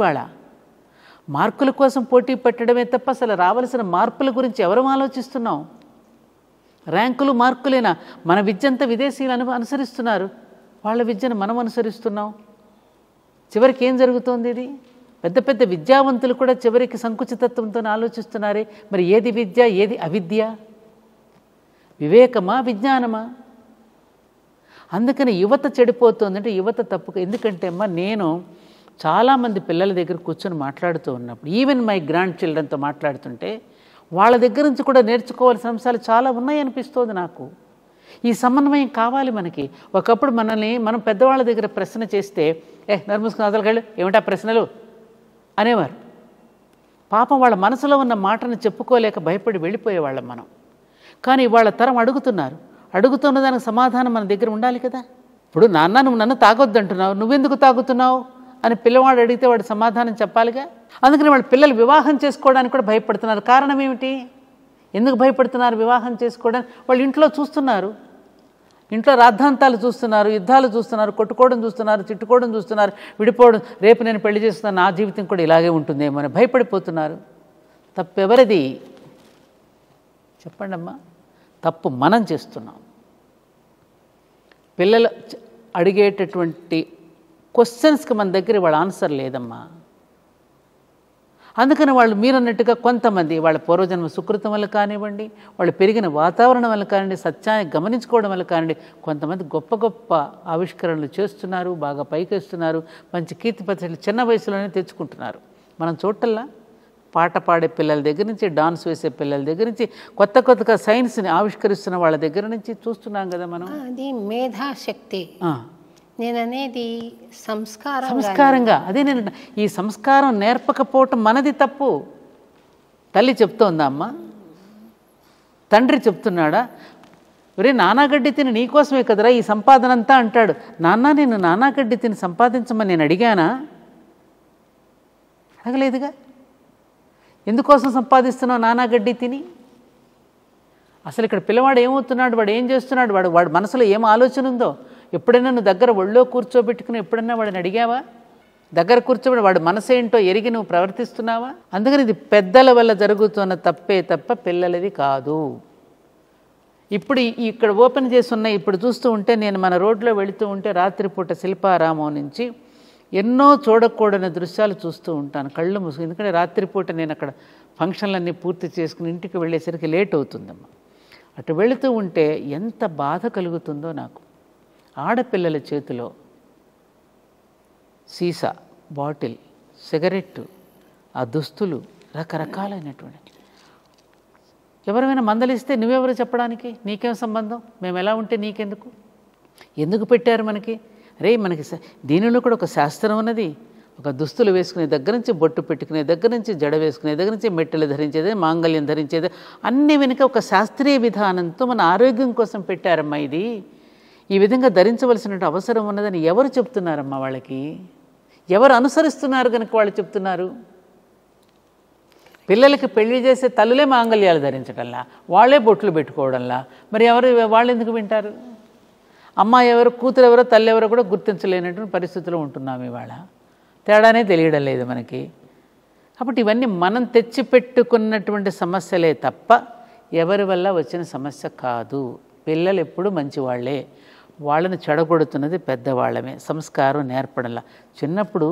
మార్కుల కోసం పోటీ పెట్టడమే తప్ప అసలు రావాల్సిన మార్పుల గురించి ఎవరు ఆలోచిస్తున్నాం? ర్యాంకులు మార్కులేనా? మన విద్య అంతా విదేశీయులు అనుసరిస్తున్నారు, వాళ్ళ విద్యను మనం అనుసరిస్తున్నాం. చివరికి ఏం జరుగుతోంది? ఇది పెద్ద పెద్ద విద్యావంతులు కూడా చివరికి సంకుచితత్వంతో ఆలోచిస్తున్నారే. మరి ఏది విద్య, ఏది అవిద్య? వివేకమా, విజ్ఞానమా? అందుకని యువత చెడిపోతుందంటే యువత తప్పు. ఎందుకంటే అమ్మా, నేను చాలామంది పిల్లల దగ్గర కూర్చొని మాట్లాడుతూ ఉన్నప్పుడు, ఈవెన్ మై గ్రాండ్ చిల్డ్రన్తో మాట్లాడుతుంటే వాళ్ళ దగ్గర నుంచి కూడా నేర్చుకోవాల్సిన అంశాలు చాలా ఉన్నాయనిపిస్తోంది నాకు. ఈ సమన్వయం కావాలి మనకి. ఒకప్పుడు మనం పెద్దవాళ్ళ దగ్గర ప్రశ్న చేస్తే నర్మూసుకుని అదలగాళ్ళు ఏమిటా ప్రశ్నలు అనేవారు. పాపం వాళ్ళ మనసులో ఉన్న మాటను చెప్పుకోలేక భయపడి వెళ్ళిపోయేవాళ్ళం మనం. కానీ వాళ్ళ తరం అడుగుతున్న దానికి సమాధానం మన దగ్గర ఉండాలి కదా. ఇప్పుడు నాన్న నువ్వు నన్ను తాగొద్దంటున్నావు, నువ్వెందుకు తాగుతున్నావు అని పిల్లవాడు అడిగితే వాడు సమాధానం చెప్పాలిగా. అందుకని వాళ్ళ పిల్లలు వివాహం చేసుకోవడానికి కూడా భయపడుతున్నారు. కారణం ఏమిటి? ఎందుకు భయపడుతున్నారు వివాహం చేసుకోవడానికి? వాళ్ళు ఇంట్లో చూస్తున్నారు, ఇంట్లో రాద్ధాంతాలు చూస్తున్నారు, యుద్ధాలు చూస్తున్నారు, కొట్టుకోవడం చూస్తున్నారు, తిట్టుకోవడం చూస్తున్నారు, విడిపోవడం. రేపు నేను పెళ్లి చేస్తున్నాను, నా జీవితం కూడా ఇలాగే ఉంటుందేమో అని భయపడిపోతున్నారు. తప్పెవరిది చెప్పండి అమ్మా? తప్పు మనం చేస్తున్నాం. పిల్లలు అడిగేటటువంటి క్వశ్చన్స్కి మన దగ్గర వాళ్ళ ఆన్సర్ లేదమ్మా. అందుకని వాళ్ళు మీరన్నట్టుగా కొంతమంది వాళ్ళ పూర్వజన్మ సుకృతం వల్ల కానివ్వండి, వాళ్ళు పెరిగిన వాతావరణం వల్ల కానివ్వండి, సత్యాన్ని గమనించుకోవడం వల్ల కానివ్వండి, కొంతమంది గొప్ప గొప్ప ఆవిష్కరణలు చేస్తున్నారు, బాగా పైకేస్తున్నారు, మంచి కీర్తి ప్రతిష్టలు చిన్న వయసులోనే తెచ్చుకుంటున్నారు. మనం చూడటల్లా పాట పాడే పిల్లల దగ్గర నుంచి, డాన్స్ వేసే పిల్లల దగ్గర నుంచి, కొత్తగా సైన్స్ని ఆవిష్కరిస్తున్న వాళ్ళ దగ్గర నుంచి చూస్తున్నాం కదా మనం. అది మేధాశక్తి. నేననేది సంస్కారంగా. అదే నేను ఈ సంస్కారం నేర్పకపోవటం మనది తప్పు. తల్లి చెప్తోందా అమ్మ? తండ్రి చెప్తున్నాడా? ఒరే నానాగడ్డి తిని నీకోసమే కదరా ఈ సంపాదన అంతా అంటాడు. నాన్న నేను నానాగడ్డి తిని సంపాదించమని నేను అడిగానా? అడగలేదుగా. ఎందుకోసం సంపాదిస్తున్నావు నానాగడ్డి తిని? అసలు ఇక్కడ పిల్లవాడు ఏమవుతున్నాడు, వాడు ఏం చేస్తున్నాడు, వాడు మనసులో ఏం ఆలోచన ఉందో ఎప్పుడైనా నువ్వు దగ్గర ఒళ్ళో కూర్చోబెట్టుకుని ఎప్పుడైనా వాడిని అడిగావా? దగ్గర కూర్చోబెట్టి వాడు మనసు ఏంటో ఎరిగి నువ్వు ప్రవర్తిస్తున్నావా? అందుకని ఇది పెద్దల వల్ల జరుగుతున్న తప్పే తప్ప పిల్లలది కాదు. ఇప్పుడు ఇక్కడ ఓపెన్ చేసి ఉన్నాయి. ఇప్పుడు చూస్తూ ఉంటే నేను మన రోడ్లో వెళుతూ ఉంటే రాత్రిపూట శిల్పారామం నుంచి ఎన్నో చూడకూడని దృశ్యాలు చూస్తూ ఉంటాను కళ్ళు మూసుకుని. ఎందుకంటే రాత్రిపూట నేను అక్కడ ఫంక్షన్లన్నీ పూర్తి చేసుకుని ఇంటికి వెళ్ళేసరికి లేట్ అవుతుందమ్మా. అటు వెళుతూ ఉంటే ఎంత బాధ కలుగుతుందో నాకు. ఆడపిల్లల చేతిలో సీసా, బాటిల్, సిగరెట్టు, ఆ దుస్తులు రకరకాలైనటువంటి. ఎవరైనా మందలిస్తే నువ్వెవరు చెప్పడానికి? నీకేం సంబంధం? మేము ఎలా ఉంటే నీకెందుకు? ఎందుకు పెట్టారు మనకి? రే మనకి దీనిలో కూడా ఒక శాస్త్రం ఉన్నది. ఒక దుస్తులు వేసుకునే దగ్గర నుంచి, బొట్టు పెట్టుకునే దగ్గర నుంచి, జడ వేసుకునే దగ్గర నుంచి, మెట్టెలు ధరించేది, మాంగళ్యం ధరించేది, అన్ని వెనుక ఒక శాస్త్రీయ విధానంతో మన ఆరోగ్యం కోసం పెట్టారమ్మా. ఇది ఈ విధంగా ధరించవలసిన అవసరం ఉన్నదని ఎవరు చెప్తున్నారమ్మా? వాళ్ళకి ఎవరు అనుసరిస్తున్నారు కనుక వాళ్ళు చెప్తున్నారు. పిల్లలకి పెళ్లి చేసే తల్లులే మాంగళ్యాలు ధరించడంలా, వాళ్ళే బొట్లు పెట్టుకోవడంలా, మరి వాళ్ళు ఎందుకు వింటారు? అమ్మాయి ఎవరు, కూతురు ఎవరో, తల్లి ఎవరో కూడా గుర్తించలేనటువంటి పరిస్థితుల్లో ఉంటున్నాం ఇవాళ. తేడానే తెలియడం లేదు మనకి. కాబట్టి ఇవన్నీ మనం తెచ్చిపెట్టుకున్నటువంటి సమస్యలే తప్ప ఎవరి వల్ల వచ్చిన సమస్య కాదు. పిల్లలు ఎప్పుడు మంచివాళ్లే, వాళ్ళని చెడగొడుతున్నది పెద్దవాళ్ళమే. సంస్కారం నేర్పడంలా. చిన్నప్పుడు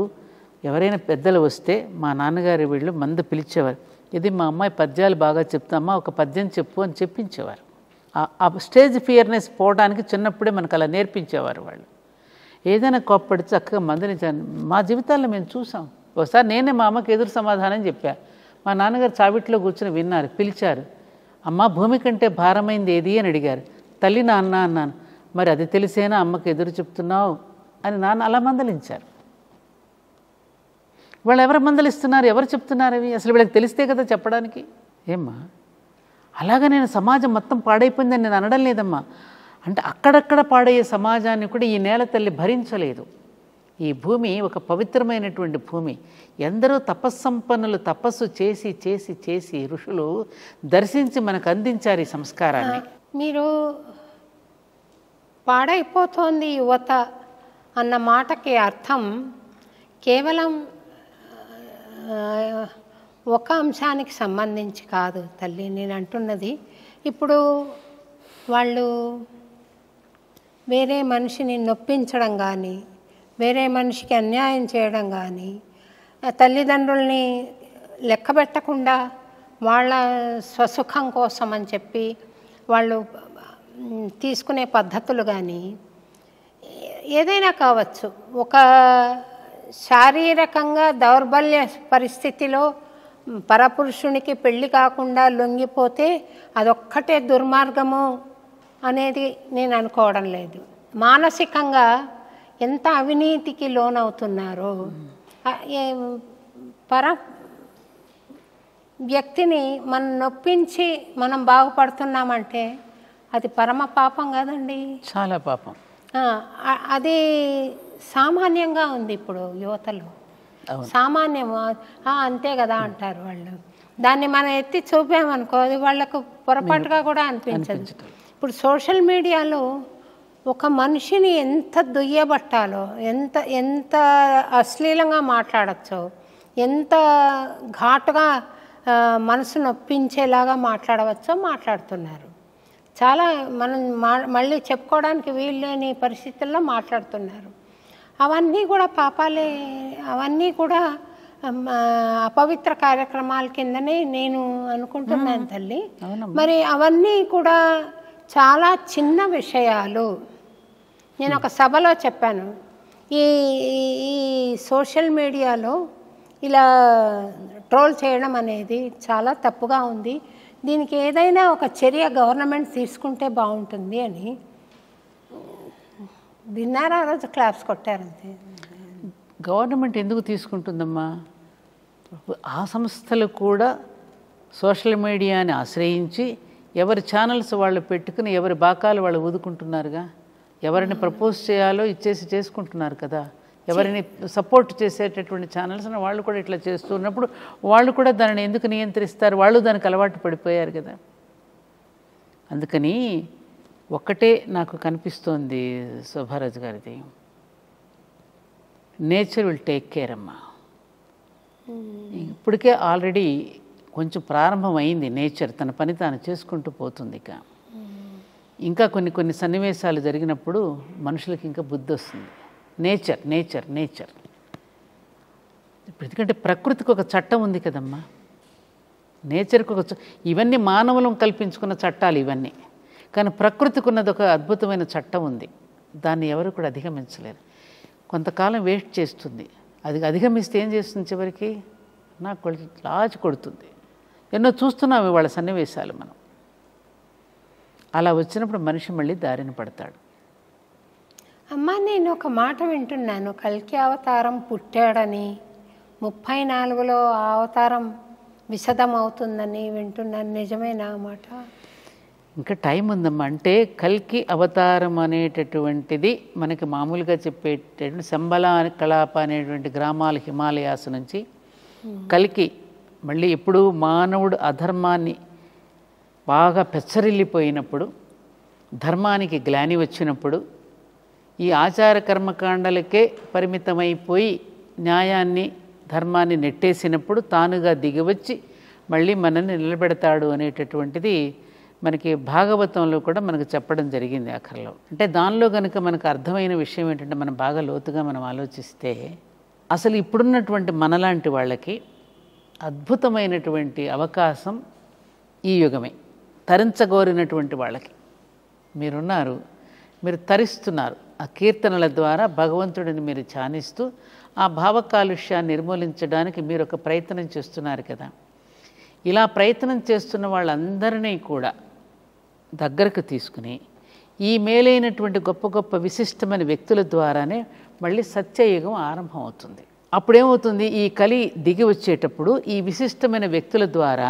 ఎవరైనా పెద్దలు వస్తే మా నాన్నగారి వీళ్ళు మందు పిలిచేవారు. ఇది మా అమ్మాయి పద్యాలు బాగా చెప్తామా, ఒక పద్యం చెప్పు అని చెప్పించేవారు. ఆ స్టేజ్ ఫియర్నెస్ పోవడానికి చిన్నప్పుడే మనకు అలా నేర్పించేవారు వాళ్ళు. ఏదైనా కోప్పడి చక్కగా మందలించాను. మా జీవితాల్లో మేము చూసాం. ఒకసారి నేనే మా అమ్మకి ఎదురు సమాధానం చెప్పా. మా నాన్నగారు చావిట్లో కూర్చొని విన్నారు, పిలిచారు. అమ్మ భూమి కంటే భారమైంది ఏది అని అడిగారు. తల్లి నాన్న అన్నాను. మరి అది తెలిసేనా అమ్మకి ఎదురు చెప్తున్నావు అని నాన్న అలా మందలించారు. వాళ్ళు ఎవరు మందలిస్తున్నారు, ఎవరు చెప్తున్నారు అవి? అసలు వీళ్ళకి తెలిస్తే కదా చెప్పడానికి. ఏమ్మా అలాగా నేను సమాజం మొత్తం పాడైపోయిందని నేను అనడం లేదమ్మా. అంటే అక్కడక్కడ పాడయ్యే సమాజాన్ని కూడా ఈ నేల తల్లి భరించలేదు. ఈ భూమి ఒక పవిత్రమైనటువంటి భూమి. ఎందరో తపస్సంపన్నులు తపస్సు చేసి చేసి చేసి ఋషులు దర్శించి మనకు అందించారు ఈ సంస్కారాన్ని. మీరు పాడైపోతోంది యువత అన్న మాటకి అర్థం కేవలం ఒక అంశానికి సంబంధించి కాదు తల్లి నేను అంటున్నది. ఇప్పుడు వాళ్ళు వేరే మనిషిని నొప్పించడం కానీ, వేరే మనిషికి అన్యాయం చేయడం కానీ, తల్లిదండ్రుల్ని లెక్క పెట్టకుండా వాళ్ళ స్వసుఖం కోసం అని చెప్పి వాళ్ళు తీసుకునే పద్ధతులు కానీ ఏదైనా కావచ్చు. ఒక శారీరకంగా దౌర్బల్య పరిస్థితిలో పరపురుషునికి పెళ్ళి కాకుండా లొంగిపోతే అదొక్కటే దుర్మార్గము అనేది నేను అనుకోవడం లేదు. మానసికంగా ఎంత అవినీతికి లోనవుతున్నారో, పర వ్యక్తిని మనం నొప్పించి మనం బాగుపడుతున్నామంటే అది పరమ పాపం కదండి, చాలా పాపం. అది సామాన్యంగా ఉంది ఇప్పుడు యువతలో. సామాన్యం అంతే కదా అంటారు వాళ్ళు. దాన్ని మనం ఎత్తి చూపామనుకో అది వాళ్ళకు పొరపాటుగా కూడా అనిపించదు. ఇప్పుడు సోషల్ మీడియాలో ఒక మనిషిని ఎంత దుయ్యబట్టాలో, ఎంత ఎంత అశ్లీలంగా మాట్లాడచ్చో, ఎంత ఘాటుగా మనసు నొప్పించేలాగా మాట్లాడవచ్చో మాట్లాడుతున్నారు. చాలా మనం మళ్ళీ చెప్పుకోవడానికి వీల్లేని పరిస్థితుల్లో మాట్లాడుతున్నారు. అవన్నీ కూడా పాపాలే, అవన్నీ కూడా అపవిత్ర కార్యక్రమాల కిందనే నేను అనుకుంటున్నాను తల్లి. మరి అవన్నీ కూడా చాలా చిన్న విషయాలు. నేను ఒక సభలో చెప్పాను, ఈ సోషల్ మీడియాలో ఇలా ట్రోల్ చేయడం అనేది చాలా తప్పుగా ఉంది, దీనికి ఏదైనా ఒక చర్య గవర్నమెంట్ తీసుకుంటే బాగుంటుంది అని విన్నారా? ఆ రోజు క్లాప్స్ కొట్టారంతే. గవర్నమెంట్ ఎందుకు తీసుకుంటుందమ్మా? ఆ సంస్థలు కూడా సోషల్ మీడియాని ఆశ్రయించి ఎవరి ఛానల్స్ వాళ్ళు పెట్టుకుని ఎవరి బాకాలు వాళ్ళు ఊదుకుంటున్నారుగా. ఎవరిని ప్రపోజ్ చేయాలో ఇచ్చేసి చేసుకుంటున్నారు కదా. ఎవరిని సపోర్ట్ చేసేటటువంటి ఛానల్స్ని వాళ్ళు కూడా ఇట్లా చేస్తున్నప్పుడు వాళ్ళు కూడా దానిని ఎందుకు నియంత్రిస్తారు? వాళ్ళు దానికి అలవాటు పడిపోయారు కదా. అందుకని ఒక్కటే నాకు కనిపిస్తోంది శోభారాజు గారిది, నేచర్ విల్ టేక్ కేర్ అమ్మా. ఇప్పటికే ఆల్రెడీ కొంచెం ప్రారంభమైంది. నేచర్ తన పని తాను చేసుకుంటూ పోతుంది. ఇంకా కొన్ని సన్నివేశాలు జరిగినప్పుడు మనుషులకి ఇంకా బుద్ధి వస్తుంది. నేచర్ నేచర్ నేచర్ ఇప్పుడు ఎందుకంటే ప్రకృతికి ఒక చట్టం ఉంది కదమ్మా. నేచర్కి ఒక ఇవన్నీ మానవులం కల్పించుకున్న చట్టాలు ఇవన్నీ, కానీ ప్రకృతికి ఉన్నది ఒక అద్భుతమైన చట్టం ఉంది. దాన్ని ఎవరు కూడా అధిగమించలేరు. కొంతకాలం వేస్ట్ చేస్తుంది. అది అధిగమిస్తే ఏం చేస్తుంది? చివరికి నాకు లాచి కొడుతుంది. ఎన్నో చూస్తున్నాం ఇవాళ సన్నివేశాలు మనం. అలా వచ్చినప్పుడు మనిషి మళ్ళీ దారిన పడతాడు. అమ్మ, నేను ఒక మాట వింటున్నాను, కల్కి అవతారం పుట్టాడని, 34లో ఆ అవతారం విశదం అవుతుందని వింటున్నాను. నిజమేనా మాట? ఇంకా టైం ఉందమ్మా. అంటే కల్కి అవతారం అనేటటువంటిది మనకి మామూలుగా చెప్పేటటువంటి శంబల కళాప అనేటువంటి గ్రామాల హిమాలయాస్ నుంచి కల్కి మళ్ళీ ఎప్పుడు మానవుడు అధర్మాన్ని బాగా పెచ్చరిల్లిపోయినప్పుడు, ధర్మానికి గ్లాని వచ్చినప్పుడు, ఈ ఆచార కర్మకాండలకే పరిమితమైపోయి న్యాయాన్ని ధర్మాన్ని నెట్టేసినప్పుడు తానుగా దిగివచ్చి మళ్ళీ మనల్ని నిలబెడతాడు అనేటటువంటిది మనకి భాగవతంలో కూడా మనకు చెప్పడం జరిగింది ఆఖరిలో. అంటే దానిలో కనుక మనకు అర్థమైన విషయం ఏంటంటే, మనం బాగా లోతుగా మనం ఆలోచిస్తే అసలు ఇప్పుడున్నటువంటి మనలాంటి వాళ్ళకి అద్భుతమైనటువంటి అవకాశం ఈ యుగమే. తరించగోరినటువంటి వాళ్ళకి మీరున్నారు, మీరు తరిస్తున్నారు. ఆ కీర్తనల ద్వారా భగవంతుడిని మీరు ధ్యానిస్తూ ఆ భావ కాలుష్యాన్ని నిర్మూలించడానికి మీరు ఒక ప్రయత్నం చేస్తున్నారు కదా. ఇలా ప్రయత్నం చేస్తున్న వాళ్ళందరినీ కూడా దగ్గరకు తీసుకుని ఈ మేలైనటువంటి గొప్ప గొప్ప విశిష్టమైన వ్యక్తుల ద్వారానే మళ్ళీ సత్యయుగం ఆరంభం అవుతుంది. అప్పుడేమవుతుంది? ఈ కలి దిగి వచ్చేటప్పుడు ఈ విశిష్టమైన వ్యక్తుల ద్వారా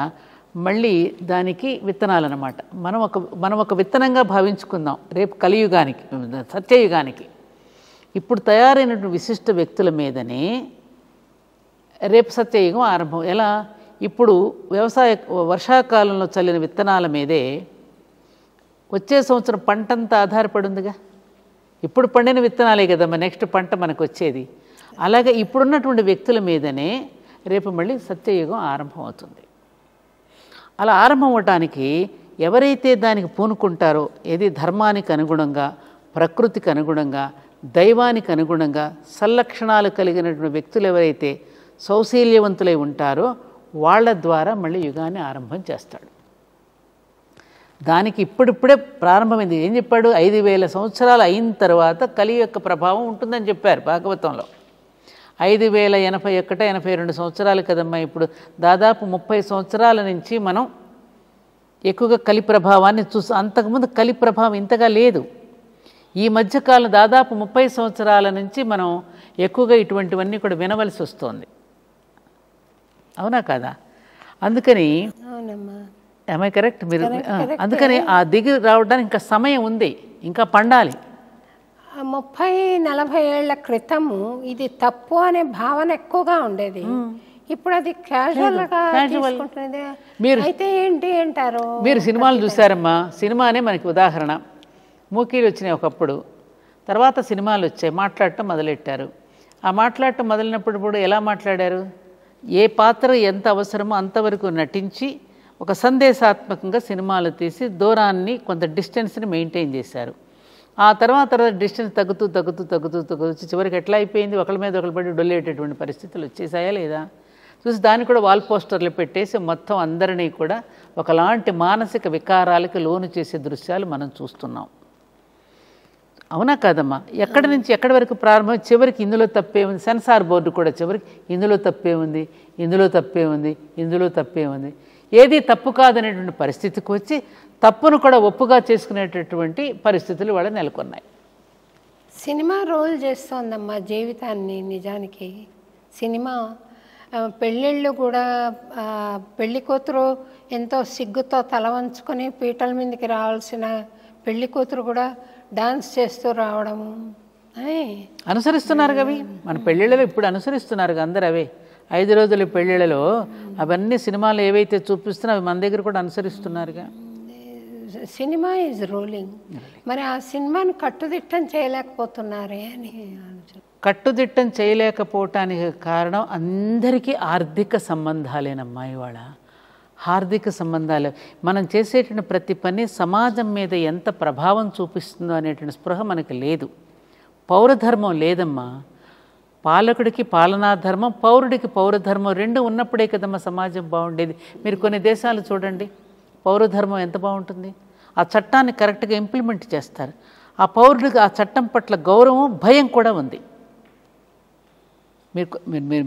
మళ్ళీ దానికి విత్తనాలు అన్నమాట. మనం ఒక విత్తనంగా భావించుకుందాం రేపు కలియుగానికి, సత్యయుగానికి. ఇప్పుడు తయారైనటువంటి విశిష్ట వ్యక్తుల మీదనే రేపు సత్యయుగం ఆరంభం. ఎలా? ఇప్పుడు వర్షాకాలంలో చల్లిన విత్తనాల మీదే వచ్చే సంవత్సరం పంటంతా ఆధారపడి ఉందిగా. ఇప్పుడు పండిన విత్తనాలే కదమ్మా నెక్స్ట్ పంట మనకు వచ్చేది. అలాగే ఇప్పుడున్నటువంటి వ్యక్తుల మీదనే రేపు మళ్ళీ సత్యయుగం ఆరంభం అవుతుంది. అలా ఆరంభం అవటానికి ఎవరైతే దానికి పూనుకుంటారో, ఏది ధర్మానికి అనుగుణంగా, ప్రకృతికి అనుగుణంగా, దైవానికి అనుగుణంగా సల్లక్షణాలు కలిగినటువంటి వ్యక్తులు ఎవరైతే సౌశీల్యవంతులై ఉంటారో వాళ్ళ ద్వారా మళ్ళీ యుగాన్ని ఆరంభం చేస్తాడు. దానికి ఇప్పుడిప్పుడే ప్రారంభమైంది. ఏం చెప్పాడు? 5000 సంవత్సరాలు అయిన తర్వాత కలి యొక్క ప్రభావం ఉంటుందని చెప్పారు భాగవతంలో. 5081, 82 సంవత్సరాలు కదమ్మా. ఇప్పుడు దాదాపు 30 సంవత్సరాల నుంచి మనం ఎక్కువగా కలి ప్రభావాన్ని అంతకుముందు కలి ప్రభావం ఇంతగా లేదు. ఈ మధ్యకాలం దాదాపు 30 సంవత్సరాల నుంచి మనం ఎక్కువగా ఇటువంటివన్నీ కూడా వినవలసి వస్తుంది. అవునా కాదా? అందుకని ఏమై కరెక్ట్ మీరు? అందుకని ఆ దిగి రావడానికి ఇంకా సమయం ఉంది, ఇంకా పండాలి. 30-40 ఏళ్ల క్రితము ఇది తప్పు అనే భావన ఎక్కువగా ఉండేది. ఇప్పుడు అది క్యాజువల్గా తీసుకుంటున్నది. మీరు అయితే ఏంటి అంటారు? మీరు సినిమాలు చూసారమ్మా. సినిమానే మనకి ఉదాహరణ. మూకీలు వచ్చినాయి ఒకప్పుడు, తర్వాత సినిమాలు వచ్చాయి, మాట్లాడటం మొదలెట్టారు. ఆ మాట్లాడటం మొదలైనప్పుడు కూడా ఎలా మాట్లాడారు? ఏ పాత్ర ఎంత అవసరమో అంతవరకు నటించి ఒక సందేశాత్మకంగా సినిమాలు తీసి దూరాన్ని, కొంత డిస్టెన్స్ని మెయింటైన్ చేశారు. ఆ తర్వాత డిస్టెన్స్ తగ్గుతూ చివరికి ఎట్లా అయిపోయింది? ఒకళ్ళ మీద ఒకళ్ళు పడి డొల్లేటటువంటి పరిస్థితులు వచ్చేసాయా లేదా? చూసి దాన్ని కూడా వాల్ పోస్టర్లు పెట్టేసి మొత్తం అందరినీ కూడా ఒకలాంటి మానసిక వికారాలకి లోను చేసే దృశ్యాలు మనం చూస్తున్నాం. అవునా కాదమ్మా? ఎక్కడి నుంచి ఎక్కడి వరకు ప్రారంభం, చివరికి ఇందులో తప్పే ఉంది. సెన్సార్ బోర్డు కూడా చివరికి ఇందులో తప్పే ఉంది, ఇందులో తప్పే ఉంది, ఇందులో తప్పే ఉంది, ఏది తప్పు కాదనేటువంటి పరిస్థితికి వచ్చి తప్పును కూడా ఒప్పుగా చేసుకునేటటువంటి పరిస్థితులు వాళ్ళు నెలకొన్నాయి. సినిమా రోల్ చేస్తోందమ్మా జీవితాన్ని. నిజానికి సినిమా పెళ్ళిళ్ళు కూడా, పెళ్లి కూతురు ఎంతో సిగ్గుతో తల వంచుకొని పీటల మీదకి రావాల్సిన పెళ్లి కూతురు కూడా డాన్స్ చేస్తూ రావడము అనుసరిస్తున్నారు అవి మన పెళ్ళిళ్ళలో ఇప్పుడు అనుసరిస్తున్నారు అందరు. అవే 5 రోజుల పెళ్ళిళ్ళలో అవన్నీ సినిమాలు ఏవైతే చూపిస్తున్నా అవి మన దగ్గర కూడా అనుసరిస్తున్నారుగా. Cinema is ruling. మరి ఆ సినిమాని కట్టుదిట్టం చేయలేకపోతున్నారే అని ఆలోచన. కట్టుదిట్టం చేయలేకపోవటానికి కారణం అందరికీ ఆర్థిక సంబంధాలేనమ్మా. ఇవాళ ఆర్థిక సంబంధాలు, మనం చేసేటువంటి ప్రతి పని సమాజం మీద ఎంత ప్రభావం చూపిస్తుందో అనేటువంటి స్పృహ మనకి లేదు. పౌరధర్మం లేదమ్మా. పాలకుడికి పాలనాధర్మం, పౌరుడికి పౌరధర్మం రెండు ఉన్నప్పుడే కదమ్మా సమాజం బాగుండేది. మీరు కొన్ని దేశాలు చూడండి, పౌరధర్మం ఎంత బాగుంటుంది. ఆ చట్టాన్ని కరెక్ట్గా ఇంప్లిమెంట్ చేస్తారు. ఆ పౌరుడికి ఆ చట్టం పట్ల గౌరవం, భయం కూడా ఉంది.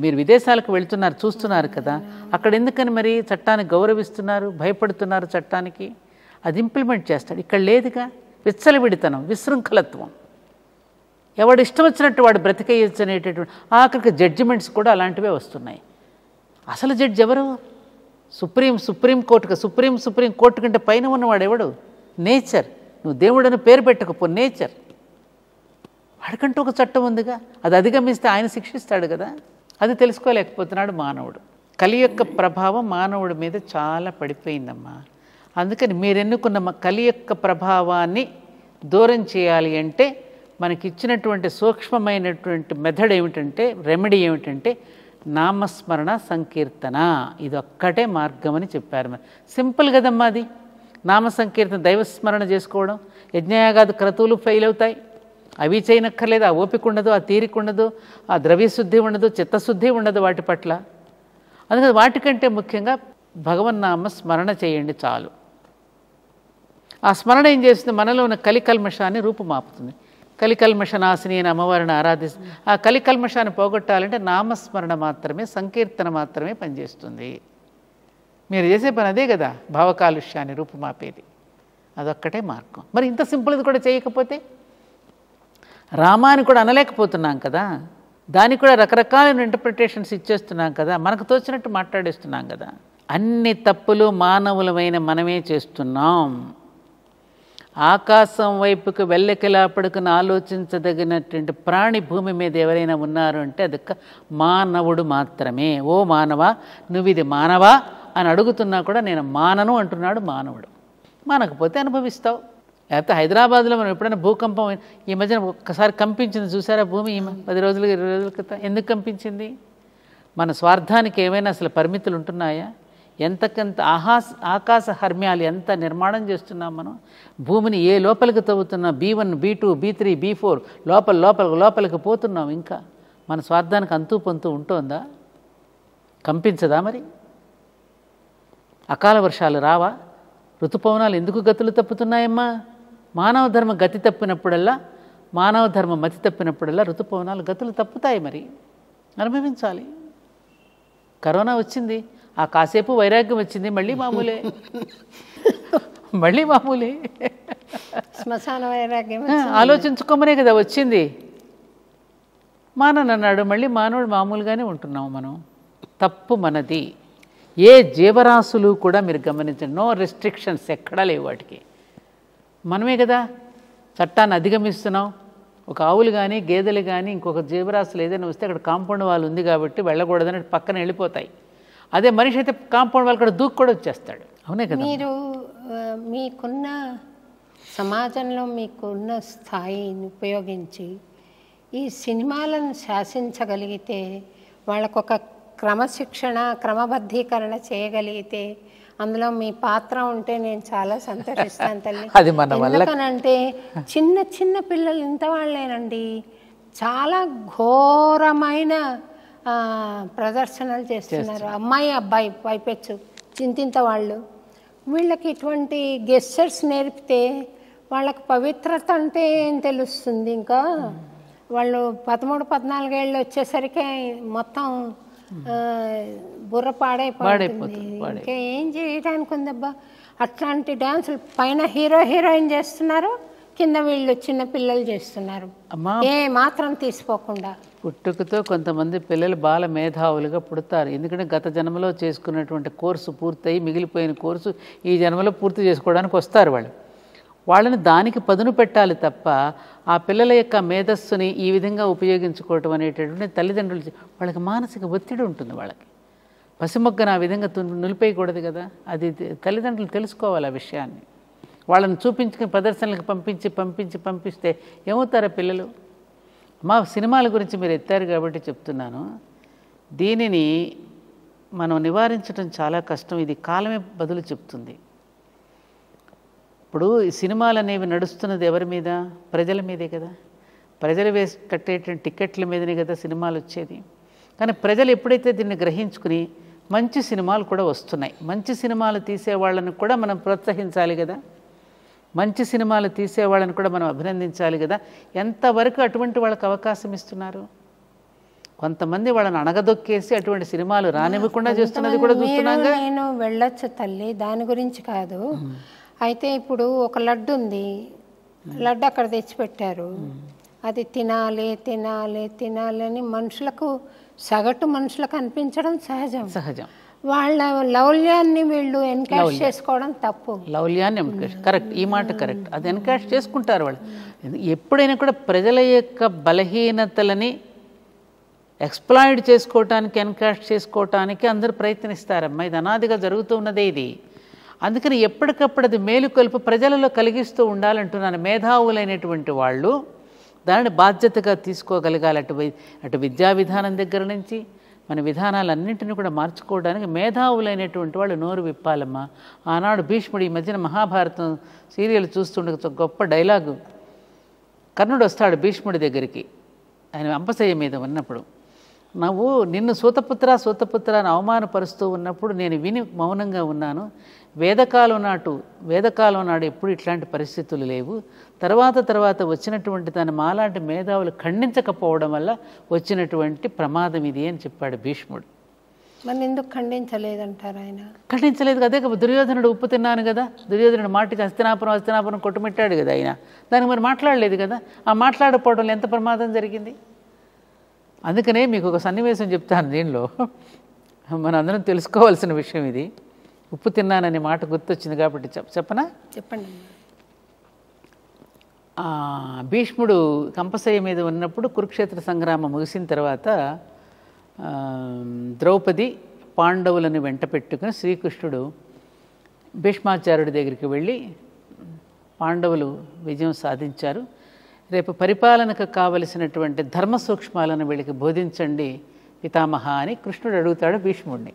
మీరు విదేశాలకు వెళ్తున్నారు, చూస్తున్నారు కదా, అక్కడ ఎందుకని మరి చట్టాన్ని గౌరవిస్తున్నారు, భయపడుతున్నారు చట్టానికి. అది ఇంప్లిమెంట్ చేస్తాడు. ఇక్కడ లేదుగా. విచ్చలవిడితనం, విశృంఖలత్వం, ఎవడు ఇష్టం వచ్చినట్టు వాడు బ్రతికేయచ్చు అనేటటువంటి ఆఖరికి జడ్జిమెంట్స్ కూడా అలాంటివే వస్తున్నాయి. అసలు జడ్జి ఎవరు? సుప్రీం కోర్టు కంటే పైన ఉన్నవాడు ఎవడు? నేచర్. నువ్వు దేవుడని పేరు పెట్టకపో, నేచర్. వాడికంటూ ఒక చట్టం ఉందిగా, అది అధిగమిస్తే ఆయన శిక్షిస్తాడు కదా. అది తెలుసుకోలేకపోతున్నాడు మానవుడు. కలి యొక్క ప్రభావం మానవుడి మీద చాలా పడిపోయిందమ్మా. అందుకని మీరు ఎన్నుకున్న కలి యొక్క ప్రభావాన్ని దూరం చేయాలి అంటే మనకిచ్చినటువంటి సూక్ష్మమైనటువంటి మెథడ్ ఏమిటంటే, రెమెడీ ఏమిటంటే నామస్మరణ సంకీర్తన. ఇది ఒక్కటే మార్గం అని చెప్పారు. సింపుల్ కదమ్మా అది. నామ సంకీర్తన, దైవస్మరణ చేసుకోవడం. యజ్ఞయాగాది క్రతువులు ఫెయిల్ అవుతాయి, అవి చేయనక్కర్లేదు. ఆ ఓపిక ఉండదు, ఆ తీరిక ఉండదు, ఆ ద్రవ్యశుద్ధి ఉండదు, చిత్తశుద్ధి ఉండదు వాటి పట్ల. అందుకని వాటికంటే ముఖ్యంగా భగవన్నామ స్మరణ చేయండి చాలు. ఆ స్మరణ ఏం చేస్తుంది? మనలో ఉన్న కలికల్మషాన్ని రూపుమాపుతుంది. కలికల్మషనాశిని అని అమ్మవారిని ఆరాధిస్తుంది. ఆ కలికల్మషాన్ని పోగొట్టాలంటే నామస్మరణ మాత్రమే, సంకీర్తన మాత్రమే పనిచేస్తుంది. మీరు చేసే పని అదే కదా, భావకాలుష్యాన్ని రూపుమాపేది. అదొక్కటే మార్గం. మరి ఇంత సింపుల్ది కూడా చేయకపోతే, రామాని కూడా అనలేకపోతున్నాం కదా, దానికి కూడా రకరకాలైన ఇంటర్ప్రిటేషన్స్ ఇచ్చేస్తున్నాం కదా, మనకు తోచినట్టు మాట్లాడేస్తున్నాం కదా. అన్ని తప్పులు మానవులమైన మనమే చేస్తున్నాం. ఆకాశం వైపుకు వెళ్ళకిలా పడుకుని ఆలోచించదగినటువంటి ప్రాణి భూమి మీద ఎవరైనా ఉన్నారు అంటే అది మానవుడు మాత్రమే. ఓ మానవా, నువ్వు ఇది మానవా అని అడుగుతున్నా కూడా నేను మానను అంటున్నాడు మానవుడు. మానకపోతే అనుభవిస్తావు. లేకపోతే హైదరాబాద్లో మనం ఎప్పుడైనా భూకంపం ఈ మధ్యన ఒక్కసారి కంపించింది చూసారా భూమి? 10 రోజులు 20 రోజుల క్రితం. ఎందుకు కంపించింది? మన స్వార్థానికి ఏమైనా అసలు పరిమితులు ఉంటున్నాయా? ఎంతకంత ఆకాశ హర్మ్యాలు ఎంత నిర్మాణం చేస్తున్నాం మనం. భూమిని ఏ లోపలికి తవ్వుతున్నాం, B1 B2 B3 B4 లోపలికి పోతున్నాం. ఇంకా మన స్వార్థానికి అంతూ పొంతూ ఉంటుందా? కంపించదా మరి? అకాల వర్షాలు రావా? ఋతుపవనాలు ఎందుకు గతులు తప్పుతున్నాయమ్మా? మానవ ధర్మ గతి తప్పినప్పుడల్లా, మానవ ధర్మ మతి తప్పినప్పుడల్లా ఋతుపవనాలు గతులు తప్పుతాయి. మరి అనుభవించాలి. కరోనా వచ్చింది, ఆ కాసేపు వైరాగ్యం వచ్చింది, మళ్ళీ మామూలే. మళ్ళీ మామూలే. శ్మశాన వైరాగ్యం ఆలోచించుకోమనే కదా వచ్చింది. మానన్నాడు, మళ్ళీ మానవుడు మామూలుగానే ఉంటున్నాము మనం. తప్పు మనది. ఏ జీవరాశులు కూడా మీరు గమనించండి, నో రెస్ట్రిక్షన్స్ ఎక్కడా లేవు వాటికి. మనమే కదా చట్టాన్ని అధిగమిస్తున్నాం. ఒక ఆవులు కానీ గేదెలు కానీ ఇంకొక జీవరాశులు ఏదైనా వస్తే అక్కడ కాంపౌండ్ వాళ్ళు ఉంది కాబట్టి వెళ్ళకూడదని పక్కన వెళ్ళిపోతాయి. అదే మనిషి అయితే కాంపౌండ్ వాళ్ళు కూడా దూకు కూడా వచ్చేస్తాడు. అవునే కదా. మీరు మీకున్న సమాజంలో మీకున్న స్థాయిని ఉపయోగించి ఈ సినిమాలను శాసించగలిగితే, వాళ్ళకొక క్రమశిక్షణ క్రమబద్ధీకరణ చేయగలిగితే, అందులో మీ పాత్ర ఉంటే నేను చాలా సంతోషిస్తాను తల్లి. అది మన వల్ల. ఎందుకనంటే చిన్న చిన్న పిల్లలు ఇంత వాళ్ళేనండి చాలా ఘోరమైన ప్రదర్శనలు చేస్తున్నారు. అమ్మాయి అబ్బాయి పైపెచ్చు చింతింత వాళ్ళు. వీళ్ళకి ఇటువంటి గెస్చర్స్ నేర్పితే వాళ్ళకి పవిత్రత అంటే ఏం తెలుస్తుంది? ఇంకా వాళ్ళు 13-14 ఏళ్ళు వచ్చేసరికి మొత్తం బుర్ర పాడైపోతుంది. ఇంకా ఏం చేయడానికి ఉందబ్బా? అట్లాంటి డ్యాన్సులు పైన హీరోయిన్ చేస్తున్నారు, కింద వీళ్ళు చిన్న పిల్లలు చేస్తున్నారు, ఏ మాత్రం తీసిపోకుండా. పుట్టుకతో కొంతమంది పిల్లలు బాల మేధావులుగా పుడతారు. ఎందుకంటే గత జన్మలో చేసుకున్నటువంటి కోర్సు పూర్తయి మిగిలిపోయిన కోర్సు ఈ జన్మలో పూర్తి చేసుకోవడానికి వస్తారు. వాళ్ళని దానికి పదును పెట్టాలి తప్ప ఆ పిల్లల యొక్క మేధస్సుని ఈ విధంగా ఉపయోగించుకోవటం అనేటటువంటి తల్లిదండ్రులు వాళ్ళకి మానసిక ఒత్తిడి ఉంటుంది. వాళ్ళకి పసిమొగ్గన ఆ విధంగా నిలిపేయకూడదు కదా. అది తల్లిదండ్రులు తెలుసుకోవాలి ఆ విషయాన్ని. వాళ్ళని చూపించుకుని ప్రదర్శనలకు పంపిస్తే ఏమవుతారా పిల్లలు? మా సినిమాల గురించి మీరు ఎత్తారు కాబట్టి చెప్తున్నాను. దీనిని మనం నివారించడం చాలా కష్టం. ఇది కాలమే బదులు చెప్తుంది. ఇప్పుడు ఈ సినిమాలు అనేవి నడుస్తున్నది ఎవరి మీద? ప్రజల మీదే కదా. ప్రజలు వేసి కట్టేటువంటి టికెట్ల మీదనే కదా సినిమాలు వచ్చేది. కానీ ప్రజలు ఎప్పుడైతే దీన్ని గ్రహించుకుని మంచి సినిమాలు కూడా వస్తున్నాయి, మంచి సినిమాలు తీసేవాళ్ళని కూడా మనం ప్రోత్సహించాలి కదా, మంచి సినిమాలు తీసేవాళ్ళని కూడా మనం అభినందించాలి కదా. ఎంతవరకు అటువంటి వాళ్ళకి అవకాశం ఇస్తున్నారు? కొంతమంది వాళ్ళని అణగదొక్కేసి అటువంటి సినిమాలు రానివ్వకుండా చేస్తున్నది కూడా చూస్తున్నాగా. నేను వెళ్ళొచ్చు తల్లి, దాని గురించి కాదు. అయితే ఇప్పుడు ఒక లడ్డు ఉంది, లడ్డు అక్కడ తెచ్చిపెట్టారు, అది తినాలి అని మనుషులకు, సగటు మనుషులకు అనిపించడం సహజం. వాళ్ళ లౌల్యాన్ని వీళ్ళు ఎన్కాష్ చేసుకోవడం తప్పు. లౌల్యాన్ని కరెక్ట్, ఈ మాట కరెక్ట్. అది ఎన్కాష్ చేసుకుంటారు వాళ్ళు. ఎప్పుడైనా కూడా ప్రజల యొక్క బలహీనతలని ఎక్స్ప్లాయిడ్ చేసుకోవటానికి, ఎన్కాష్ చేసుకోవటానికి అందరూ ప్రయత్నిస్తారమ్మా. ఇది అనాదిగా జరుగుతూ ఉన్నదే ఇది. అందుకని ఎప్పటికప్పుడు అది మేలుకొల్పు ప్రజలలో కలిగిస్తూ ఉండాలంటున్నాను. మేధావులైనటువంటి వాళ్ళు దానిని బాధ్యతగా తీసుకోగలగాలి. అటు విద్యా విధానం దగ్గర నుంచి మన విధానాలన్నింటినీ కూడా మార్చుకోవడానికి మేధావులైనటువంటి వాళ్ళు నోరు విప్పాలమ్మా. ఆనాడు భీష్ముడు, ఈ మధ్యన మహాభారతం సీరియల్ చూస్తుండగా గొప్ప డైలాగు, కర్ణుడు వస్తాడు భీష్ముడి దగ్గరికి, ఆయన అంపశయ్య మీద ఉన్నప్పుడు, నువ్వు నిన్ను సూతపుత్ర అని అవమానపరుస్తూ ఉన్నప్పుడు నేను విని మౌనంగా ఉన్నాను. వేదకాలం నాడు ఎప్పుడు ఇట్లాంటి పరిస్థితులు లేవు. తర్వాత వచ్చినటువంటి తన మాలాంటి మేధావులు ఖండించకపోవడం వల్ల వచ్చినటువంటి ప్రమాదం ఇది అని చెప్పాడు భీష్ముడు. మరి ఎందుకు ఖండించలేదంటారు ఆయన? ఖండించలేదు అదే కదా, దుర్యోధనుడు ఉప్పు తిన్నాను కదా, దుర్యోధనుడు మాటి హస్తినాపురం కొట్టుమిట్టాడు కదా ఆయన, దానికి మరి మాట్లాడలేదు కదా. ఆ మాట్లాడకపోవడంలో ఎంత ప్రమాదం జరిగింది. అందుకనే మీకు ఒక సన్నివేశం చెప్తాను. దీనిలో మనం అందరం తెలుసుకోవాల్సిన విషయం ఇది. ఉప్పు తిన్నాననే మాట గుర్తొచ్చింది కాబట్టి చెప్పనా? చెప్పండి. భీష్ముడు కంపశయ్య మీద ఉన్నప్పుడు కురుక్షేత్ర సంగ్రామం ముగిసిన తర్వాత ద్రౌపది పాండవులను వెంట పెట్టుకుని శ్రీకృష్ణుడు భీష్మాచార్యుడి దగ్గరికి వెళ్ళి, పాండవులు విజయం సాధించారు, రేపు పరిపాలనకు కావలసినటువంటి ధర్మ సూక్ష్మాలను వీళ్ళకి బోధించండి, పితామహ అని కృష్ణుడు అడుగుతాడు భీష్ముడిని.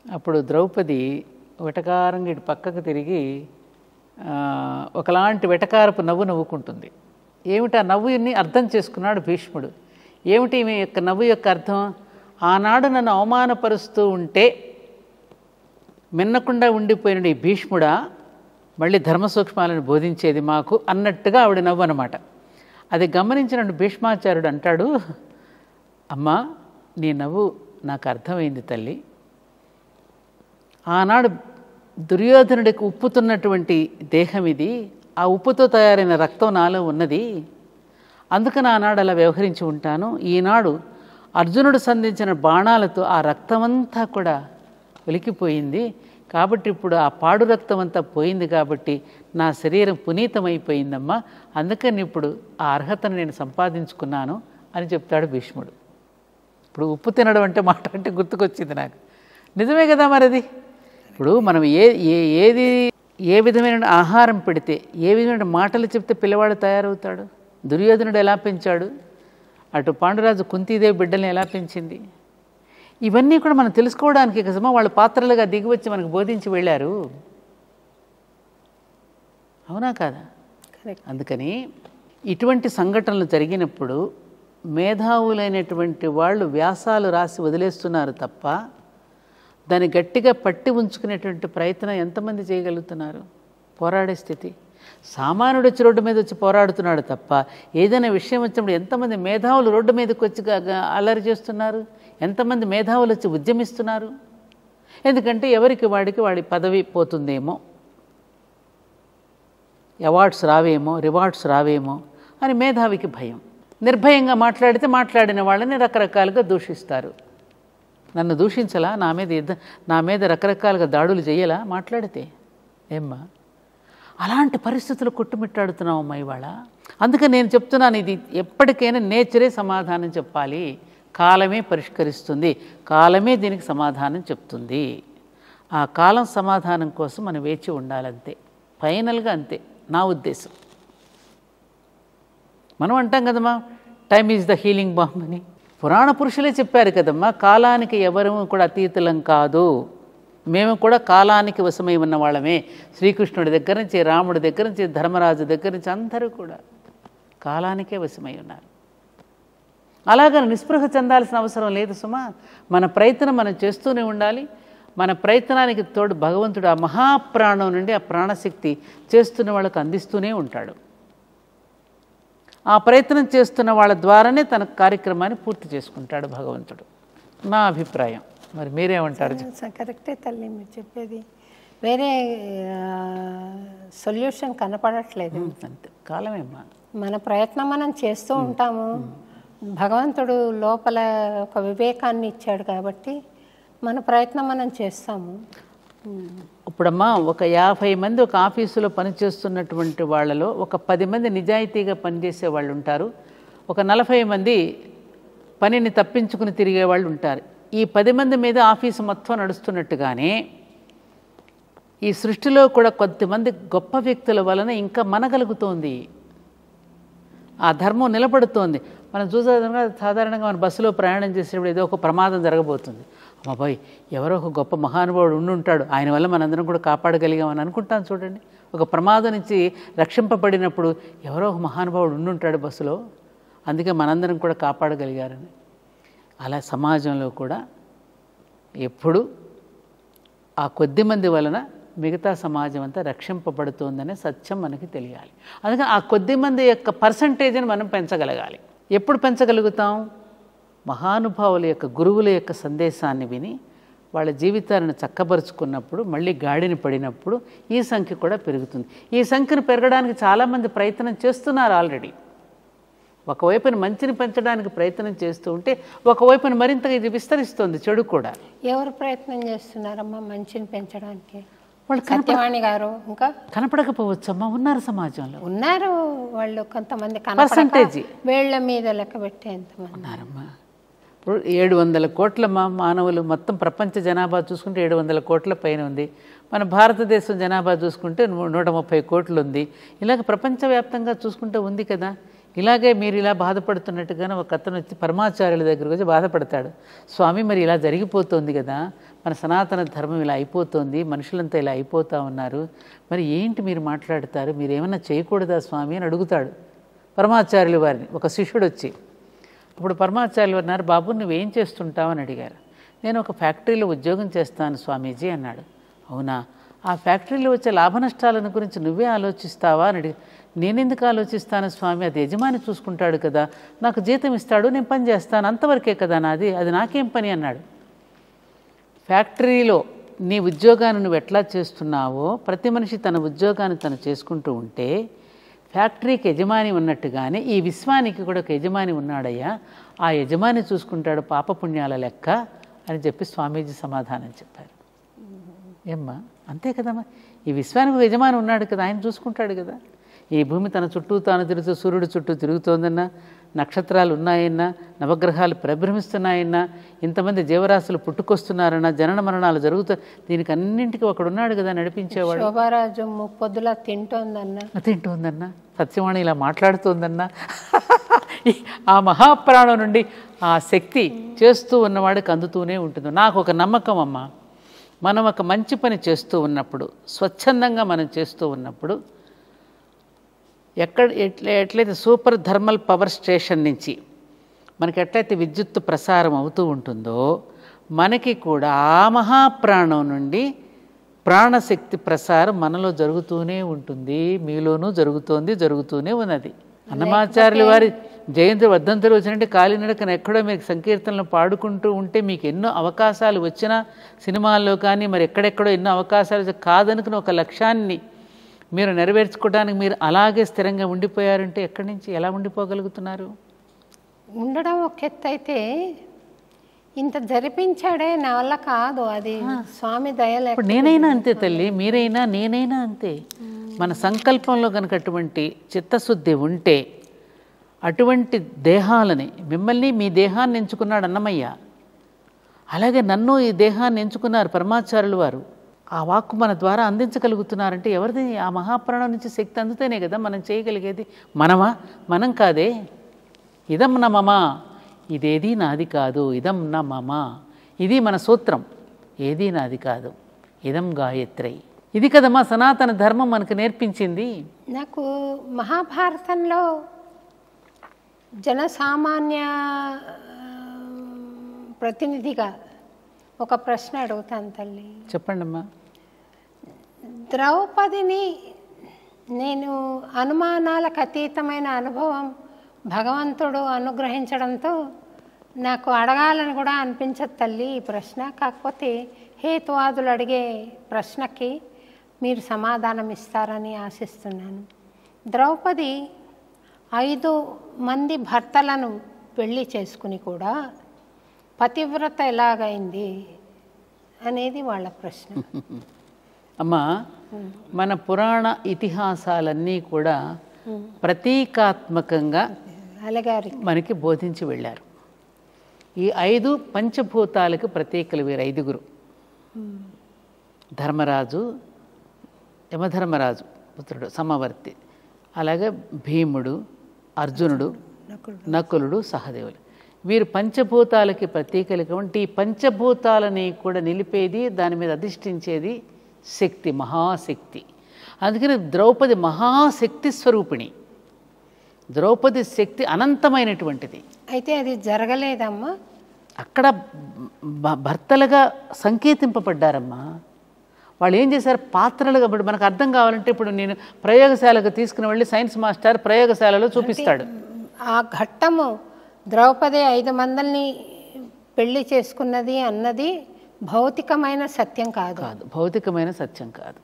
అప్పుడు ద్రౌపది వెటకారంగా ఇటు పక్కకు తిరిగి ఒకలాంటి వెటకారపు నవ్వు నవ్వుకుంటుంది. ఏమిటి ఆ నవ్వుని అర్థం చేసుకున్నాడు భీష్ముడు. ఏమిటి ఈమె యొక్క నవ్వు యొక్క అర్థం? ఆనాడు నన్ను అవమానపరుస్తూ ఉంటే మిన్నకుండా ఉండిపోయిన ఈ భీష్ముడా మళ్ళీ ధర్మ సూక్ష్మాలను బోధించేది మాకు అన్నట్టుగా ఆవిడ నవ్వు అనమాట. అది గమనించిన భీష్మాచార్యుడు అంటాడు, అమ్మా నీ నవ్వు నాకు అర్థమైంది తల్లి. ఆనాడు దుర్యోధనుడికి ఉప్పుతున్నటువంటి దేహం ఇది, ఆ ఉప్పుతో తయారైన రక్తం నాలో ఉన్నది, అందుకని ఆనాడు అలా వ్యవహరించి ఉంటాను. ఈనాడు అర్జునుడు సంధించిన బాణాలతో ఆ రక్తమంతా కూడా వెలికిపోయింది కాబట్టి ఇప్పుడు ఆ పాడు రక్తం అంతా పోయింది కాబట్టి నా శరీరం పునీతమైపోయిందమ్మా, అందుకని ఇప్పుడు ఆ అర్హతను నేను సంపాదించుకున్నాను అని చెప్తాడు భీష్ముడు. ఇప్పుడు ఉప్పు తినడం అంటే మాట అంటే గుర్తుకొచ్చింది నాకు. నిజమే కదా మరి అది. ఇప్పుడు మనం ఏది ఏ విధమైన ఆహారం పెడితే ఏ విధమైన మాటలు చెప్తే పిల్లవాడు తయారవుతాడు. దుర్యోధనుడు ఎలా పెంచాడు, అటు పాండురాజు కుంతీదేవి బిడ్డల్ని ఎలా పెంచింది, ఇవన్నీ కూడా మనం తెలుసుకోవడానికి కసమా వాళ్ళు పాత్రలుగా దిగివచ్చి మనకు బోధించి వెళ్ళారు. అవునా కాదా? అందుకని ఇటువంటి సంఘటనలు జరిగినప్పుడు మేధావులైనటువంటి వాళ్ళు వ్యాసాలు రాసి వదిలేస్తున్నారు తప్ప దాన్ని గట్టిగా పట్టి ఉంచుకునేటువంటి ప్రయత్నం ఎంతమంది చేయగలుగుతున్నారు? పోరాడే స్థితి. సామాన్యుడు వచ్చి రోడ్డు మీద వచ్చి పోరాడుతున్నాడు తప్ప ఏదైనా విషయం వచ్చినప్పుడు ఎంతమంది మేధావులు రోడ్డు మీదకి వచ్చి అల్లరి చేస్తున్నారు, ఎంతమంది మేధావులు వచ్చి ఉద్యమిస్తున్నారు. ఎందుకంటే ఎవరికి వాడి పదవి పోతుందేమో, అవార్డ్స్ రావేమో, రివార్డ్స్ రావేమో అని మేధావికి భయం. నిర్భయంగా మాట్లాడితే మాట్లాడిన వాళ్ళని రకరకాలుగా దూషిస్తారు. నన్ను దూషించలా, నా మీద రకరకాలుగా దాడులు చేయాలా మాట్లాడితే ఏమ్మా? అలాంటి పరిస్థితులు కొట్టుమిట్టాడుతున్నామమ్మా ఇవాళ. అందుకని నేను చెప్తున్నాను, ఇది ఎప్పటికైనా నేచరే సమాధానం చెప్పాలి. కాలమే పరిష్కరిస్తుంది, కాలమే దీనికి సమాధానం చెప్తుంది. ఆ కాలం సమాధానం కోసం మనం వేచి ఉండాలంతే. ఫైనల్గా అంతే నా ఉద్దేశం. మనం అంటాం కదమ్మా, time is the healing bomb అని. పురాణ పురుషులే చెప్పారు కదమ్మా, కాలానికి ఎవరూ కూడా అతీతులం కాదు, మేము కూడా కాలానికి వశమై ఉన్న వాళ్ళమే. శ్రీకృష్ణుడి దగ్గర నుంచి, రాముడి దగ్గర నుంచి, ధర్మరాజు దగ్గర నుంచి అందరూ కూడా కాలానికే వశమై ఉన్నారు. అలాగని నిస్పృహ చెందాల్సిన అవసరం లేదు సుమా. మన ప్రయత్నం మనం చేస్తూనే ఉండాలి. మన ప్రయత్నానికి తోడు భగవంతుడు ఆ మహాప్రాణం నుండి ఆ ప్రాణశక్తి చేస్తున్న వాళ్ళకు అందిస్తూనే ఉంటాడు. ఆ ప్రయత్నం చేస్తున్న వాళ్ళ ద్వారానే తన కార్యక్రమాన్ని పూర్తి చేసుకుంటాడు భగవంతుడు. నా అభిప్రాయం. మరి మీరేమంటారు? కరెక్టే తల్లి మీరు చెప్పేది. వేరే సొల్యూషన్ కనపడట్లేదు. అంతే, కాలమేమ్మా. మన ప్రయత్నం మనం చేస్తూ ఉంటాము. భగవంతుడు లోపల ఒక వివేకాన్ని ఇచ్చాడు కాబట్టి మన ప్రయత్నం మనం చేస్తాము. ఇప్పుడమ్మా ఒక 50 మంది ఒక ఆఫీసులో పనిచేస్తున్నటువంటి వాళ్ళలో ఒక 10 మంది నిజాయితీగా పనిచేసే వాళ్ళు ఉంటారు, ఒక 40 మంది పనిని తప్పించుకుని తిరిగే వాళ్ళు ఉంటారు. ఈ 10 మంది మీద ఆఫీసు మొత్తం నడుస్తున్నట్టుగానే ఈ సృష్టిలో కూడా కొంతమంది గొప్ప వ్యక్తుల వలన ఇంకా మనగలుగుతోంది, ఆ ధర్మం నిలబడుతోంది. మనం చూసేదంగా సాధారణంగా మన బస్సులో ప్రయాణం చేసేటప్పుడు ఏదో ఒక ప్రమాదం జరగబోతుంది, అమ్మాయి ఎవరో ఒక గొప్ప మహానుభావుడు ఉండుంటాడు, ఆయన వల్ల మనందరం కూడా కాపాడగలిగామని అనుకుంటాం. చూడండి, ఒక ప్రమాదం నుంచి రక్షింపబడినప్పుడు ఎవరో ఒక మహానుభావుడు ఉండుంటాడు బస్సులో, అందుకే మనందరం కూడా కాపాడగలిగారని. అలా సమాజంలో కూడా ఎప్పుడు ఆ కొద్ది మంది వలన మిగతా సమాజం అంతా రక్షింపబడుతోందనే సత్యం మనకి తెలియాలి. అందుకని ఆ కొద్ది మంది యొక్క పర్సంటేజ్ని మనం పెంచగలగాలి. ఎప్పుడు పెంచగలుగుతాం? మహానుభావుల యొక్క, గురువుల యొక్క సందేశాన్ని విని వాళ్ళ జీవితాలను చక్కబరుచుకున్నప్పుడు, మళ్ళీ గాడిని పడినప్పుడు ఈ సంఖ్య కూడా పెరుగుతుంది. ఈ సంఖ్యను పెరగడానికి చాలామంది ప్రయత్నం చేస్తున్నారు ఆల్రెడీ. ఒకవైపున మంచిని పెంచడానికి ప్రయత్నం చేస్తూ ఉంటే ఒకవైపున మరింతగా ఇది విస్తరిస్తుంది చెడు కూడా. ఎవరు ప్రయత్నం చేస్తున్నారమ్మా మంచిని పెంచడానికి? వాళ్ళు సత్యవాణి గారు ఇంకా కనపడకపోవచ్చమ్మా, ఉన్నారు సమాజంలో, ఉన్నారు వాళ్ళు కొంతమంది. పర్సంటేజ్ వేళ్ల మీద లెక్క పెట్టే ఎంతమంది ఉన్నారమ్మా. ఇప్పుడు 700 కోట్ల మానవులు, మొత్తం ప్రపంచ జనాభా చూసుకుంటే 700 కోట్ల పైన ఉంది. మన భారతదేశం జనాభా చూసుకుంటే 130 కోట్లు ఉంది. ఇలాగ ప్రపంచవ్యాప్తంగా చూసుకుంటే ఉంది కదా. ఇలాగే మీరు ఇలా బాధపడుతున్నట్టుగానే ఒక అతను వచ్చి పరమాచార్యుల దగ్గరకు వచ్చి బాధపడతాడు. స్వామి మరి ఇలా జరిగిపోతుంది కదా, మన సనాతన ధర్మం ఇలా అయిపోతుంది, మనుషులంతా ఇలా అయిపోతూ ఉన్నారు, మరి ఏంటి మీరు మాట్లాడతారు, మీరు ఏమన్నా చేయకూడదా స్వామి అని అడుగుతాడు పరమాచార్యుల వారిని. ఒక శిష్యుడు వచ్చి అప్పుడు పరమాచార్యులు వారు అన్నారు, బాబు నువ్వేం చేస్తుంటావు అని అడిగారు. నేను ఒక ఫ్యాక్టరీలో ఉద్యోగం చేస్తాను స్వామీజీ అన్నాడు. అవునా, ఆ ఫ్యాక్టరీలో వచ్చే లాభ నష్టాలను గురించి నువ్వే ఆలోచిస్తావా అని అడిగి, నేనెందుకు ఆలోచిస్తాను స్వామి, అది యజమాని చూసుకుంటాడు కదా, నాకు జీతం ఇస్తాడు, నేను పని చేస్తాను, అంతవరకే కదా నాది, అది నాకేం పని అన్నాడు. ఫ్యాక్టరీలో నీ ఉద్యోగాన్ని నువ్వు ఎట్లా చేస్తున్నావో ప్రతి మనిషి తన ఉద్యోగాన్ని తను చేసుకుంటూ ఉంటే ఫ్యాక్టరీకి యజమాని ఉన్నట్టుగానే ఈ విశ్వానికి కూడా ఒక యజమాని ఉన్నాడయ్యా, ఆ యజమాని చూసుకుంటాడు పాపపుణ్యాల లెక్క అని చెప్పి స్వామీజీ సమాధానం చెప్పారు. ఏమ్మా అంతే కదమ్మా, ఈ విశ్వానికి ఒక యజమాని ఉన్నాడు కదా, ఆయన చూసుకుంటాడు కదా. ఈ భూమి తన చుట్టూ తాను తిరుగుతూ సూర్యుడు చుట్టూ తిరుగుతోందన్నా, నక్షత్రాలు ఉన్నాయన్నా, నవగ్రహాలు పరిభ్రమిస్తున్నాయన్నా, ఇంతమంది జీవరాశులు పుట్టుకొస్తున్నారన్నా, జనన మరణాలు జరుగుతాయి, దీనికి అన్నింటికీ ఒకడున్నాడు కదా నడిపించేవాడు. శోభారాజు ముప్పొద్దులా తింటోందన్నా, సత్యవాణి ఇలా మాట్లాడుతోందన్నా, ఆ మహాప్రాణం నుండి ఆ శక్తి చేస్తూ ఉన్నవాడికి అందుతూనే ఉంటుంది. నాకు ఒక నమ్మకం అమ్మ, మనం ఒక మంచి పని చేస్తూ ఉన్నప్పుడు, స్వచ్ఛందంగా మనం చేస్తూ ఉన్నప్పుడు, ఎట్లయితే సూపర్ థర్మల్ పవర్ స్టేషన్ నుంచి మనకి ఎట్లయితే విద్యుత్తు ప్రసారం అవుతూ ఉంటుందో, మనకి కూడా ఆ మహాప్రాణం నుండి ప్రాణశక్తి ప్రసారం మనలో జరుగుతూనే ఉంటుంది, మీలోనూ జరుగుతూనే ఉన్నది. అన్నమాచార్యుల వారి జయంతి వర్ధంతులు వచ్చినట్టు కాలినడకన ఎక్కడో మీకు సంకీర్తనలు పాడుకుంటూ ఉంటే మీకు ఎన్నో అవకాశాలు వచ్చినా, సినిమాల్లో కానీ మరి ఎక్కడెక్కడో ఎన్నో అవకాశాలు కాదనుకుని ఒక లక్ష్యాన్ని మీరు నెరవేర్చుకోవడానికి మీరు అలాగే స్థిరంగా ఉండిపోయారంటే ఎక్కడి నుంచి ఎలా ఉండిపోగలుగుతున్నారు? ఉండడం ఒక ఎత్తు అయితే, ఇంత జరిపించాడే నా వల్ల కాదు, అది స్వామి దయలే. ఇప్పుడు నేనైనా అంతే తల్లి, మీరైనా నేనైనా అంతే. మన సంకల్పంలో కనుక అటువంటి చిత్తశుద్ధి ఉంటే, అటువంటి దేహాలని, మిమ్మల్ని మీ దేహాన్ని ఎంచుకున్నాడు అన్నమయ్య, అలాగే నన్ను ఈ దేహాన్ని ఎంచుకున్నారు పరమాచార్యుల వారు. ఆ వాక్కు మన ద్వారా అందించగలుగుతున్నారంటే ఎవరిది? ఆ మహాప్రాణం నుంచి శక్తి అందుతేనే కదా మనం చేయగలిగేది. మనమా? మనం కాదే. ఇదం న మమ, ఇదేది నాది కాదు, ఇదం న మమ, ఇది మన సూత్రం. ఏది నాది కాదు, ఇదం గాయత్రి. ఇది కదమ్మా సనాతన ధర్మం మనకు నేర్పించింది. నాకు మహాభారతంలో జనసామాన్య ప్రతినిధిగా ఒక ప్రశ్న అడుగుతాను తల్లి. చెప్పండి అమ్మా. ద్రౌపదిని నేను అనుమానాలకు అతీతమైన అనుభవం భగవంతుడు అనుగ్రహించడంతో నాకు అడగాలని కూడా అనిపించదు తల్లి ఈ ప్రశ్న. కాకపోతే హేతువాదులు అడిగే ప్రశ్నకి మీరు సమాధానం ఇస్తారని ఆశిస్తున్నాను. ద్రౌపది 5 మంది భర్తలను పెళ్లి చేసుకుని కూడా పతివ్రత ఎలాగైంది అనేది వాళ్ళ ప్రశ్న. అమ్మా, మన పురాణ ఇతిహాసాలన్నీ కూడా ప్రతీకాత్మకంగా మనకి బోధించి వెళ్ళారు. ఈ 5 పంచభూతాలకు ప్రతీకలు వీరు 5గురు. ధర్మరాజు, యమధర్మరాజు పుత్రుడు సమవర్తి, అలాగే భీముడు, అర్జునుడు, నకులుడు, సహదేవులు. వీరు పంచభూతాలకి ప్రతీకలుగా ఉంటే ఈ పంచభూతాలని కూడా నిలిపేది, దాని మీద అధిష్ఠించేది శక్తి, మహాశక్తి. అందుకని ద్రౌపది మహాశక్తి స్వరూపిణి. ద్రౌపది శక్తి అనంతమైనటువంటిది. అయితే అది జరగలేదమ్మా. అక్కడ భర్తలుగా సంకేతింపబడ్డారమ్మా. వాళ్ళు ఏం చేశారు? పాత్రలుగా. ఇప్పుడు మనకు అర్థం కావాలంటే, ఇప్పుడు నేను ప్రయోగశాలకు తీసుకుని వెళ్ళి సైన్స్ మాస్టర్ ప్రయోగశాలలో చూపిస్తాడు. ఆ ఘట్టము ద్రౌపది 5 మందిని పెళ్లి చేసుకున్నది అన్నది భౌతికమైన సత్యం కాదు. భౌతికమైన సత్యం కాదు.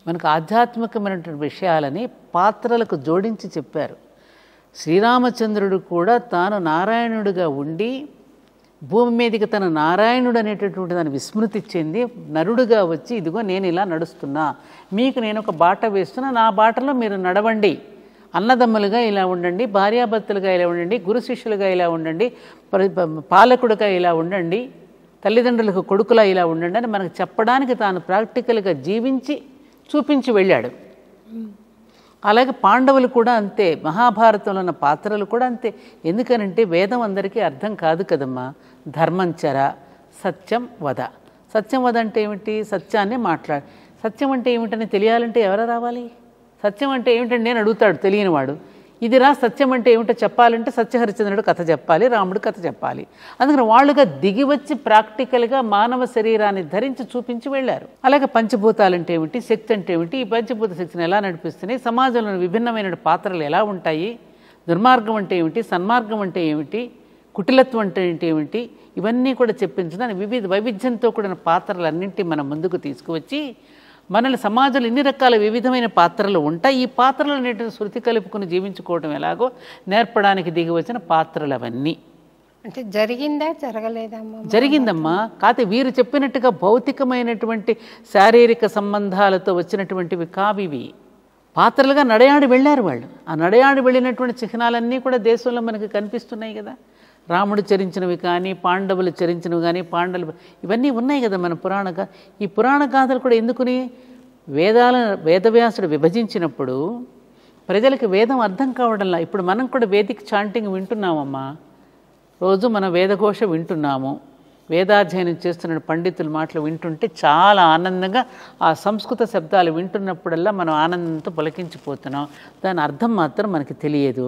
మనకు ఆధ్యాత్మికమైనటువంటి విషయాలని పాత్రలకు జోడించి చెప్పారు. శ్రీరామచంద్రుడు కూడా తాను నారాయణుడిగా ఉండి భూమి మీదకి తన నారాయణుడు అనేటటువంటి దాన్ని విస్మృతి చెంది నరుడుగా వచ్చి, ఇదిగో నేను ఇలా నడుస్తున్నా, మీకు నేను ఒక బాట వేస్తున్నా, నా బాటలో మీరు నడవండి, అన్నదమ్ములుగా ఇలా ఉండండి, భార్యాభర్తలుగా ఇలా ఉండండి, గురు శిష్యులుగా ఇలా ఉండండి, పాలకుడుగా ఇలా ఉండండి, తల్లిదండ్రులకు కొడుకులా ఇలా ఉండండి అని మనకు చెప్పడానికి తాను ప్రాక్టికల్గా జీవించి చూపించి వెళ్ళాడు. అలాగే పాండవులు కూడా అంతే, మహాభారతంలో ఉన్న పాత్రలు కూడా అంతే. ఎందుకనంటే వేదం అందరికీ అర్థం కాదు కదమ్మా. ధర్మం చర, సత్యం వద. సత్యం వద అంటే ఏమిటి? సత్యాన్ని మాట్లాడు. సత్యం అంటే ఏమిటని తెలియాలంటే ఎవరు రావాలి? సత్యం అంటే ఏమిటండి నేను అడుగుతాడు తెలియనివాడు. ఇదిరా సత్యం అంటే ఏమిటో చెప్పాలంటే సత్యహరిచంద్రుడు కథ చెప్పాలి, రాముడు కథ చెప్పాలి. అందుకని వాళ్ళుగా దిగి వచ్చి ప్రాక్టికల్గా మానవ శరీరాన్ని ధరించి చూపించి వెళ్ళారు. అలాగే పంచభూతాలు అంటే ఏమిటి, శక్తి అంటే ఏమిటి, ఈ పంచభూత శక్తిని ఎలా నడిపిస్తున్నాయి, సమాజంలో విభిన్నమైన పాత్రలు ఎలా ఉంటాయి, దుర్మార్గం అంటే ఏమిటి, సన్మార్గం అంటే ఏమిటి, కుటిలత్వం అంటే ఏమిటి, ఇవన్నీ కూడా చెప్పించడానికి వైవిధ్యంతో కూడిన పాత్రలన్నింటినీ మనం ముందుకు తీసుకువచ్చి మనల్ని సమాజంలో ఎన్ని రకాల వివిధమైన పాత్రలు ఉంటాయి, ఈ పాత్రలన్నింటిని శృతి కలుపుకుని జీవించుకోవడం ఎలాగో నేర్పడానికి దిగి వచ్చిన పాత్రలు అవన్నీ. అంటే జరిగిందా జరగలేదమ్మా? జరిగిందమ్మా. కాకపోతే వీరు చెప్పినట్టుగా భౌతికమైనటువంటి శారీరక సంబంధాలతో వచ్చినటువంటివి కావివి. పాత్రలుగా నడయాడి వెళ్ళారు వాళ్ళు. ఆ నడయాడి వెళ్ళినటువంటి చిహ్నాలన్నీ కూడా దేశంలో మనకి కనిపిస్తున్నాయి కదా. రాముడు చరించినవి కానీ, పాండవులు చరించినవి కానీ, ఇవన్నీ ఉన్నాయి కదా మన ఈ పురాణ గాథలు కూడా ఎందుకుని వేదవ్యాసుడు విభజించినప్పుడు ప్రజలకు వేదం అర్థం కావడంలా. ఇప్పుడు మనం కూడా వేదిక చాంటింగ్ వింటున్నామమ్మా. రోజు మనం వేదఘోష వింటున్నాము. వేదాధ్యయనం చేస్తున్న పండితుల మాటలు వింటుంటే చాలా ఆనందంగా ఆ సంస్కృత శబ్దాలు వింటున్నప్పుడల్లా మనం ఆనందంతో పులకించిపోతున్నాం. దాని అర్థం మాత్రం మనకి తెలియదు.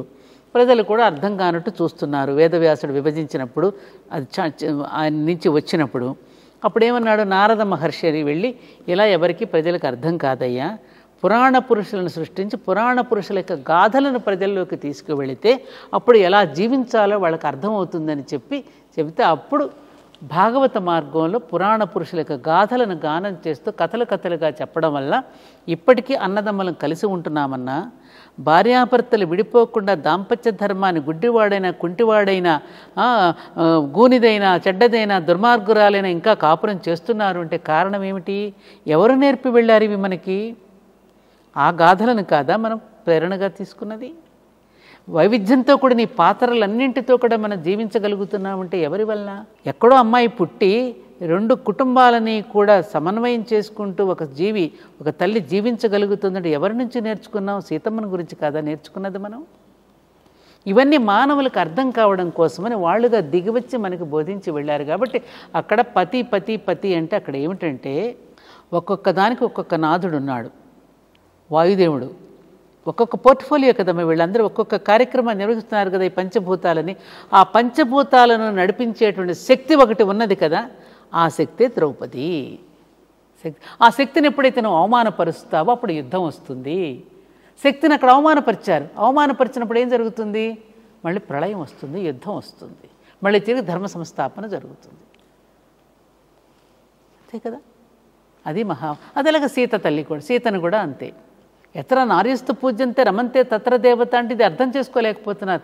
ప్రజలు కూడా అర్థం కానట్టు చూస్తున్నారు. వేదవ్యాసుడు విభజించినప్పుడు అది ఆయన నుంచి వచ్చినప్పుడు అప్పుడు ఏమన్నాడు, నారద మహర్షి అని వెళ్ళి ఇలా ఎవరికి ప్రజలకు అర్థం కాదయ్యా, పురాణ పురుషులను సృష్టించి పురాణ పురుషుల యొక్క గాథలను ప్రజల్లోకి తీసుకువెళితే అప్పుడు ఎలా జీవించాలో వాళ్ళకి అర్థమవుతుందని చెబితే అప్పుడు భాగవత మార్గంలో పురాణ పురుషుల యొక్క గాథలను గానం చేస్తూ కథలుగా చెప్పడం వల్ల ఇప్పటికీ అన్నదమ్ములను కలిసి ఉంటున్నామన్నా, భార్యాభర్తలు విడిపోకుండా దాంపత్య ధర్మాన్ని గుడ్డివాడైనా కుంటివాడైనా గూనిదైనా చెడ్డదైనా దుర్మార్గురాలైనా ఇంకా కాపురం చేస్తున్నారు అంటే కారణం ఏమిటి? ఎవరు నేర్పి వెళ్ళారు ఇవి మనకి? ఆ గాథలను కాదా మనం ప్రేరణగా తీసుకున్నది? వైవిధ్యంతో కూడా నీ పాత్రలన్నింటితో కూడా మనం జీవించగలుగుతున్నామంటే ఎవరి వలన? ఎక్కడో అమ్మాయి పుట్టి 2 కుటుంబాలని కూడా సమన్వయం చేసుకుంటూ ఒక తల్లి జీవించగలుగుతుందంటే ఎవరి నుంచి నేర్చుకున్నాం? సీతమ్మని గురించి కాదా నేర్చుకున్నది మనం? ఇవన్నీ మానవులకు అర్థం కావడం కోసమని వాళ్ళుగా దిగివచ్చి మనకు బోధించి వెళ్ళారు. కాబట్టి అక్కడ పతి అంటే అక్కడ ఏమిటంటే ఒక్కొక్క దానికి ఒక్కొక్క నాథుడు ఉన్నాడు. వాయుదేవుడు ఒక్కొక్క పోర్ట్ఫోలియో కదమ్మా. వీళ్ళందరూ ఒక్కొక్క కార్యక్రమాన్ని నిర్వహిస్తున్నారు కదా ఈ పంచభూతాలని. ఆ పంచభూతాలను నడిపించేటువంటి శక్తి ఒకటి ఉన్నది కదా, ఆ శక్తే ద్రౌపది. ఆ శక్తిని ఎప్పుడైతే నువ్వు అవమానపరుస్తావో అప్పుడు యుద్ధం వస్తుంది. శక్తిని అక్కడ అవమానపరిచినప్పుడు ఏం జరుగుతుంది? మళ్ళీ ప్రళయం వస్తుంది, యుద్ధం వస్తుంది, మళ్ళీ తిరిగి ధర్మ సంస్థాపన జరుగుతుంది. అంతే కదా. అది అలాగే సీత తల్లి కూడా, సీతను కూడా అంతే. ఎత్ర నార్యస్తు పూజ్యంతే రమంతే తత్ర దేవత అంటే ఇది అర్థం చేసుకోలేకపోతున్నారు.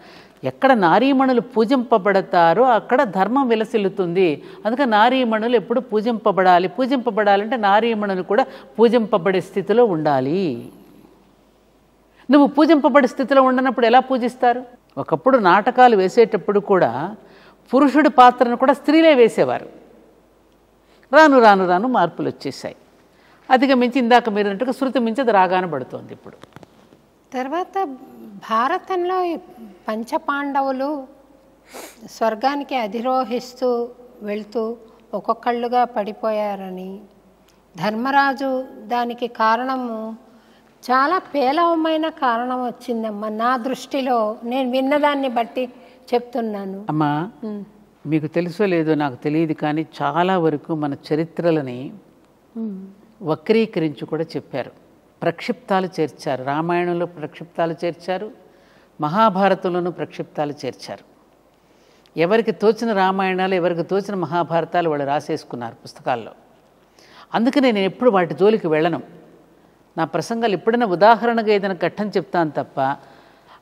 ఎక్కడ నారీమణులు పూజింపబడతారో అక్కడ ధర్మం విలసిల్లుతుంది. అందుకని నారీమణులు ఎప్పుడు పూజింపబడాలంటే నారీమణులు కూడా పూజింపబడే స్థితిలో ఉండాలి. నువ్వు పూజింపబడే స్థితిలో ఉండనప్పుడు ఎలా పూజిస్తారు? ఒకప్పుడు నాటకాలు వేసేటప్పుడు కూడా పురుషుడి పాత్రను కూడా స్త్రీలే వేసేవారు. రాను మార్పులు వచ్చేసాయి. అధిగమించి ఇందాక మీరు అన్నట్టుగా శృతి మించి అది రాగానే పడుతోంది. ఇప్పుడు తర్వాత భారతంలో పంచపాండవులు స్వర్గానికి అధిరోహిస్తూ వెళ్తూ ఒక్కొక్కళ్ళుగా పడిపోయారని, ధర్మరాజు దానికి కారణము చాలా పేలవమైన కారణం వచ్చిందమ్మా నా దృష్టిలో. నేను విన్నదాన్ని బట్టి చెప్తున్నాను. అమ్మా మీకు తెలుసో లేదో నాకు తెలియదు కానీ చాలా వరకు మన చరిత్రలని వక్రీకరించి కూడా చెప్పారు. ప్రక్షిప్తాలు చేర్చారు. రామాయణంలో ప్రక్షిప్తాలు చేర్చారు, మహాభారతంలోనూ ప్రక్షిప్తాలు చేర్చారు. ఎవరికి తోచిన రామాయణాలు ఎవరికి తోచిన మహాభారతాలు వాళ్ళు రాసేసుకున్నారు పుస్తకాల్లో. అందుకనే నేను ఎప్పుడు వాటి జోలికి వెళ్ళను. నా ప్రసంగాలు ఎప్పుడైనా ఉదాహరణగా ఏదైనా ఘట్టం చెప్తాను తప్ప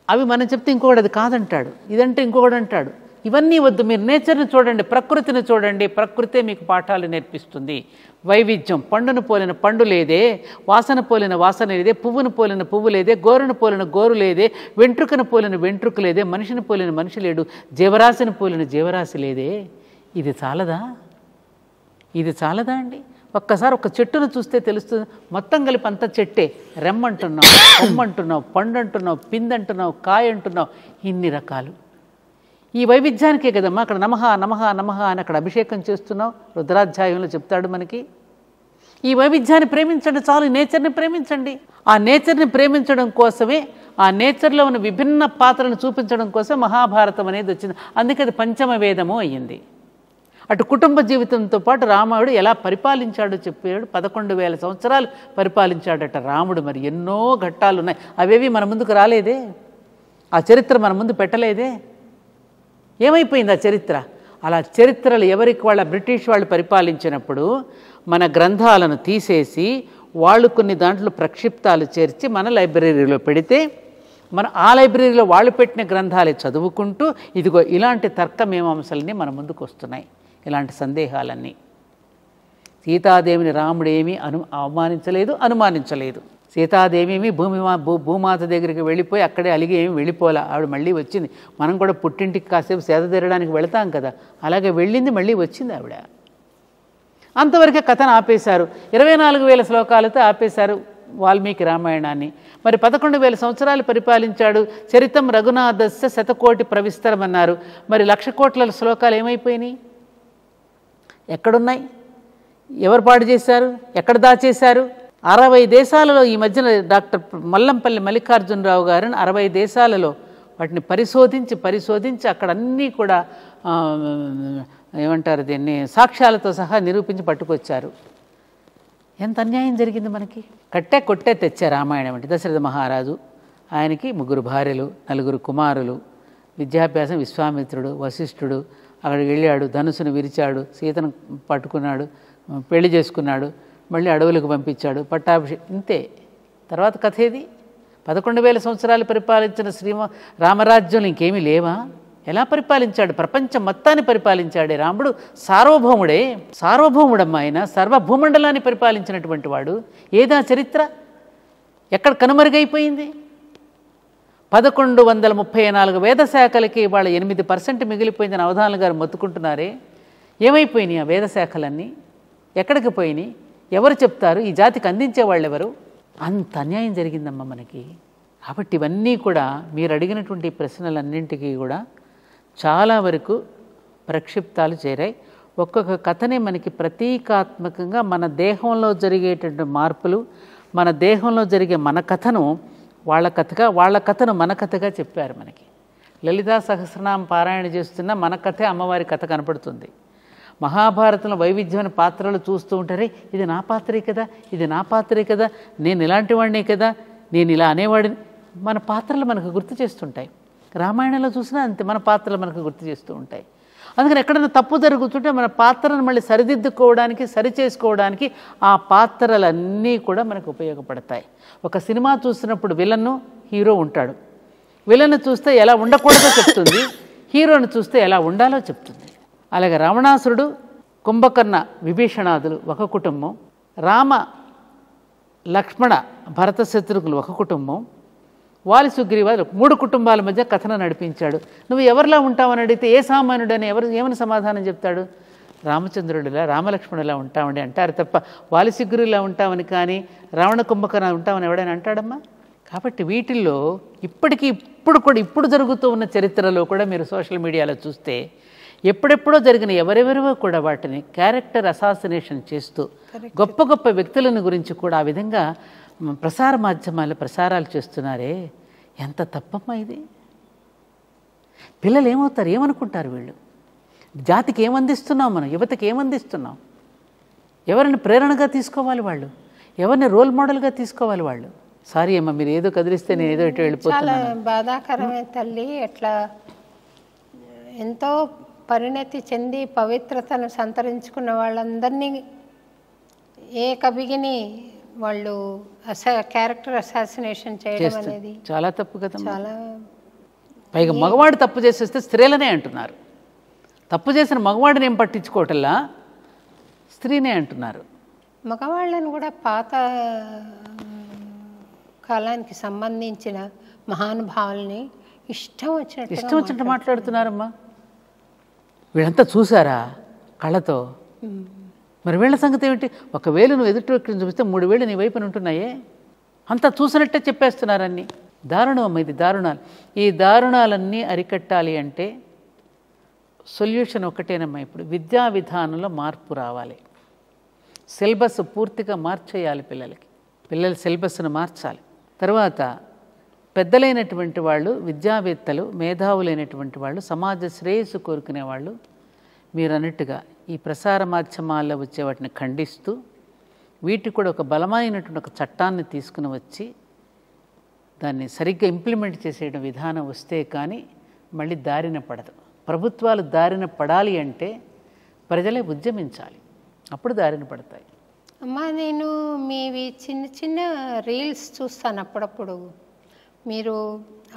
అవి మనం చెప్తే ఇంకొకటి అది కాదంటాడు, ఇదంటే ఇంకొకటి అంటాడు. ఇవన్నీ వద్దు. మీరు నేచర్ని చూడండి, ప్రకృతిని చూడండి. ప్రకృతే మీకు పాఠాలు నేర్పిస్తుంది. వైవిధ్యం. పండును పోలిన పండు లేదే, వాసన పోలిన వాసన లేదే, పువ్వును పోలిన పువ్వు లేదే, గోరును పోలిన గోరు లేదే, వెంట్రుకను పోలిన వెంట్రుక లేదే, మనిషిని పోలిన మనిషి లేడు, జీవరాశిని పోలిన జీవరాశి లేదే. ఇది చాలదా అండి? ఒక్కసారి ఒక చెట్టును చూస్తే తెలుస్తుంది, మొత్తం కలిపి అంత చెట్టే. రెమ్మంటున్నావు, కొమ్మంటున్నావు, పండు అంటున్నావు, పిందంటున్నావు, కాయ అంటున్నావు, ఇన్ని రకాలు. ఈ వైవిధ్యానికే కదమ్మా అక్కడ నమః నమః నమః అని అక్కడ అభిషేకం చేస్తున్నావు. రుద్రాధ్యాయంలో చెప్తాడు మనకి. ఈ వైవిధ్యాన్ని ప్రేమించండి చాలు, నేచర్ని ప్రేమించండి. ఆ నేచర్ని ప్రేమించడం కోసమే, ఆ నేచర్లో ఉన్న విభిన్న పాత్రలను చూపించడం కోసం మహాభారతం అనేది వచ్చింది. అందుకే అది పంచమ వేదము అయ్యింది. అటు కుటుంబ జీవితంతో పాటు రాముడు ఎలా పరిపాలించాడో చెప్పాడు. 11,000 సంవత్సరాలు పరిపాలించాడట రాముడు. మరి ఎన్నో ఘట్టాలు ఉన్నాయి, అవేవి మన ముందుకు రాలేదే, ఆ చరిత్ర మన ముందు పెట్టలేదే. ఏమైపోయింది ఆ చరిత్ర? అలా చరిత్రలు ఎవరికి వాళ్ళ బ్రిటిష్ వాళ్ళు పరిపాలించినప్పుడు మన గ్రంథాలను తీసేసి వాళ్ళు కొన్ని దాంట్లో ప్రక్షిప్తాలు చేర్చి మన లైబ్రరీలో పెడితే, మన ఆ లైబ్రరీలో వాళ్ళు పెట్టిన గ్రంథాలే చదువుకుంటూ ఇదిగో ఇలాంటి తర్కమీమాంసలన్నీ మన ముందుకు వస్తున్నాయి, ఇలాంటి సందేహాలన్నీ. సీతాదేవిని రాముడు ఏమీ అవమానించలేదు, అనుమానించలేదు. సీతాదేవి భూమాత దగ్గరికి వెళ్ళిపోయి అక్కడే అలిగి ఏమి వెళ్ళిపోలే. ఆవిడ మళ్ళీ వచ్చింది. మనం కూడా పుట్టింటికి కాసేపు సేద తీరడానికి వెళతాం కదా, అలాగే వెళ్ళింది, మళ్ళీ వచ్చింది ఆవిడ. అంతవరకే కథను ఆపేశారు. 24,000 శ్లోకాలతో ఆపేశారు వాల్మీకి రామాయణాన్ని. మరి 11,000 సంవత్సరాలు పరిపాలించాడు. చరితం రఘునాథస్య శతకోటి ప్రవిస్తరమన్నారు. మరి 1,00,000 కోట్ల శ్లోకాలు ఏమైపోయినాయి? ఎక్కడున్నాయి? ఎవరు పాడు చేశారు? ఎక్కడ దాచేశారు? 60 దేశాలలో ఈ మధ్యన డాక్టర్ మల్లంపల్లి మల్లికార్జునరావు గారిని 60 దేశాలలో వాటిని పరిశోధించి అక్కడ అన్నీ కూడా ఏమంటారు దీన్ని, సాక్ష్యాలతో సహా నిరూపించి పట్టుకొచ్చారు. ఎంత అన్యాయం జరిగింది మనకి. కొట్టే తెచ్చే రామాయణం అంటే దశరథ మహారాజు, ఆయనకి 3 భార్యలు, 4 కుమారులు, విద్యాభ్యాసం విశ్వామిత్రుడు, వశిష్ఠుడు. అక్కడికి వెళ్ళాడు, ధనుసును విరిచాడు, సీతను పట్టుకున్నాడు, పెళ్లి చేసుకున్నాడు, మళ్ళీ అడవులకు పంపించాడు, పట్టాభిషేకం. ఇంతే. తర్వాత కథ ఏది? 11,000 సంవత్సరాలు పరిపాలించిన రామరాజ్యం ఇంకేమీ లేవా? ఎలా పరిపాలించాడు? ప్రపంచం మొత్తాన్ని పరిపాలించాడే రాముడు. సార్వభౌముడమ్మా ఆయన. సర్వభూమండలాన్ని పరిపాలించినటువంటి వాడు. ఏదా చరిత్ర? ఎక్కడ కనుమరుగైపోయింది? 1134 వేద శాఖలకి వాళ్ళ 8% మిగిలిపోయిందని అవధానులు గారు మొత్తుకుంటున్నారే. ఏమైపోయినాయి ఆ వేద శాఖలన్నీ? ఎక్కడికి పోయినాయి? ఎవరు చెప్తారు? ఈ జాతికి అందించేవాళ్ళు ఎవరు? అంత అన్యాయం జరిగిందమ్మా మనకి. కాబట్టి ఇవన్నీ కూడా మీరు అడిగినటువంటి ప్రశ్నలన్నింటికీ కూడా చాలా వరకు ప్రక్షిప్తాలు చేరాయి. ఒక్కొక్క కథనే మనకి ప్రతీకాత్మకంగా మన దేహంలో జరిగేటువంటి మార్పులు, మన దేహంలో జరిగే మన కథను వాళ్ళ కథను మన కథగా చెప్పారు మనకి. లలితా సహస్రనామ పారాయణ చేస్తున్న మన కథే అమ్మవారి కథ కనపడుతుంది. మహాభారతంలో వైవిధ్యమైన పాత్రలు చూస్తూ ఉంటారే, ఇది నా పాత్రే కదా, ఇది నా పాత్రే కదా, నేను ఇలాంటి వాడినే కదా, నేను ఇలా అనేవాడిని. మన పాత్రలు మనకు గుర్తు చేస్తుంటాయి. రామాయణంలో చూసినా అంతే, మన పాత్రలు మనకు గుర్తు చేస్తూ ఉంటాయి. అందుకని ఎక్కడైనా తప్పు జరుగుతుంటే మన పాత్రను మళ్ళీ సరిదిద్దుకోవడానికి, సరిచేసుకోవడానికి ఆ పాత్రలన్నీ కూడా మనకు ఉపయోగపడతాయి. ఒక సినిమా చూస్తున్నప్పుడు విలన్ను, హీరో ఉంటాడు. విలన్ను చూస్తే ఎలా ఉండకూడదో చెప్తుంది, హీరోను చూస్తే ఎలా ఉండాలో చెప్తుంది. అలాగే రావణాసురుడు, కుంభకర్ణ, విభీషణాదులు ఒక కుటుంబం, రామ లక్ష్మణ భరత శత్రుఘ్నులు ఒక కుటుంబం, వాలి సుగ్రీవాదులు 3 కుటుంబాల మధ్య కథను నడిపించాడు. నువ్వు ఎవరిలా ఉంటావని అడిగితే ఏ సామాన్యుడని ఏమని సమాధానం చెప్తాడు? రామచంద్రుడిలా, రామలక్ష్మణులా ఉంటామని అంటారు తప్ప వాలి సుగ్రీవులా ఉంటామని కానీ, రావణ కుంభకర్ణ ఉంటామని ఎవడైనా అంటాడమ్మా? కాబట్టి వీటిల్లో ఇప్పుడు జరుగుతూ ఉన్న చరిత్రలో కూడా మీరు సోషల్ మీడియాలో చూస్తే ఎప్పుడెప్పుడో జరిగిన ఎవరెవరివో కూడా వాటిని క్యారెక్టర్ అసాసినేషన్ చేస్తూ గొప్ప గొప్ప వ్యక్తులను గురించి కూడా ఆ విధంగా ప్రసార మాధ్యమాలు ప్రసారాలు చేస్తున్నారే. ఎంత తప్పమ్మా ఇది. పిల్లలు ఏమవుతారు? ఏమనుకుంటారు వీళ్ళు? జాతికి ఏమందిస్తున్నాం మనం? యువతకి ఏమందిస్తున్నాం? ఎవరిని ప్రేరణగా తీసుకోవాలి వాళ్ళు? ఎవరిని రోల్ మోడల్గా తీసుకోవాలి వాళ్ళు? సారీ అమ్మా, మీరు ఏదో కదిలిస్తే నేను ఏదో ఇటు వెళ్ళిపోతున్నాను. చాలా బాధాకరమే తల్లి. ఎట్లా ఎంతో పరిణతి చెంది పవిత్రతను సంతరించుకున్న వాళ్ళందరినీ ఏ కవిగిని వాళ్ళు క్యారెక్టర్ అసాసినేషన్ చేయడం అనేది చాలా తప్పు కదా. చాలా. పైగా మగవాడు తప్పు చేసేస్తే స్త్రీలనే అంటున్నారు. తప్పు చేసిన మగవాడిని ఏం పట్టించుకోవటంలా స్త్రీనే అంటున్నారు. మగవాళ్ళని కూడా పాత కాలానికి సంబంధించిన మహానుభావుల్ని ఇష్టం వచ్చినట్టు మాట్లాడుతున్నారమ్మా. వీళ్ళంతా చూసారా కళ్ళతో? మరి వీళ్ళ సంగతి ఏమిటి? ఒకవేళ నువ్వు ఎదుటి వ్యక్తిని చూపిస్తే 3 వేళ్ళు నీ వైపున ఉంటున్నాయే, అంతా చూసినట్టే చెప్పేస్తున్నారన్నీ. దారుణం అమ్మ, ఇది దారుణాలు. ఈ దారుణాలన్నీ అరికట్టాలి అంటే సొల్యూషన్ ఒకటేనమ్మా. ఇప్పుడు విద్యా విధానంలో మార్పు రావాలి. సిలబస్ పూర్తిగా మార్చేయాలి పిల్లలకి. పిల్లల సిలబస్ను మార్చాలి. తర్వాత పెద్దలైనటువంటి వాళ్ళు, విద్యావేత్తలు, మేధావులైనటువంటి వాళ్ళు, సమాజ శ్రేయస్సు కోరుకునే వాళ్ళు మీరు అన్నట్టుగా ఈ ప్రసార మాధ్యమాల్లో వచ్చే వాటిని ఖండిస్తూ వీటికి కూడా ఒక బలమైనటువంటి ఒక చట్టాన్ని తీసుకుని వచ్చి దాన్ని సరిగ్గా ఇంప్లిమెంట్ చేసేయడం విధానం వస్తే కానీ మళ్ళీ దారిన పడదు. ప్రభుత్వాలు దారిన పడాలి అంటే ప్రజలే ఉద్యమించాలి, అప్పుడు దారిన పడతాయి. అమ్మా, నేను మీవి చిన్న చిన్న రీల్స్ చూస్తాను అప్పుడప్పుడు. మీరు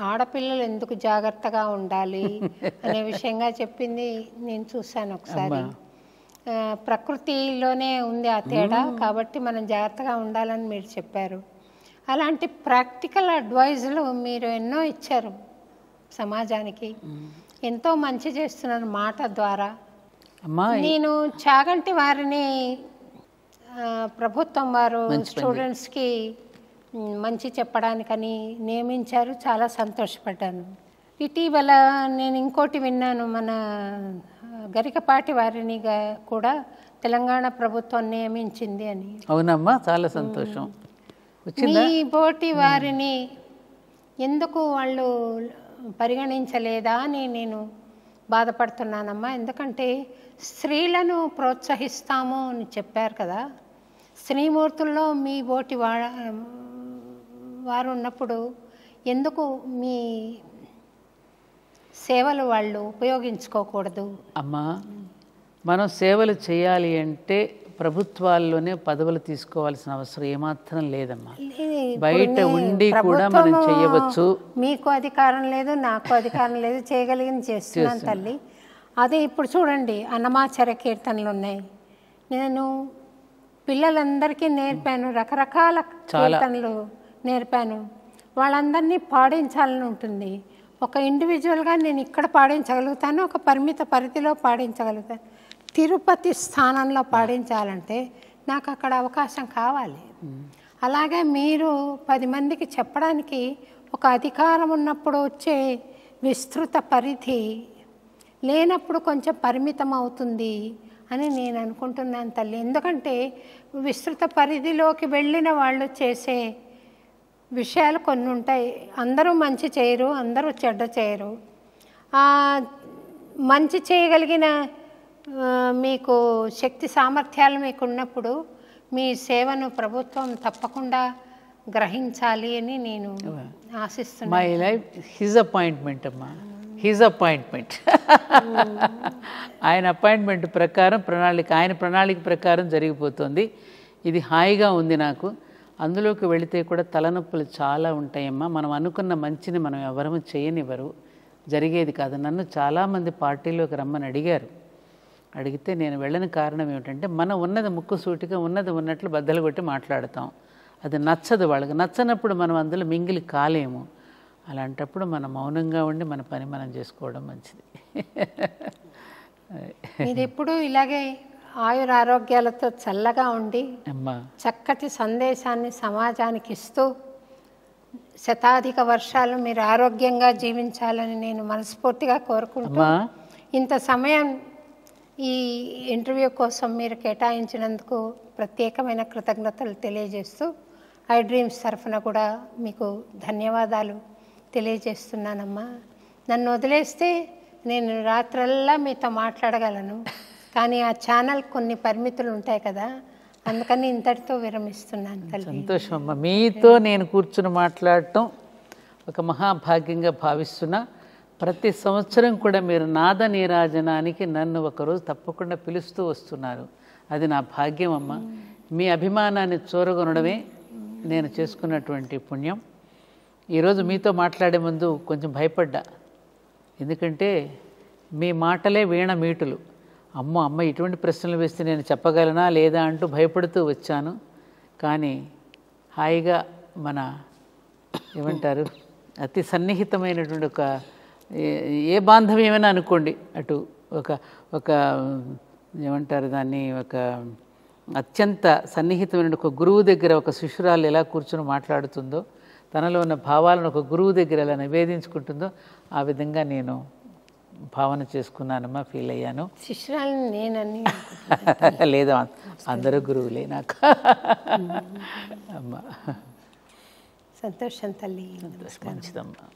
ఆడపిల్లలు ఎందుకు జాగ్రత్తగా ఉండాలి అనే విషయంగా చెప్పింది నేను చూశాను ఒకసారి. ప్రకృతిలోనే ఉంది ఆ తేడా, కాబట్టి మనం జాగ్రత్తగా ఉండాలని మీరు చెప్పారు. అలాంటి ప్రాక్టికల్ అడ్వైజులు మీరు ఎన్నో ఇచ్చారు సమాజానికి. ఎంతో మంచి చేస్తున్నారు మాట ద్వారా. నేను చాగంటి వారిని ప్రభుత్వం వారు స్టూడెంట్స్కి మంచి చెప్పడానికని నియమించారు. చాలా సంతోషపడ్డాను. ఇటీవల నేను ఇంకోటి విన్నాను, మన గరికపాటి వారిని కూడా తెలంగాణ ప్రభుత్వం నియమించింది అని. అవునమ్మా, చాలా సంతోషం. మీ బోటి వారిని ఎందుకు వాళ్ళు పరిగణించలేదా అని నేను బాధపడుతున్నానమ్మా. ఎందుకంటే స్త్రీలను ప్రోత్సహిస్తాము అని చెప్పారు కదా, స్త్రీమూర్తుల్లో మీ బోటి వారు ఉన్నప్పుడు ఎందుకు మీ సేవలు వాళ్ళు ఉపయోగించుకోకూడదు? అమ్మా, మనం సేవలు చేయాలి అంటే ప్రభుత్వాల్లోనే పదవులు తీసుకోవాల్సిన అవసరం ఏమాత్రం లేదమ్మా. బయట ఉండి కూడా మనం చేయవచ్చు. మీకు అధికారం లేదు, నాకు అధికారం లేదు, చేయగలిగింది చేస్తున్నాను తల్లి. అదే ఇప్పుడు చూడండి, అన్నమాచార్య కీర్తనలు ఉన్నాయి. నేను పిల్లలందరికీ నేర్పాను, రకరకాల కీర్తనలు నేర్పాను. వాళ్ళందరినీ పాడించాలని ఉంటుంది. ఒక ఇండివిజువల్గా నేను ఇక్కడ పాడించగలుగుతాను, ఒక పరిమిత పరిధిలో పాడించగలుగుతాను. తిరుపతి స్థానంలో పాడించాలంటే నాకు అక్కడ అవకాశం కావాలి. అలాగే మీరు 10 మందికి చెప్పడానికి ఒక అధికారం ఉన్నప్పుడు వచ్చే విస్తృత పరిధి లేనప్పుడు కొంచెం పరిమితం అవుతుంది అని నేను అనుకుంటున్నాను తల్లి. ఎందుకంటే విస్తృత పరిధిలోకి వెళ్ళిన వాళ్ళు చేసే విషయాలు కొన్ని ఉంటాయి. అందరూ మంచి చేయరు, అందరూ చెడ్డ చేయరు. మంచి చేయగలిగిన మీకు శక్తి సామర్థ్యాలు మీకు ఉన్నప్పుడు మీ సేవను ప్రభుత్వం తప్పకుండా గ్రహించాలి అని నేను ఆశిస్తున్నాను. మై లైఫ్ హిజ్ అపాయింట్మెంట్ అమ్మా, హిజ్ అపాయింట్మెంట్. ఆయన అపాయింట్మెంట్ ప్రకారం ఆయన ప్రణాళిక ప్రకారం జరిగిపోతుంది. ఇది హాయిగా ఉంది నాకు. అందులోకి వెళితే కూడా తలనొప్పులు చాలా ఉంటాయమ్మా. మనం అనుకున్న మంచిని మనం ఎవరము చేయనివ్వరు, జరిగేది కాదు. నన్ను చాలామంది పార్టీలోకి రమ్మని అడిగితే నేను వెళ్ళని కారణం ఏమిటంటే, మనం ఉన్నది ముక్కుసూటిగా ఉన్నది ఉన్నట్లు బద్దలు కొట్టి మాట్లాడతాం. అది నచ్చదు వాళ్ళకి. నచ్చనప్పుడు మనం అందులో మింగిలి కాలేము. అలాంటప్పుడు మనం మౌనంగా ఉండి మన పని మనం చేసుకోవడం మంచిది. మీరు ఎప్పుడు ఇలాగే ఆయురారోగ్యాలతో చల్లగా ఉండి చక్కటి సందేశాన్ని సమాజానికి ఇస్తూ శతాధిక వర్షాలు మీరు ఆరోగ్యంగా జీవించాలని నేను మనస్ఫూర్తిగా కోరుకుంటూ, ఇంత సమయం ఈ ఇంటర్వ్యూ కోసం మీరు కేటాయించినందుకు ప్రత్యేకమైన కృతజ్ఞతలు తెలియజేస్తూ ఐ డ్రీమ్స్ తరఫున కూడా మీకు ధన్యవాదాలు తెలియజేస్తున్నానమ్మా. నన్ను వదిలేస్తే నేను రాత్రల్లా మీతో మాట్లాడగలను, కానీ ఆ ఛానల్ కొన్ని పరిమితులు ఉంటాయి కదా, అందుకని ఇంతటితో విరమిస్తున్నాను. సంతోషం అమ్మ, మీతో నేను కూర్చుని మాట్లాడటం ఒక మహాభాగ్యంగా భావిస్తున్నా. ప్రతి సంవత్సరం కూడా మీరు నాద నీరాజనానికి నన్ను ఒకరోజు తప్పకుండా పిలుస్తూ వస్తున్నారు. అది నా భాగ్యం అమ్మ. మీ అభిమానాన్ని చూరగొనడమే నేను చేసుకున్నటువంటి పుణ్యం. ఈరోజు మీతో మాట్లాడే ముందు కొంచెం భయపడ్డా, ఎందుకంటే మీ మాటలే వీణ మీటులు. అమ్మ ఇటువంటి ప్రశ్నలు వేస్తే నేను చెప్పగలనా లేదా అంటూ భయపడుతూ వచ్చాను. కానీ హాయిగా మన ఏమంటారు అతి సన్నిహితమైనటువంటి ఒక ఏ బాంధవ్యమైనా అనుకోండి, అటు ఒక ఏమంటారు దాన్ని, ఒక అత్యంత సన్నిహితమైన ఒక గురువు దగ్గర ఒక శిష్యురాలు ఎలా కూర్చొని మాట్లాడుతుందో, తనలో ఉన్న భావాలను ఒక గురువు దగ్గర ఎలా నివేదించుకుంటుందో ఆ విధంగా నేను భావన చేసుకున్నానమ్మా, ఫీల్ అయ్యాను. శిష్యురాలని నేనని లేదా అందరూ గురువులే నాకు. అమ్మా సంతోషం తల్లి. మంచిదమ్మా.